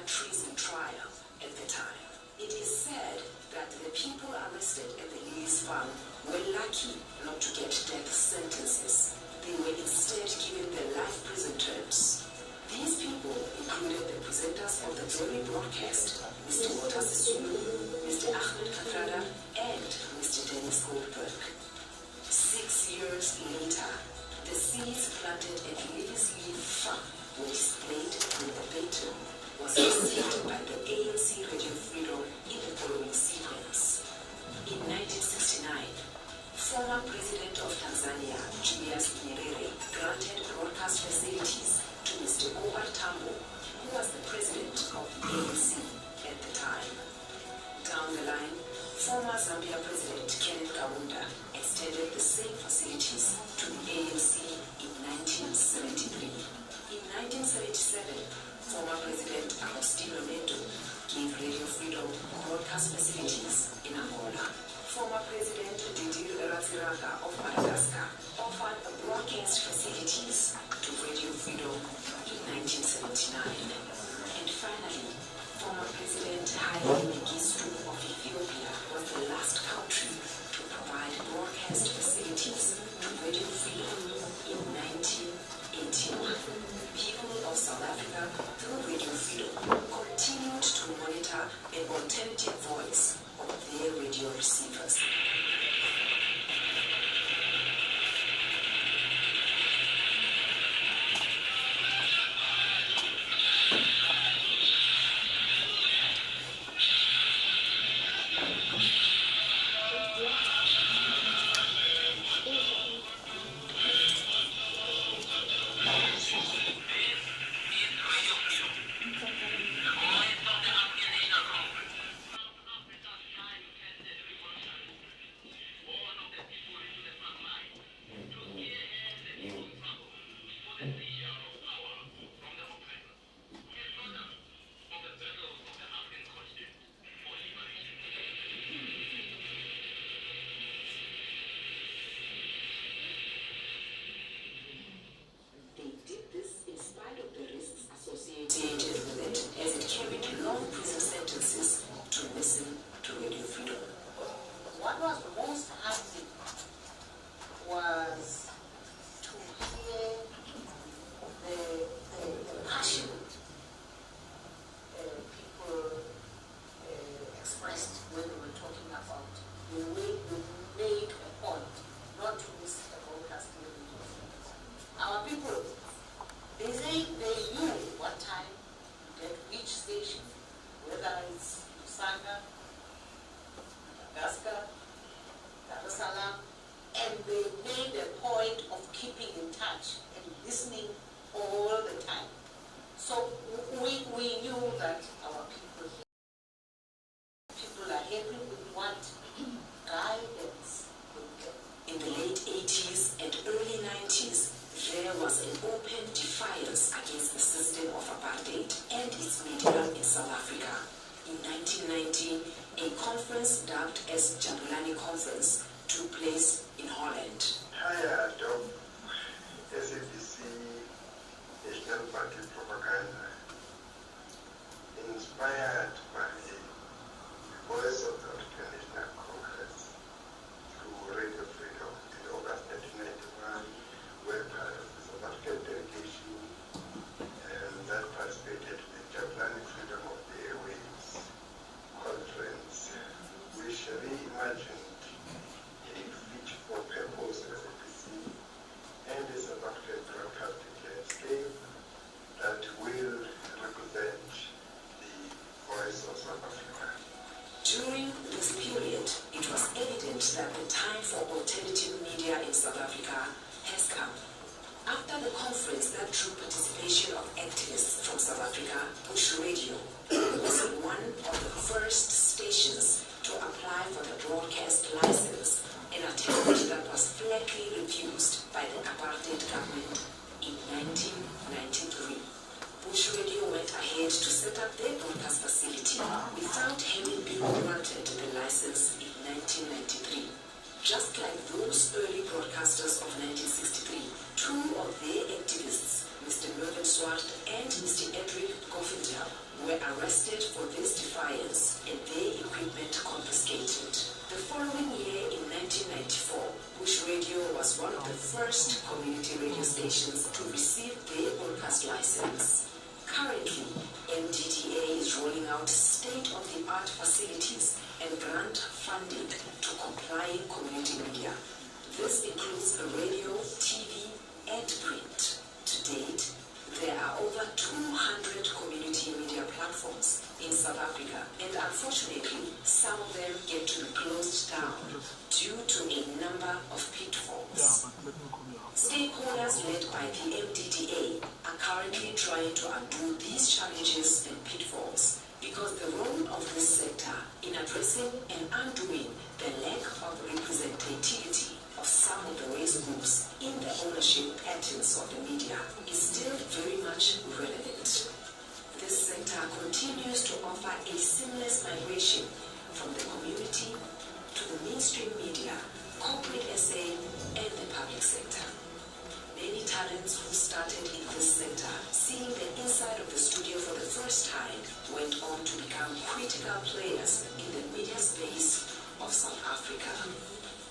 treason trial at the time. It is said that the people arrested at the Lilies farm were lucky not to get death sentences. They were instead given their life prison terms. These people included the presenters of the daily broadcast, Mr. Walter Sisulu, Mr. Ahmed Katrada, and Mr. Dennis Goldberg. 6 years later, the seeds planted at Lilies farm were displayed and the baton was received by the ANC Radio Freedom in the following sequence. In 1969, former President of Tanzania, Julius Nyerere, granted broadcast facilities to Mr. Omar Tambo, who was the president of the ANC at the time. Down the line, former Zambia President Kenneth Kaunda extended the same facilities to the ANC in 1973. In 1977, former President Agostinho Neto gave Radio Freedom broadcast facilities in Angola. Former President Didier Ratsiraka of Madagascar offered broadcast facilities to Radio Freedom in 1979. And finally, former President Haile Mengistu of Ethiopia was the last country to provide broadcast facilities to Radio Freedom in 1981. People of South Africa, through Radio Freedom, continued to monitor an alternative voice of their radio receivers. Just like those early broadcasters of 1963, two of their activists, Mr. Mervyn Swart and Mr. Edric Goffendale, were arrested for this defiance and their equipment confiscated. The following year, in 1994, Bush Radio was one of the first community radio stations to receive their broadcast license. Currently, Mdda is rolling out state-of-the-art facilities and grant funding to complying community media. This includes radio, TV, and print. To date, there are over 200 community media platforms in South Africa, and unfortunately, some of them get to be closed down due to a number of pitfalls. Stakeholders led by the Mdda are currently trying to undo these challenges and pitfalls because the role of this sector in addressing and undoing the lack of representativity of some of the race groups in the ownership patterns of the media is still very much relevant. This sector continues to offer a seamless migration from the community to the mainstream media, corporate SA, and the public sector. Many talents who started in this sector, seeing the inside of the studio for the first time, went on to become critical players in the media space of South Africa.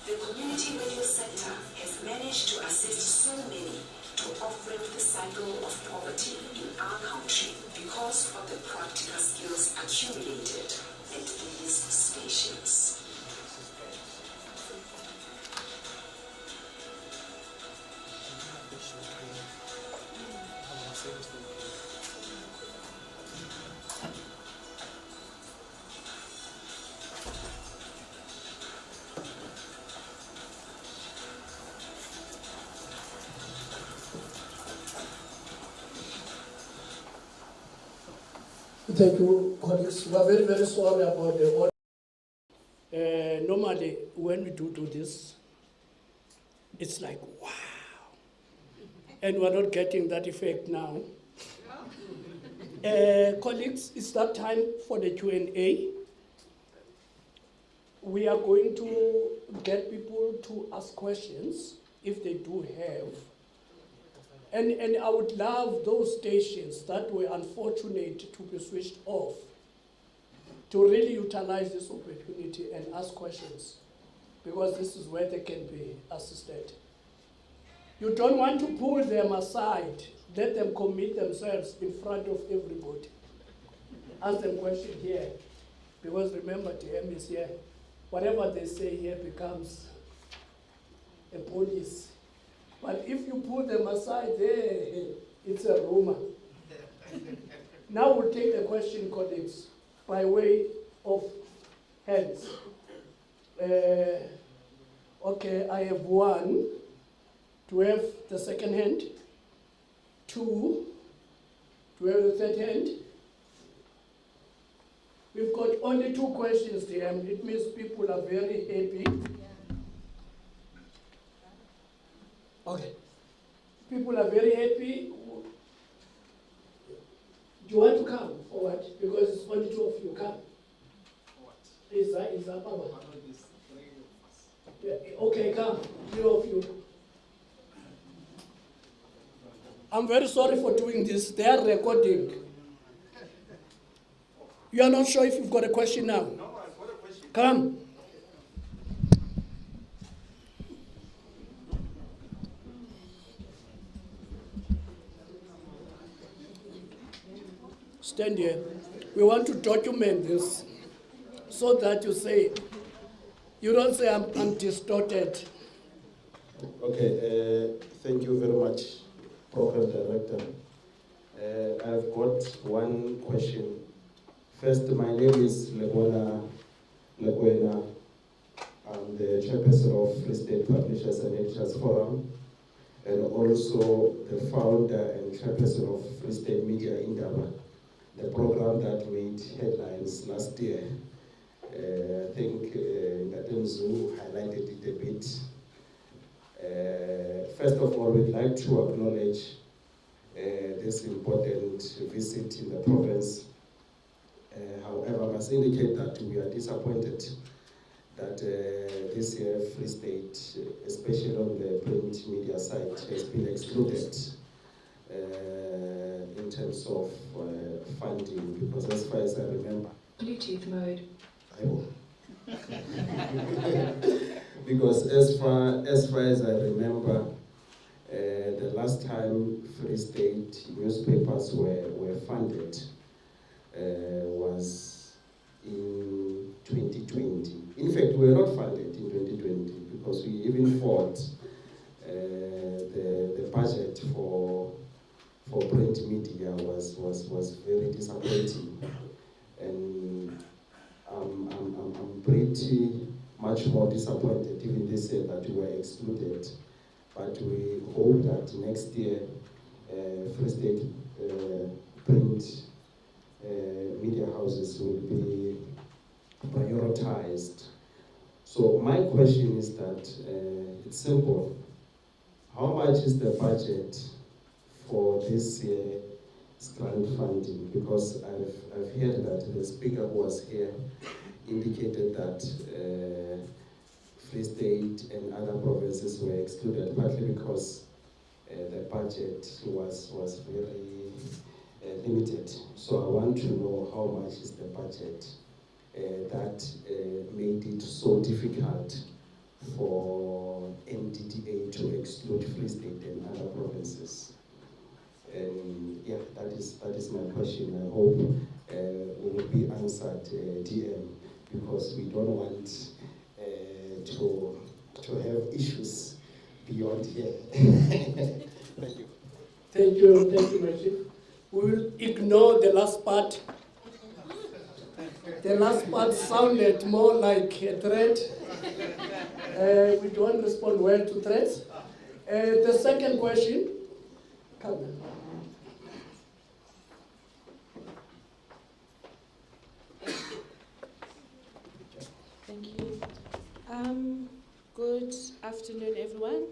The community radio sector has managed to assist so many to off-ramp the cycle of poverty in our country because of the practical skills accumulated at these stations. Thank you, colleagues. We are very, very sorry about the order. Normally, when we do this, it's like, wow. And we're not getting that effect now. Colleagues, it's that time for the Q&A. We are going to get people to ask questions, if they do have. And I would love those stations that were unfortunate to be switched off to really utilize this opportunity and ask questions, because this is where they can be assisted. You don't want to pull them aside, let them commit themselves in front of everybody. Ask them questions here, because remember, TM is here. Whatever they say here becomes a police. But if you pull them aside there, it's a rumor. Now we'll take the question, colleagues, by way of hands. Okay, I have one. Do we have the second hand? Two. Do we have the third hand? We've got only 2 questions, DM. It means people are very happy. Okay. People are very happy. Do you want to come or what? Because it's only 2 of you. Come. Is that Baba? Yeah, okay, come. 3 of you. I'm very sorry for doing this. They are recording. You are not sure if you've got a question now? No, I've got a question. Come. Stand here. We want to document this so that you say, you don't say I'm distorted. Okay, thank you very much, Program Director. I've got one question. First, my name is Lekwena. I'm the chairperson of Free State Publishers and Editors Forum, and also the founder and chairperson of Free State Media Mdda, the program that made headlines last year. I think Ngatemzu highlighted it a bit. First of all, we'd like to acknowledge this important visit in the province. However, I must indicate that we are disappointed that this year Free State, especially on the print media side, has been excluded in terms of funding, because as far as I remember, Bluetooth mode. I will. Because as far as I remember, the last time Free State newspapers were funded was in 2020. In fact, we were not funded in 2020 because we even fought the budget for print media was very disappointing, and I'm pretty much more disappointed even they said that we were excluded. But we hope that next year Free State print media houses will be prioritized. So my question is that it's simple. How much is the budget for this year's grant funding? Because I've heard that the speaker who was here indicated that Free State and other provinces were excluded, partly because the budget was very limited. So I want to know how much is the budget that made it so difficult for Mdda to exclude Free State and other provinces. And yeah, that is my question. I hope it will be answered, DM, because we don't want to have issues beyond here. Thank you. Thank you, my chief. We will ignore the last part. The last part sounded more like a threat. We don't respond well to threats. The second question. Thank you. Good afternoon, everyone.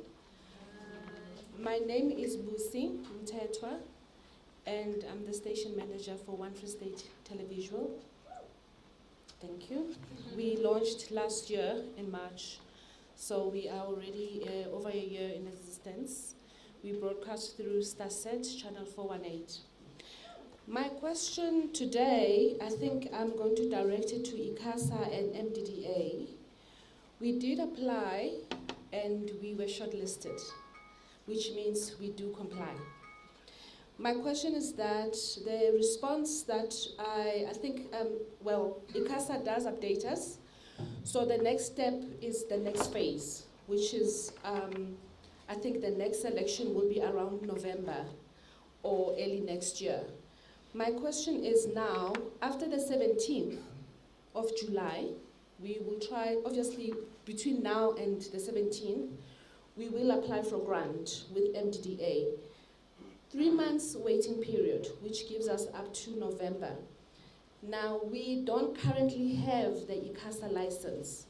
My name is Busi Mtetwa, and I'm the station manager for One Free State Televisual. Thank you. We launched last year in March, so we are already over a year in existence. We broadcast through Starset, channel 418. My question today, I think I'm going to direct it to ICASA and Mdda. We did apply and we were shortlisted, which means we do comply. My question is that the response that I think, ICASA does update us. So the next step is the next phase, which is, I think the next election will be around November or early next year. My question is now, after the 17th of July, we will try, obviously between now and the 17th, we will apply for grant with Mdda. 3 months waiting period, which gives us up to November. Now, we don't currently have the ICASA license.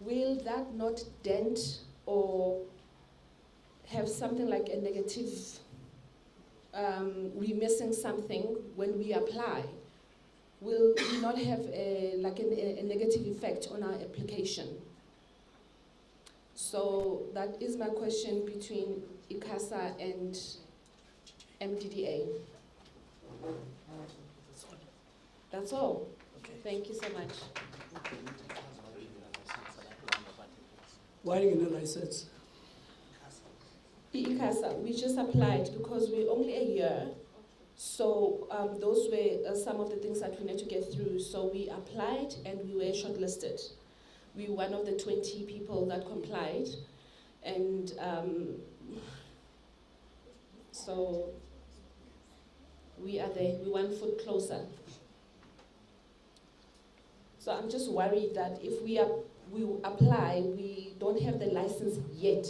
Will that not dent or have something like a negative, we're missing something when we apply? Will we not have a negative effect on our application? So that is my question between ICASA and Mdda. That's all. Okay. Thank you so much. Why are you in a license? ICASA, we just applied because we're only a year. So those were some of the things that we need to get through. So we applied and we were shortlisted. We were one of the 20 people that complied. And so we are there, we're 1 foot closer. So I'm just worried that if we apply, we don't have the license yet.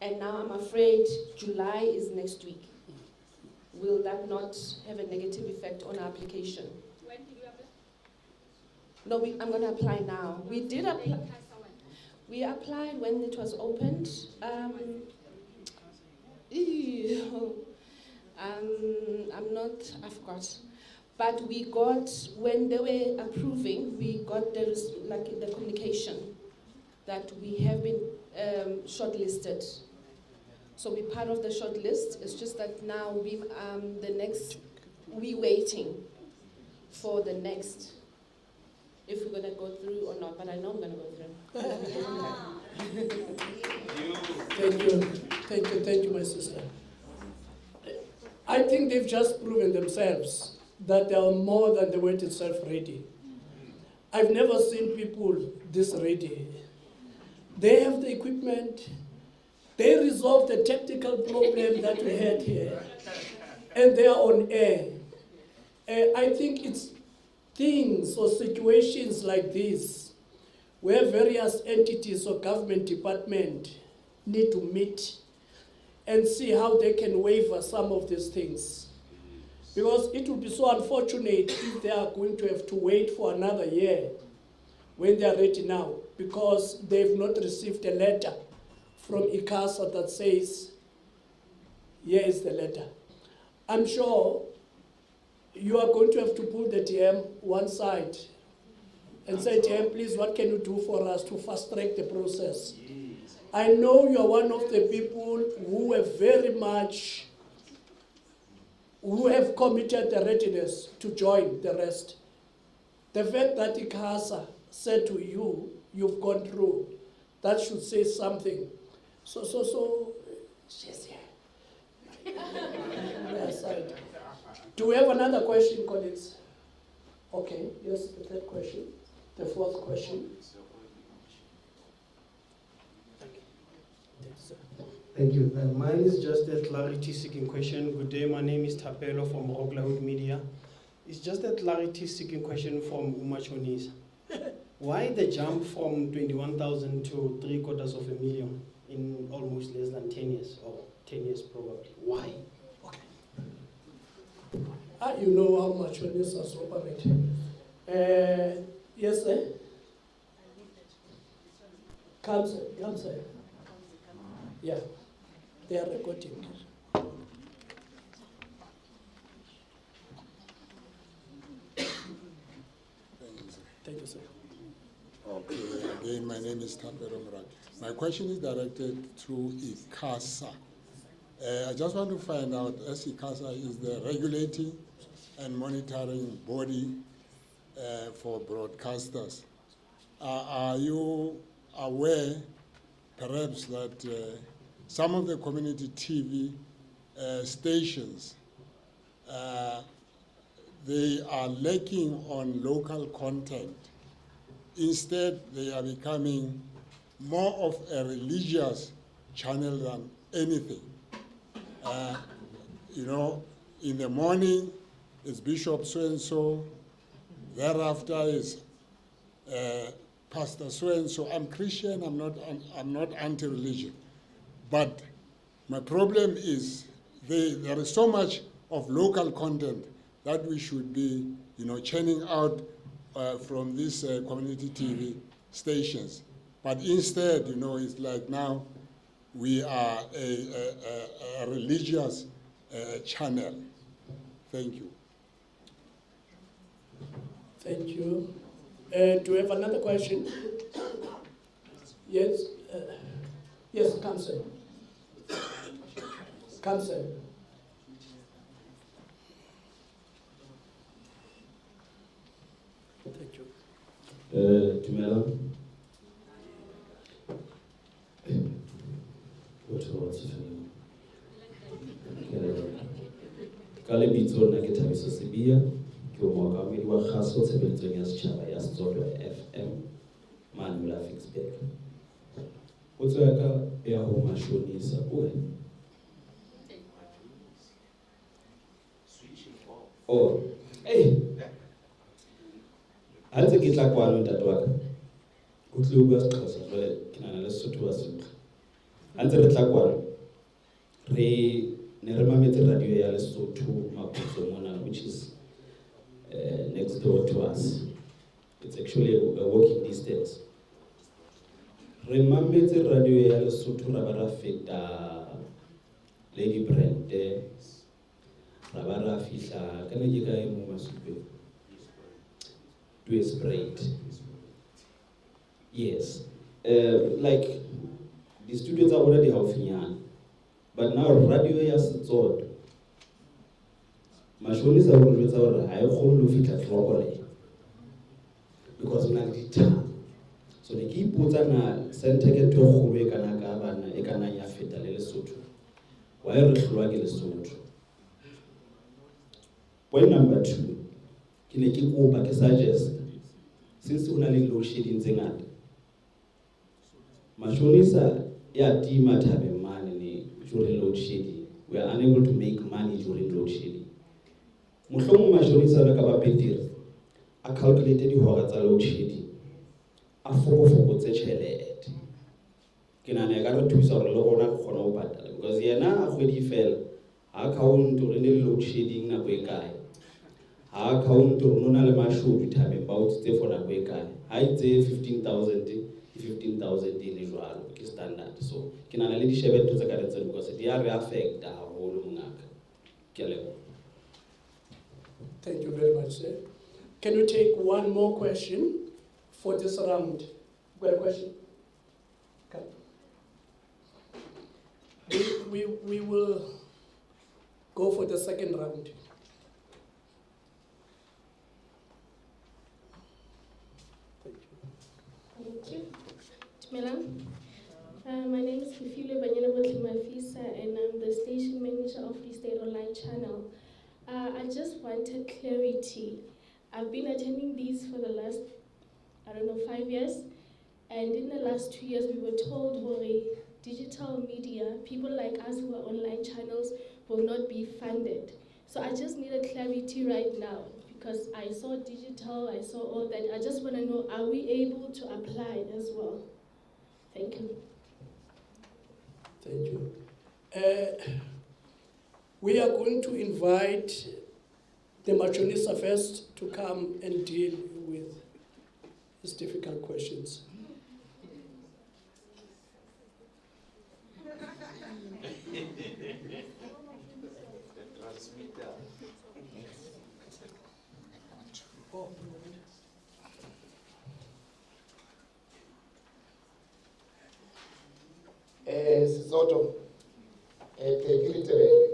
And now I'm afraid July is next week. Will that not have a negative effect on our application? When did you apply? No, I'm going to apply now. We did apply. We applied when it was opened. I forgot. But we got, when they were approving, we got the communication that we have been shortlisted. So we're part of the short list. It's just that now we we waiting for the next, if we're gonna go through or not, but I know I'm gonna go through. Thank you, my sister. I think they've just proven themselves that they are more than the word itself ready. I've never seen people this ready. They have the equipment, they resolved the technical problem that we had here, and they are on air. I think it's things or situations like this where various entities or government department need to meet and see how they can waiver some of these things. Because it would be so unfortunate if they are going to have to wait for another year when they are ready now, because they've not received a letter from ICASA that says, here is the letter. I'm sure you are going to have to pull the TM one side and say, TM, please, what can you do for us to fast track the process? I know you are one of the people who have committed the readiness to join the rest. The fact that ICASA said to you, you've gone through, that should say something. So, she's here. Aside. Do we have another question, colleagues? Okay, yes, the third question, the fourth question. Thank you. Mine is just a clarity-seeking question. Good day, my name is Tapelo from Roadcshow Media. It's just a clarity-seeking question from Umachonis. Why the jump from 21,000 to 750,000 in almost less than 10 years, or 10 years probably? Why? You know how much this has operated. Yes, sir? Come, sir. Yeah, they are recording. Thank you, sir. Okay, again, my name is Tapelo Mrak. My question is directed to ICASA. I just want to find out, as ICASA is the regulating and monitoring body for broadcasters, are you aware, perhaps, that some of the community TV stations, they are lacking on local content? Instead, they are becoming more of a religious channel than anything. You know, in the morning, it's Bishop so-and-so. Thereafter is Pastor so-and-so. I'm Christian, I'm not anti-religion. But my problem is there is so much of local content that we should be, churning out from these community TV stations. But instead, it's like now we are a religious channel. Thank you. Thank you. Do we have another question? Yes? Yes, Council. Council. Thank you. Dumela. Ka lebitso nna ke Thabiso Sebia, ke mookamedi wa kgaso tshebeletsong ya setjhaba ya Setsoto FM mane la Fixback. Potso ya ka ya ho mashonisa o ha ntse ke tla kwano ntate wa ka o tle o bua Sexhosa jwale ke nana le Sesotho wa Sotho. Ha ntse re tla kwano ne re mametse radio ya Lesotho Maputo mona, which is next door to us. It's actually a walking distance. Re mametse radio ya Lesotho ra ba ra feta Lady Brand ra ba ra fihla ka ne ke ka mo Masupe to a sprayed. Yes, like the students are already haufinyana, But now radio ya Setsoto, mashonisa o re jwetsa hore ha e kgone ho fihla Tlokole because na le dithaba. So ne ke ipotsa na center ke ntho e kgolo e kana ka bana e kana ya feta le Lesotho. Why re hlwa ke Lesotho? Point number 2, ke ne ke kopa ke suggest since o na le load shedding tse ngata. Mashonisa ya tima thabeng mane ne during load shedding. We are unable to make money during load shedding. Mohlomong mashonisa le ka ba betere a calculate dihora tsa load shedding. A fokotse tjhelete. Ke nahana e ka re thusa hore le rona re kgone ho patala because yena a kgwedi fela ha account re ne le load shedding nako e kae. Ha account re nona le mashodu thabeng ba utsitse for nako e kae. Ha itse 15,000 e le jwalo ke standard. So ke nahana le di shebe ntho tse ka retseng because di a re affect haholo mongaka. Ke a leboha. Thank you very much, sir. Can you take one more question for this round? Got a question? Come. We will go for the second round. Thank you. Dumelang. My name is Kifile Banyana Mafisa, and I'm the station manager of the State Online channel. I just wanted clarity. I've been attending these for the last, 5 years. And in the last 2 years, we were told digital media, people like us who are online channels, will not be funded. So I just need a clarity right now, because I saw digital, I saw all that. I just want to know, are we able to apply as well? Thank you. Thank you. We are going to invite the Machonisa first to come and deal with these difficult questions. Sesotho, ke literally.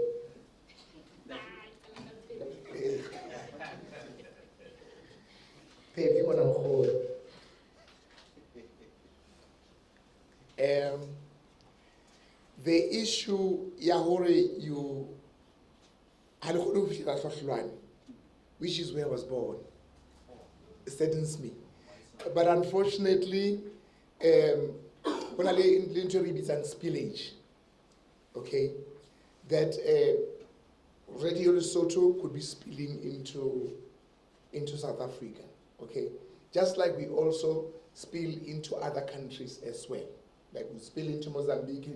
The issue you which is where I was born, saddens me. But unfortunately, when I into and spillage, okay, that Radio Lesotho could be spilling into South Africa, okay? Just like we also spill into other countries as well. Like we spill into Mozambique,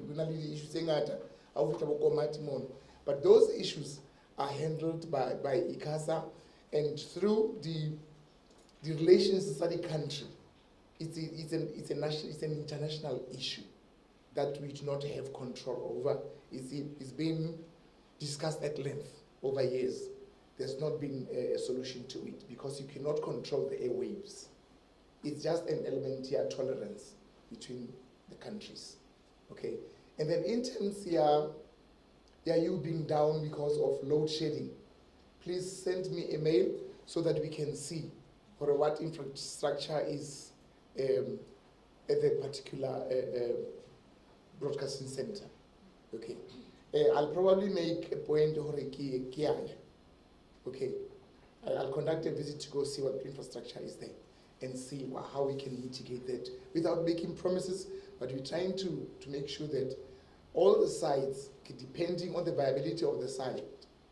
but those issues are handled by ICASA, and through the relations inside the country, it's an international issue that we do not have control over. It's been discussed at length over years. There's not been a solution to it because you cannot control the airwaves. It's just an elementary tolerance between the countries, okay? And then in terms you being down because of load shedding, please send me a mail so that we can see for what infrastructure is at the particular broadcasting center, okay? I'll probably make a point, okay? I'll conduct a visit to go see what infrastructure is there and see how we can mitigate that without making promises, but we're trying to make sure that all the sites, depending on the viability of the site,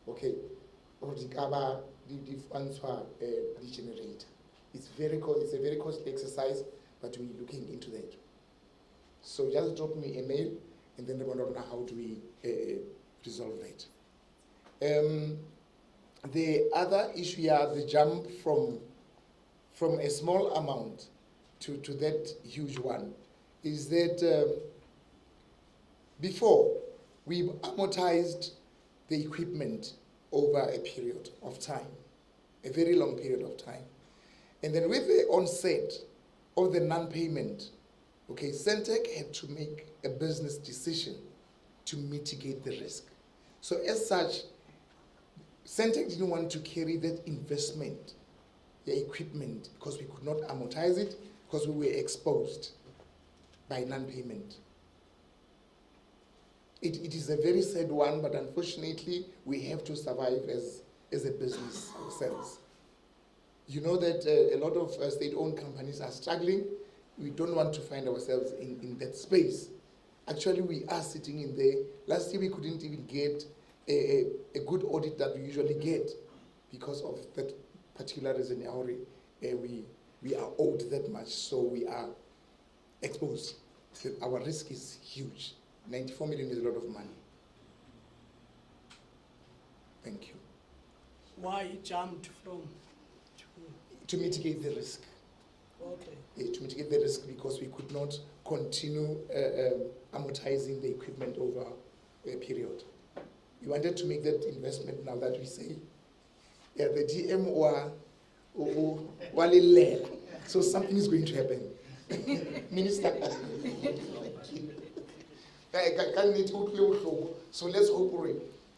okay, or the funds for the generator. It's a very costly exercise, but we're looking into that. So just drop me a mail, and then we're going to know how do we resolve that. The other issue here, the jump from a small amount to that huge one, is that before we amortized the equipment over a period of time, a very long period of time. And then with the onset of the non-payment, okay, Centec had to make a business decision to mitigate the risk. So as such, Centec didn't want to carry that investment, the equipment, because we could not amortize it, because we were exposed by non-payment. It is a very sad one, but unfortunately, we have to survive as a business ourselves. You know that a lot of state-owned companies are struggling. We don't want to find ourselves in that space. Actually, we are sitting in there. Last year, we couldn't even get a good audit that we usually get because of that particular reason. We are owed that much, so we are exposed. Our risk is huge. 94 million is a lot of money. Thank you. Why jumped from? To mitigate the risk. Okay. To mitigate the risk because we could not continue amortizing the equipment over a period. We wanted to make that investment now that we say, yeah, the DM so something is going to happen. Minister. So let's hope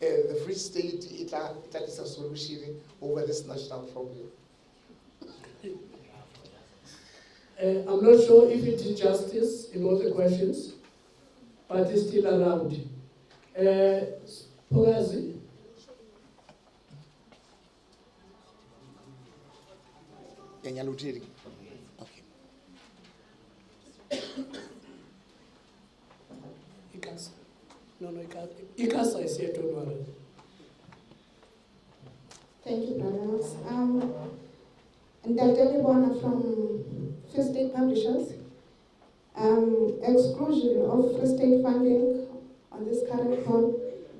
the Free State is a solution over this national problem. I'm not sure if it did justice in all the questions, but it's still around. Pogazi. Okay. Ikasa. No, Ikasa is here, don't worry. Thank you, brothers. Mdda from Free State Publishers. Exclusion of Free State funding on this current call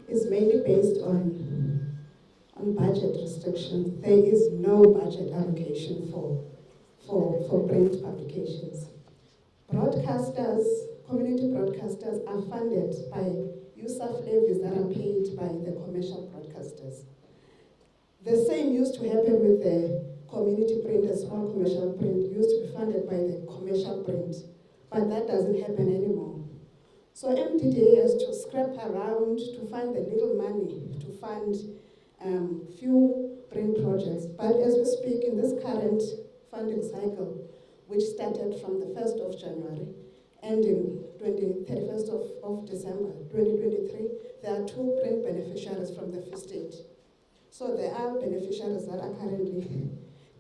is mainly based on budget restrictions. There is no budget allocation for print publications. Broadcasters, community broadcasters are funded by USAF levies that are paid by the commercial broadcasters. The same used to happen with the community print, the small commercial print, used to be funded by the commercial print, but that doesn't happen anymore. So Mdda has to scrap around to find the little money to fund few print projects. But as we speak, in this current funding cycle, which started from the 1st of January, ending 31st of December 2023, there are 2 print beneficiaries from the Free State. So there are beneficiaries that are currently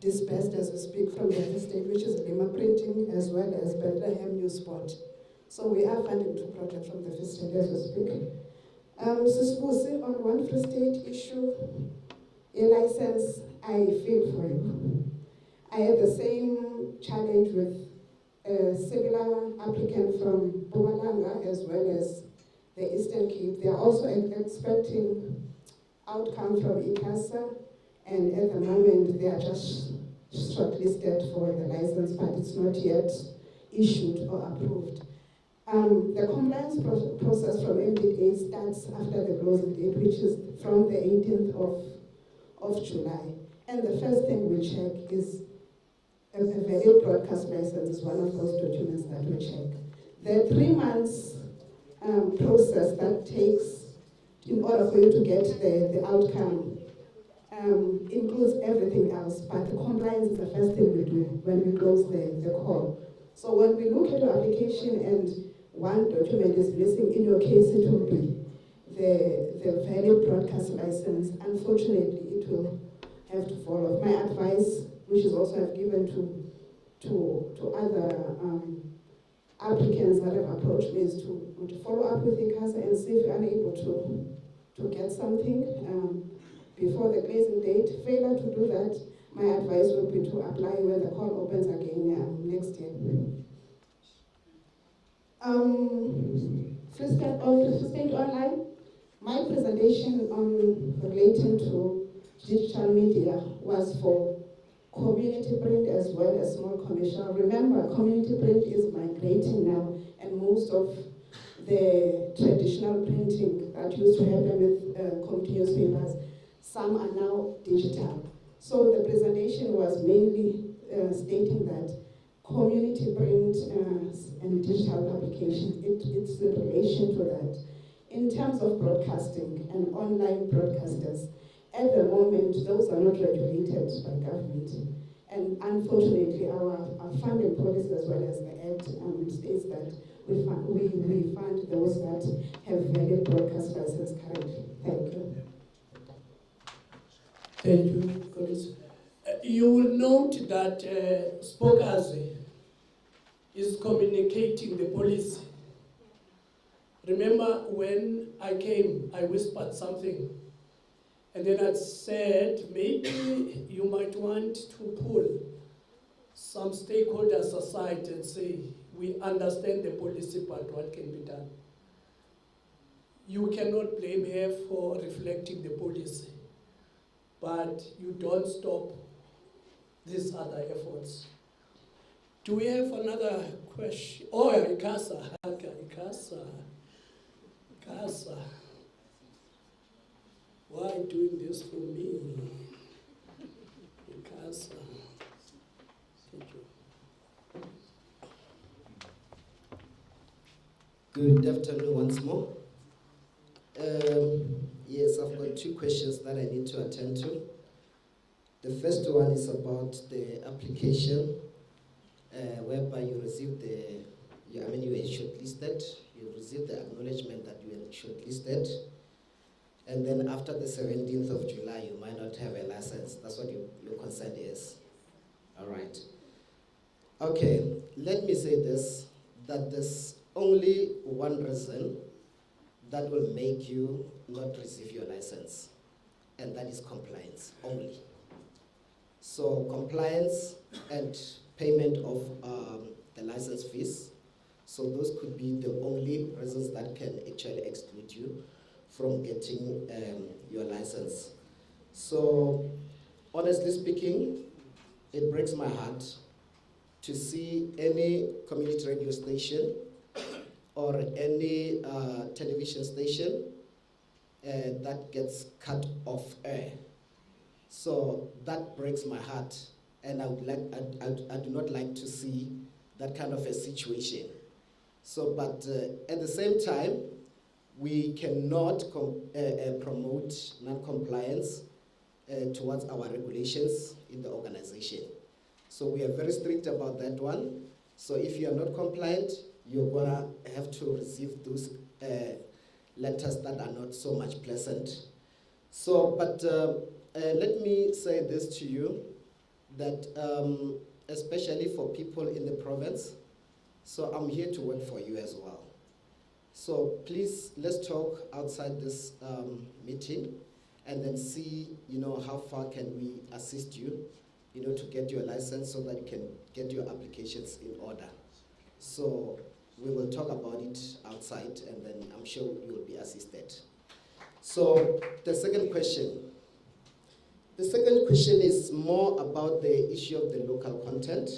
dispersed as we speak from the Free State, which is Lima Printing as well as Bethlehem New Sport. So we are funding 2 projects from the Free State as we speak. Sisbusi, on one Free State issue, a license, I feel for you. I had the same challenge with a similar applicant from Mpumalanga as well as the Eastern Cape. They are also expecting outcome from ICASA, and at the moment they are just shortlisted for the license, but it's not yet issued or approved. The compliance process from Mdda starts after the closing date, which is from the 18th of July. And the first thing we check is a valid broadcast license is one of those documents that we check. The 3 months process that takes in order for you to get the outcome includes everything else, but the compliance is the first thing we do when we close the call. So when we look at your application and one document is missing, in your case it will be the valid broadcast license. Unfortunately, it will have to fall off. My advice, which is also I've given to other applicants that have approached me, is to follow up with ICASA and see if you're unable to get something before the closing date. Failure to do that, my advice would be to apply when the call opens again next year. Free State Online, my presentation on relating to digital media was for community print as well as small commercial. Remember, community print is migrating now, and most of the traditional printing that used to happen with continuous papers, some are now digital. So the presentation was mainly stating that community print and digital publication, it's in relation to that. In terms of broadcasting and online broadcasters, at the moment, those are not regulated by government. And unfortunately, our funding policy as well as the Act states that we fund those that have valid broadcast license currently. Thank you. Thank you, colleagues. You will note that Spokazi is communicating the policy. Remember when I came, I whispered something, and then I said, maybe you might want to pull some stakeholders aside and say, we understand the policy, but what can be done? You cannot blame her for reflecting the policy, but you don't stop these other efforts. Do we have another question? Oh, yeah, Ikasa. Ikasa. Why doing this for me? Ikasa. Thank you. Good afternoon once more. Yes, I've got two questions that I need to attend to. The first one is about the application, whereby you received you were shortlisted. You received the acknowledgement that you were shortlisted, and then after the 17th of July, you might not have a license. That's what your concern is. All right. Okay, let me say this, that there's only one reason that will make you not receive your license, and that is compliance only. So compliance and payment of the license fees, so those could be the only reasons that can actually exclude you from getting your license. So honestly speaking, it breaks my heart to see any community radio station or any television station that gets cut off air. So that breaks my heart, and I do not like to see that kind of a situation. So, but at the same time, we cannot promote non-compliance towards our regulations in the organization. So we are very strict about that one. So if you are not compliant, you're gonna have to receive those letters that are not so much pleasant. So, but let me say this to you, that especially for people in the province, so I'm here to work for you as well. So please, let's talk outside this meeting and then see, how far can we assist you, to get your license so that you can get your applications in order. So we will talk about it outside, and then I'm sure you will be assisted. So the second question. The second question is more about the issue of the local content.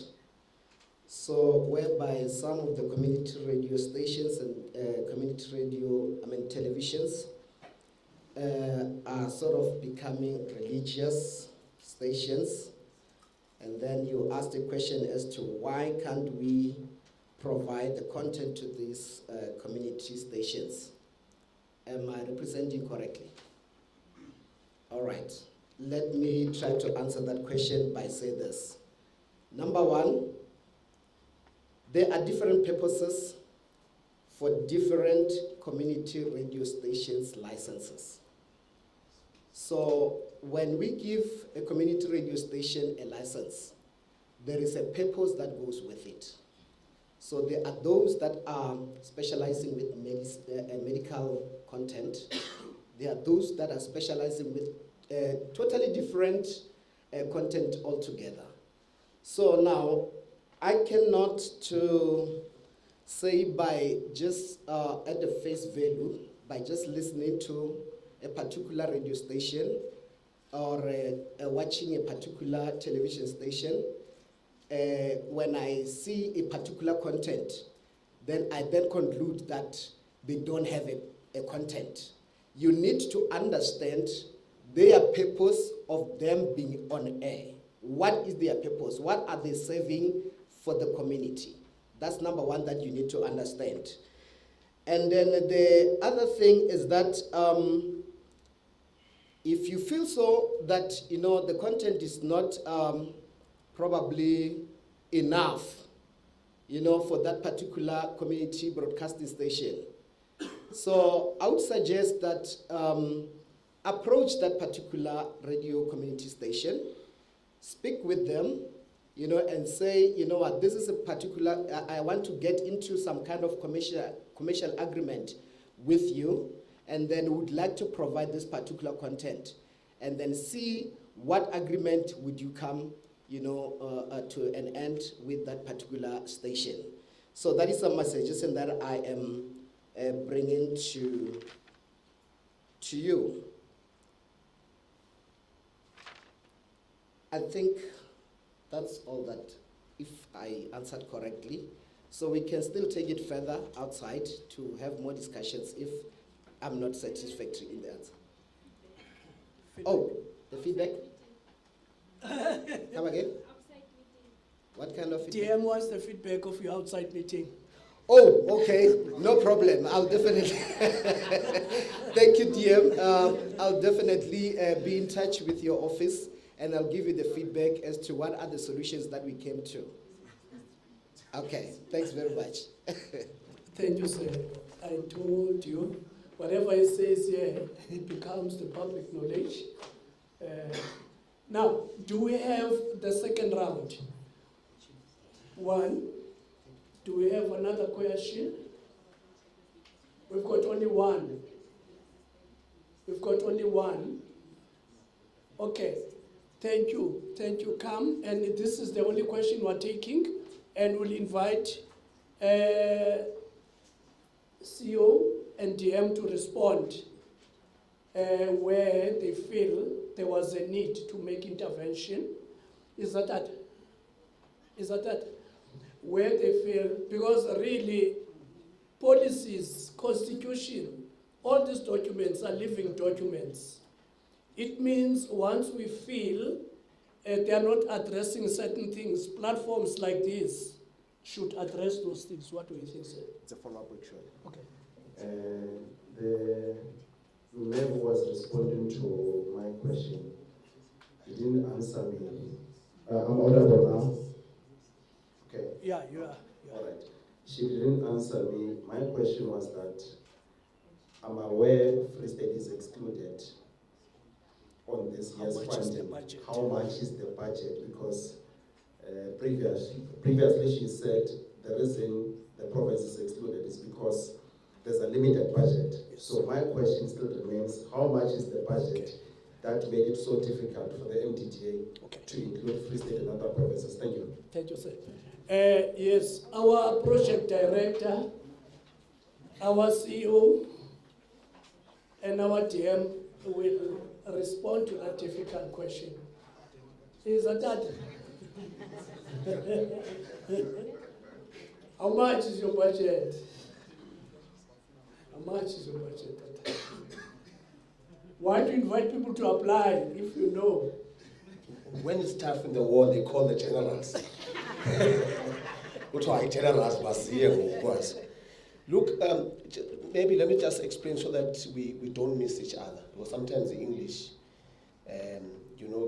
So whereby some of the community radio stations and televisions are sort of becoming religious stations. And then you ask the question as to why can't we provide the content to these community stations? Am I representing correctly? All right. Let me try to answer that question by saying this. Number one, there are different purposes for different community radio stations licenses. So when we give a community radio station a license, there is a purpose that goes with it. So there are those that are specializing with medical content. There are those that are specializing with totally different content altogether. So now, I cannot to say by just at the face value, by just listening to a particular radio station or watching a particular television station, when I see a particular content, then I then conclude that they don't have a content. You need to understand their purpose of them being on air. What is their purpose? What are they serving for the community? That's number one that you need to understand. And then the other thing is that if you feel so that the content is not probably enough, for that particular community broadcasting station, so I would suggest that approach that particular radio community station, speak with them, and say, what, this is a particular, I want to get into some kind of commercial agreement with you, and then would like to provide this particular content, and then see what agreement would you come, to an end with that particular station. So that is some suggestion that I am bringing to you. I think that's all that, if I answered correctly. So we can still take it further outside to have more discussions if I'm not satisfactory in the answer. Oh, the feedback? Come again? What kind of feedback? DM wants the feedback of your outside meeting. Oh, okay, no problem. I'll definitely, thank you, DM. I'll definitely be in touch with your office, and I'll give you the feedback as to what are the solutions that we came to. Okay, thanks very much. Thank you, sir. I told you, whatever he says here, it becomes the public knowledge. Now, do we have the second round? One. Do we have another question? We've got only one. We've got only one. Okay. Thank you. Thank you. Come. And this is the only question we're taking. And we'll invite CEO and DM to respond where they feel there was a need to make intervention. Is that that? Is that that? Where they feel, because really policies, constitution, all these documents are living documents. It means once we feel they are not addressing certain things, platforms like this should address those things. What do you think, sir? It's a follow-up actually. Okay. The mayor was responding to my question. He didn't answer me. I'm audible now. Okay. Yeah, you are. All right. She didn't answer me. My question was that I'm aware Free State is excluded on this year's funding. How much is the budget? Because previously she said the reason the province is excluded is because there's a limited budget. So my question still remains, how much is the budget that made it so difficult for the MDDA to include Free State and other provinces? Thank you. Thank you, sir. Yes, our project director, our CEO, and our DM will respond to that difficult question. Is that? How much is your budget? How much is your budget? Why do you invite people to apply if you know? When it's tough in the war, they call the generals. What are generals must hear, of course. Look, maybe let me just explain so that we don't miss each other. Because sometimes the English,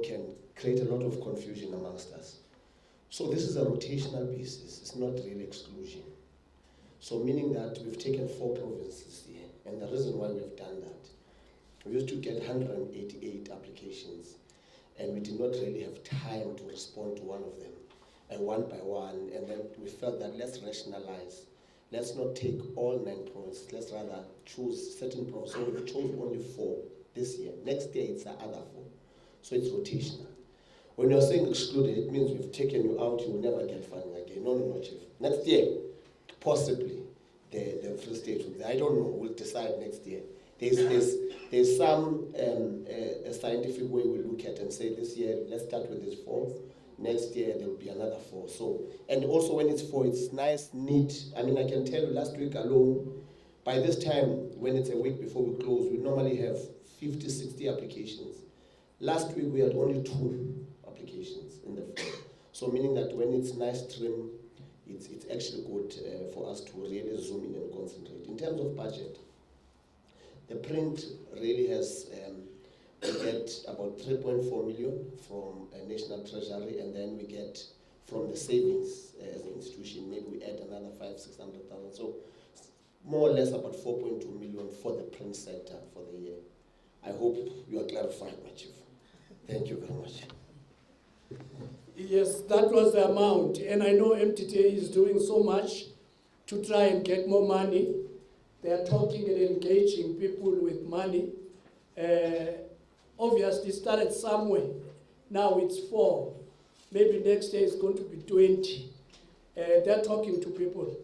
can create a lot of confusion amongst us. So this is a rotational basis. It's not really exclusion. So meaning that we've taken 4 provinces here. And the reason why we've done that, we used to get 188 applications. And we did not really have time to respond to one of them, and one by one, and then we felt that let's rationalize. Let's not take all 9 provinces, let's rather choose certain provinces. So we chose only 4 this year. Next year it's the other 4. So it's rotational. When you're saying excluded, it means we've taken you out, you will never get funding again. No, Chief. Next year, possibly, the Free State will be, I don't know, we'll decide next year. There's some scientific way we look at and say this year, let's start with this 4. Next year, there will be another 4. So, and also when it's 4, it's nice, neat. I mean, I can tell you last week alone, by this time, when it's a week before we close, we normally have 50, 60 applications. Last week, we had only 2 applications in the 4. So meaning that when it's nice, trim, it's actually good for us to really zoom in and concentrate. In terms of budget, the print really has, we get about 3.4 million from National Treasury, and then we get from the savings as an institution, maybe we add another 500,000-600,000. So more or less about 4.2 million for the print sector for the year. I hope you are clarified, my chief. Thank you very much. Yes, that was the amount, and I know MDDA is doing so much to try and get more money. They are talking and engaging people with money. Obviously started somewhere, now it's 4. Maybe next year it's going to be 20. They're talking to people.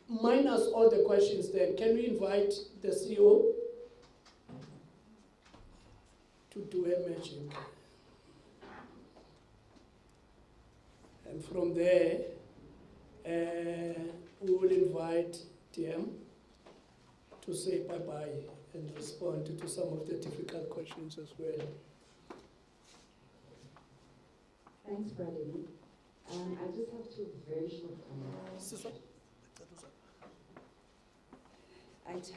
Minus all the questions then, can we invite the CEO to do a magic? And from there, we will invite DM to say bye-bye and respond to some of the difficult questions as well. Thanks, Bradley. I just have 2 very short comments.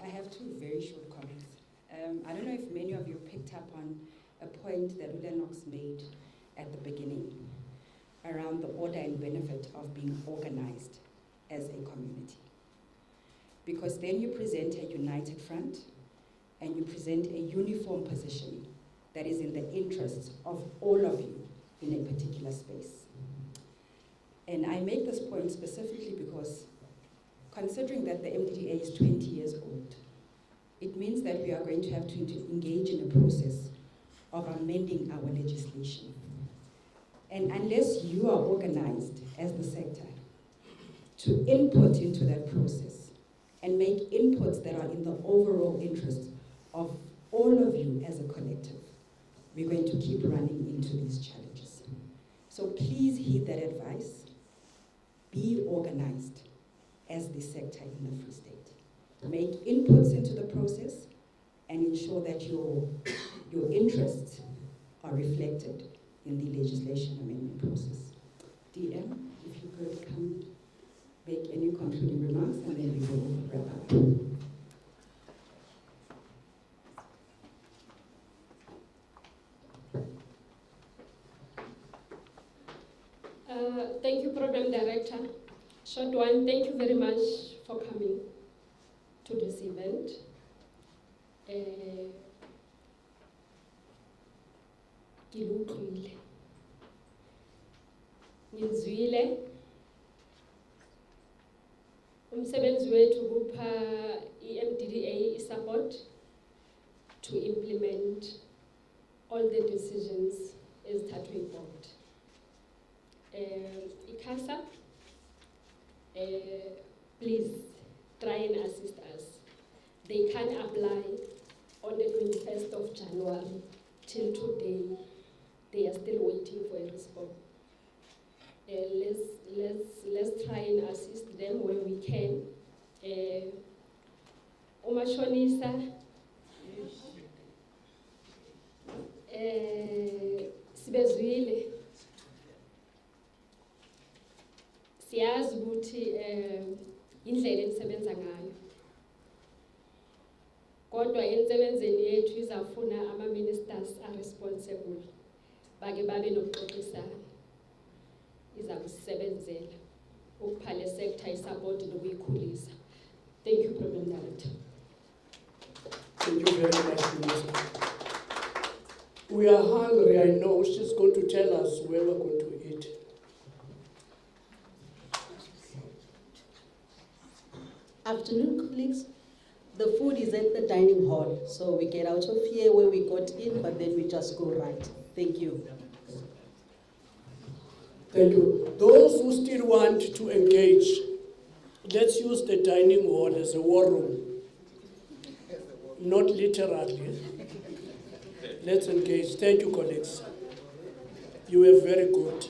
I have 2 very short comments. I don't know if many of you picked up on a point that Ulenox made at the beginning around the order and benefit of being organized as a community. Because then you present a united front and you present a uniform position that is in the interests of all of you in a particular space. And I make this point specifically because considering that the MDDA is 20 years old, it means that we are going to have to engage in a process of amending our legislation. And unless you are organized as the sector to input into that process and make inputs that are in the overall interest of all of you as a collective, we're going to keep running into these challenges. So please heed that advice. Be organized as the sector in the Free State. Make inputs into the process and ensure that your interests are reflected in the legislation amendment process. DM, if you could come make any concluding remarks and then we will wrap up. Thank you, Program Director. Short one, thank you very much for coming to this event. Ngiluqile. Ngizwile. Umsebenzi wethu kupha iMDDA support to implement all the decisions ezithathwe board. ICASA, please try and assist us. They can apply on the 21st of January till today. They are still waiting for a response. Let's try and assist them where we can. Umashonisa, sibezwile. Siyazi ukuthi indlela enisebenza ngayo. Kodwa insebenzeni yethu izafuna ama ministers are responsible. Bake babe nokuxoxisana. Izakusebenzela ukuphala sector isupport nokuyikhulisa. Thank you, Program Director. Thank you very much, Minister. We are hungry, I know. She's going to tell us where we're going to eat. Afternoon, colleagues. The food is at the dining hall, so we get out of here where we got in, but then we just go right. Thank you. Thank you. Those who still want to engage, let's use the dining hall as a war room. Not literally. Let's engage. Thank you, colleagues. You were very good.